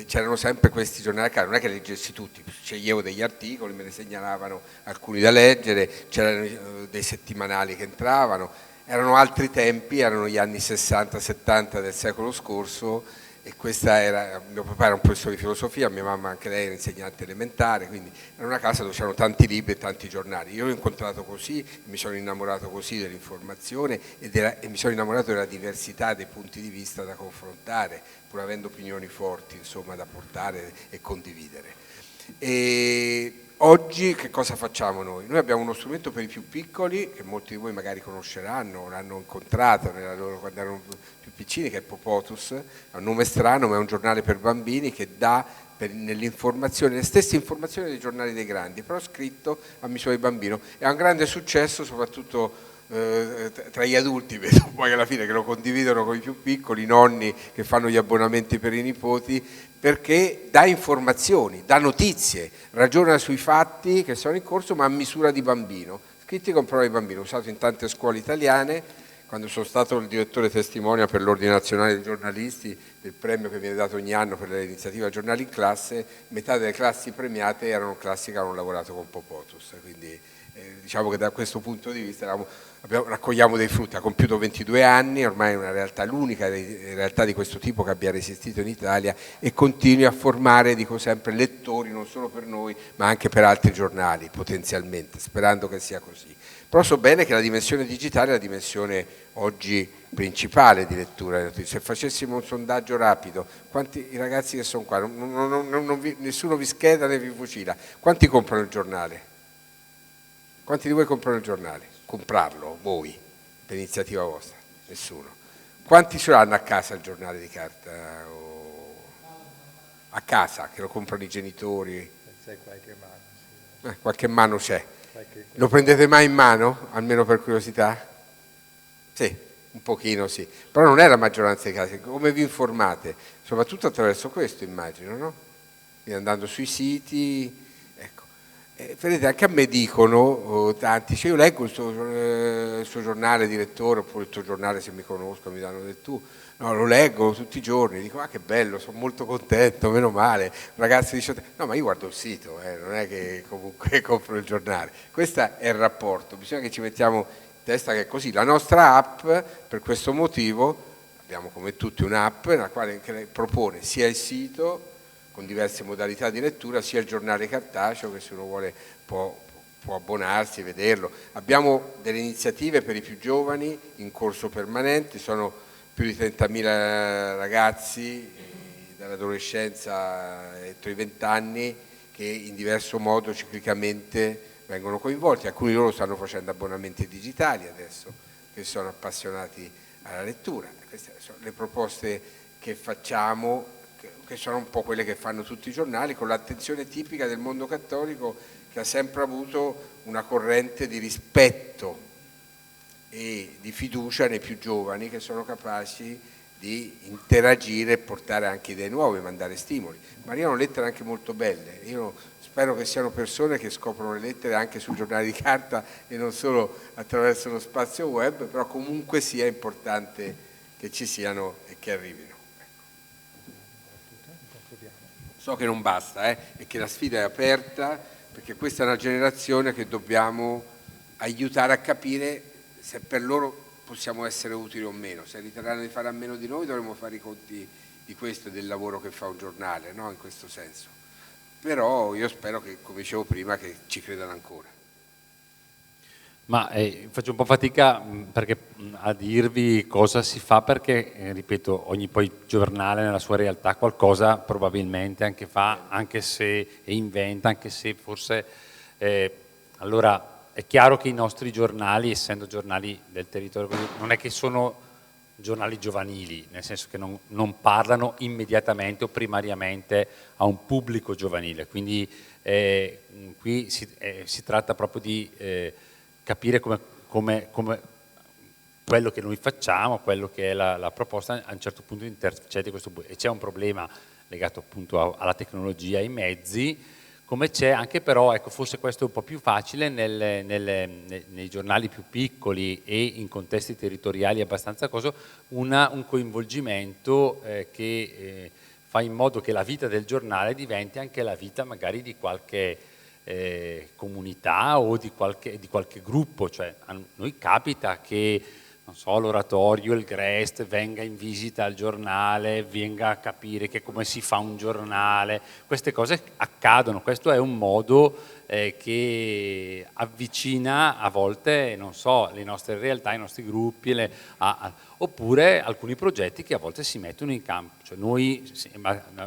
c'erano sempre questi giornali, non è che leggessi tutti, sceglievo degli articoli, me ne segnalavano alcuni da leggere, c'erano dei settimanali che entravano. Erano altri tempi, erano gli anni 60-70 del secolo scorso e questa era, mio papà era un professore di filosofia, mia mamma anche lei era insegnante elementare, quindi era una casa dove c'erano tanti libri e tanti giornali. Io l'ho incontrato così, mi sono innamorato così dell'informazione e mi sono innamorato della diversità dei punti di vista da confrontare, pur avendo opinioni forti, insomma, da portare e condividere. E oggi che cosa facciamo noi? Noi abbiamo uno strumento per i più piccoli, che molti di voi magari conosceranno, l'hanno incontrato quando erano più piccini, che è Popotus, ha un nome strano ma è un giornale per bambini che dà nell'informazione, le stesse informazioni dei giornali dei grandi, però scritto a misura di bambino. E ha un grande successo soprattutto tra gli adulti, vedo poi alla fine che lo condividono con i più piccoli, i nonni che fanno gli abbonamenti per i nipoti, perché dà informazioni, dà notizie, ragiona sui fatti che sono in corso ma a misura di bambino, scritti con parole di bambino, usato in tante scuole italiane. Quando sono stato il direttore testimonia per l'Ordine Nazionale dei Giornalisti, del premio che viene dato ogni anno per l'iniziativa Giornali in Classe, metà delle classi premiate erano classi che hanno lavorato con Popotus, quindi diciamo che da questo punto di vista raccogliamo dei frutti. Ha compiuto 22 anni, ormai è una realtà, l'unica realtà di questo tipo che abbia resistito in Italia, e continui a formare, dico sempre, lettori non solo per noi ma anche per altri giornali potenzialmente, sperando che sia così. Però so bene che la dimensione digitale è la dimensione oggi principale di lettura. Se facessimo un sondaggio rapido, quanti i ragazzi che sono qua, nessuno vi scheda né vi fucila, quanti comprano il giornale? Quanti di voi comprano il giornale? Comprarlo, voi, per iniziativa vostra? Nessuno. Quanti ce l'hanno a casa il giornale di carta? O a casa, che lo comprano i genitori? C'è qualche mano. Sì. Qualche mano c'è. Lo prendete mai in mano, almeno per curiosità? Sì, un pochino sì. Però non è la maggioranza dei casi. Come vi informate? Soprattutto attraverso questo, immagino, no? Quindi andando sui siti, ecco. Vedete, anche a me dicono tanti, cioè io leggo il suo giornale di lettore, oppure il tuo giornale, se mi conosco mi danno del tu, no, lo leggo tutti i giorni, dico che bello, sono molto contento, meno male, ragazzi di 18 anni, no, ma io guardo il sito, non è che comunque compro il giornale, questo è il rapporto, bisogna che ci mettiamo in testa che è così. La nostra app, per questo motivo, abbiamo come tutti un'app nella quale propone sia il sito con diverse modalità di lettura, sia il giornale cartaceo, che se uno vuole può abbonarsi e vederlo. Abbiamo delle iniziative per i più giovani in corso permanente, sono più di 30.000 ragazzi dall'adolescenza entro i 20 anni che in diverso modo ciclicamente vengono coinvolti. Alcuni di loro stanno facendo abbonamenti digitali adesso, che sono appassionati alla lettura. Queste sono le proposte che facciamo, che sono un po' quelle che fanno tutti i giornali, con l'attenzione tipica del mondo cattolico, che ha sempre avuto una corrente di rispetto e di fiducia nei più giovani, che sono capaci di interagire e portare anche idee nuove, mandare stimoli. Ma arrivano lettere anche molto belle. Io spero che siano persone che scoprono le lettere anche sul giornale di carta e non solo attraverso lo spazio web, però comunque sia importante che ci siano e che arrivino. So che non basta e che la sfida è aperta, perché questa è una generazione che dobbiamo aiutare a capire se per loro possiamo essere utili o meno. Se riterranno di fare a meno di noi, dovremo fare i conti di questo e del lavoro che fa un giornale, no? In questo senso. Però io spero che, come dicevo prima, che ci credano ancora. Ma faccio un po' fatica perché a dirvi cosa si fa, perché ripeto, ogni poi giornale nella sua realtà qualcosa probabilmente anche fa, anche se inventa, anche se forse allora è chiaro che i nostri giornali, essendo giornali del territorio, non è che sono giornali giovanili, nel senso che non parlano immediatamente o primariamente a un pubblico giovanile, quindi qui si tratta proprio di capire come quello che noi facciamo, quello che è la proposta, a un certo punto intercede questo, e c'è un problema legato appunto alla tecnologia, ai mezzi, come c'è anche però, ecco, forse questo è un po' più facile nei giornali più piccoli e in contesti territoriali abbastanza un coinvolgimento che fa in modo che la vita del giornale diventi anche la vita magari di qualche comunità o di qualche gruppo, cioè a noi capita che non so, l'oratorio, il Grest venga in visita al giornale, venga a capire che come si fa un giornale, queste cose accadono, questo è un modo che avvicina a volte, non so, le nostre realtà, i nostri gruppi, oppure alcuni progetti che a volte si mettono in campo, cioè noi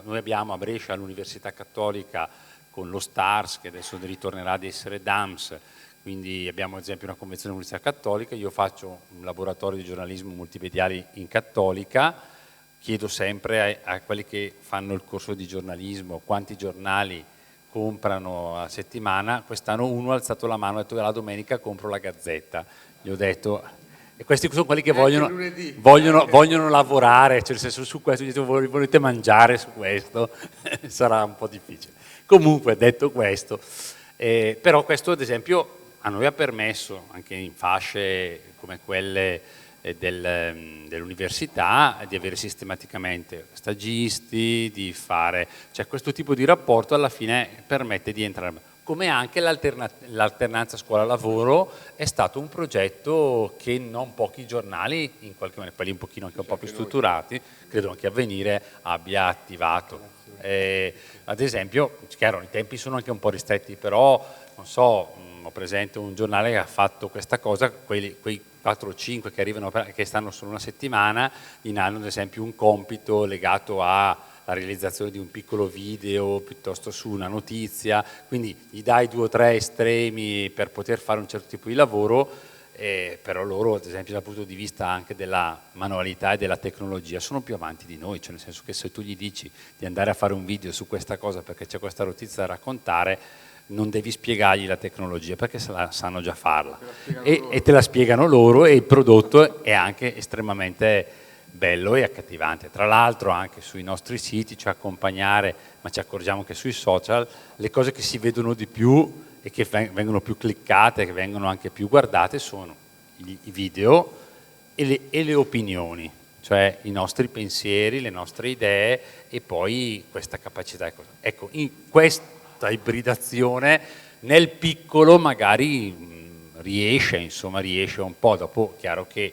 abbiamo a Brescia l'Università Cattolica con lo STARS, che adesso ritornerà ad essere DAMS, quindi abbiamo ad esempio una convenzione dell'Università Cattolica, io faccio un laboratorio di giornalismo multimediali in Cattolica, chiedo sempre a quelli che fanno il corso di giornalismo quanti giornali comprano a settimana. Quest'anno uno ha alzato la mano e ha detto la domenica compro la Gazzetta, gli ho detto, e questi sono quelli che vogliono lavorare, cioè nel senso, su questo, volete mangiare su questo, sarà un po' difficile. Comunque, detto questo, però questo ad esempio a noi ha permesso, anche in fasce come quelle dell'università, di avere sistematicamente stagisti, di fare, cioè questo tipo di rapporto alla fine permette di entrare, come anche l'alternanza scuola-lavoro è stato un progetto che non pochi giornali, in qualche maniera, quelli un pochino anche un po' più strutturati, credo anche Avvenire abbia attivato. Ad esempio, chiaro, i tempi sono anche un po' ristretti, però non so, ho presente un giornale che ha fatto questa cosa, quei 4 o 5 che arrivano, che stanno solo una settimana, hanno ad esempio un compito legato alla realizzazione di un piccolo video piuttosto su una notizia, quindi gli dai 2 o 3 estremi per poter fare un certo tipo di lavoro, però loro ad esempio dal punto di vista anche della manualità e della tecnologia sono più avanti di noi, cioè nel senso che se tu gli dici di andare a fare un video su questa cosa perché c'è questa notizia da raccontare, non devi spiegargli la tecnologia perché sanno già farla e te la spiegano loro, e il prodotto è anche estremamente bello e accattivante. Tra l'altro anche sui nostri siti, cioè accompagnare, ma ci accorgiamo che sui social le cose che si vedono di più e che vengono più cliccate, che vengono anche più guardate, sono i video e le opinioni, cioè i nostri pensieri, le nostre idee e poi questa capacità. Ecco, in questa ibridazione nel piccolo magari riesce un po', dopo chiaro che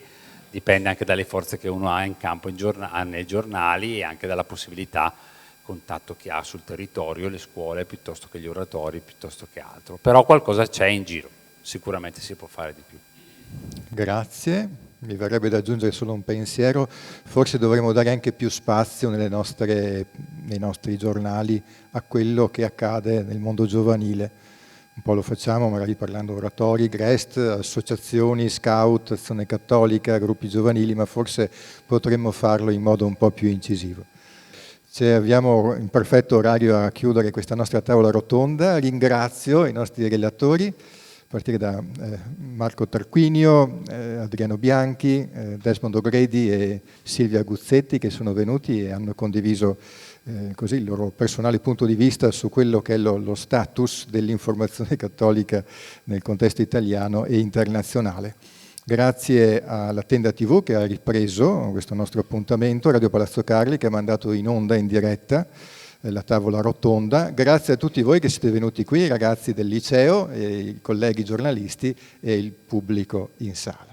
dipende anche dalle forze che uno ha in campo nei giornali e anche dalla possibilità, contatto che ha sul territorio, le scuole piuttosto che gli oratori, piuttosto che altro. Però qualcosa c'è in giro, sicuramente si può fare di più. Grazie. Mi verrebbe da aggiungere solo un pensiero, forse dovremmo dare anche più spazio nei nostri giornali a quello che accade nel mondo giovanile. Un po' lo facciamo magari parlando oratori, GREST, associazioni, scout, azione cattolica, gruppi giovanili, ma forse potremmo farlo in modo un po' più incisivo. Abbiamo in perfetto orario a chiudere questa nostra tavola rotonda. Ringrazio i nostri relatori, a partire da Marco Tarquinio, Adriano Bianchi, Desmond O'Grady e Silvia Guzzetti, che sono venuti e hanno condiviso così il loro personale punto di vista su quello che è lo status dell'informazione cattolica nel contesto italiano e internazionale. Grazie alla Tenda TV che ha ripreso questo nostro appuntamento, Radio Palazzo Carli che ha mandato in onda in diretta la tavola rotonda. Grazie a tutti voi che siete venuti qui, i ragazzi del liceo, i colleghi giornalisti e il pubblico in sala.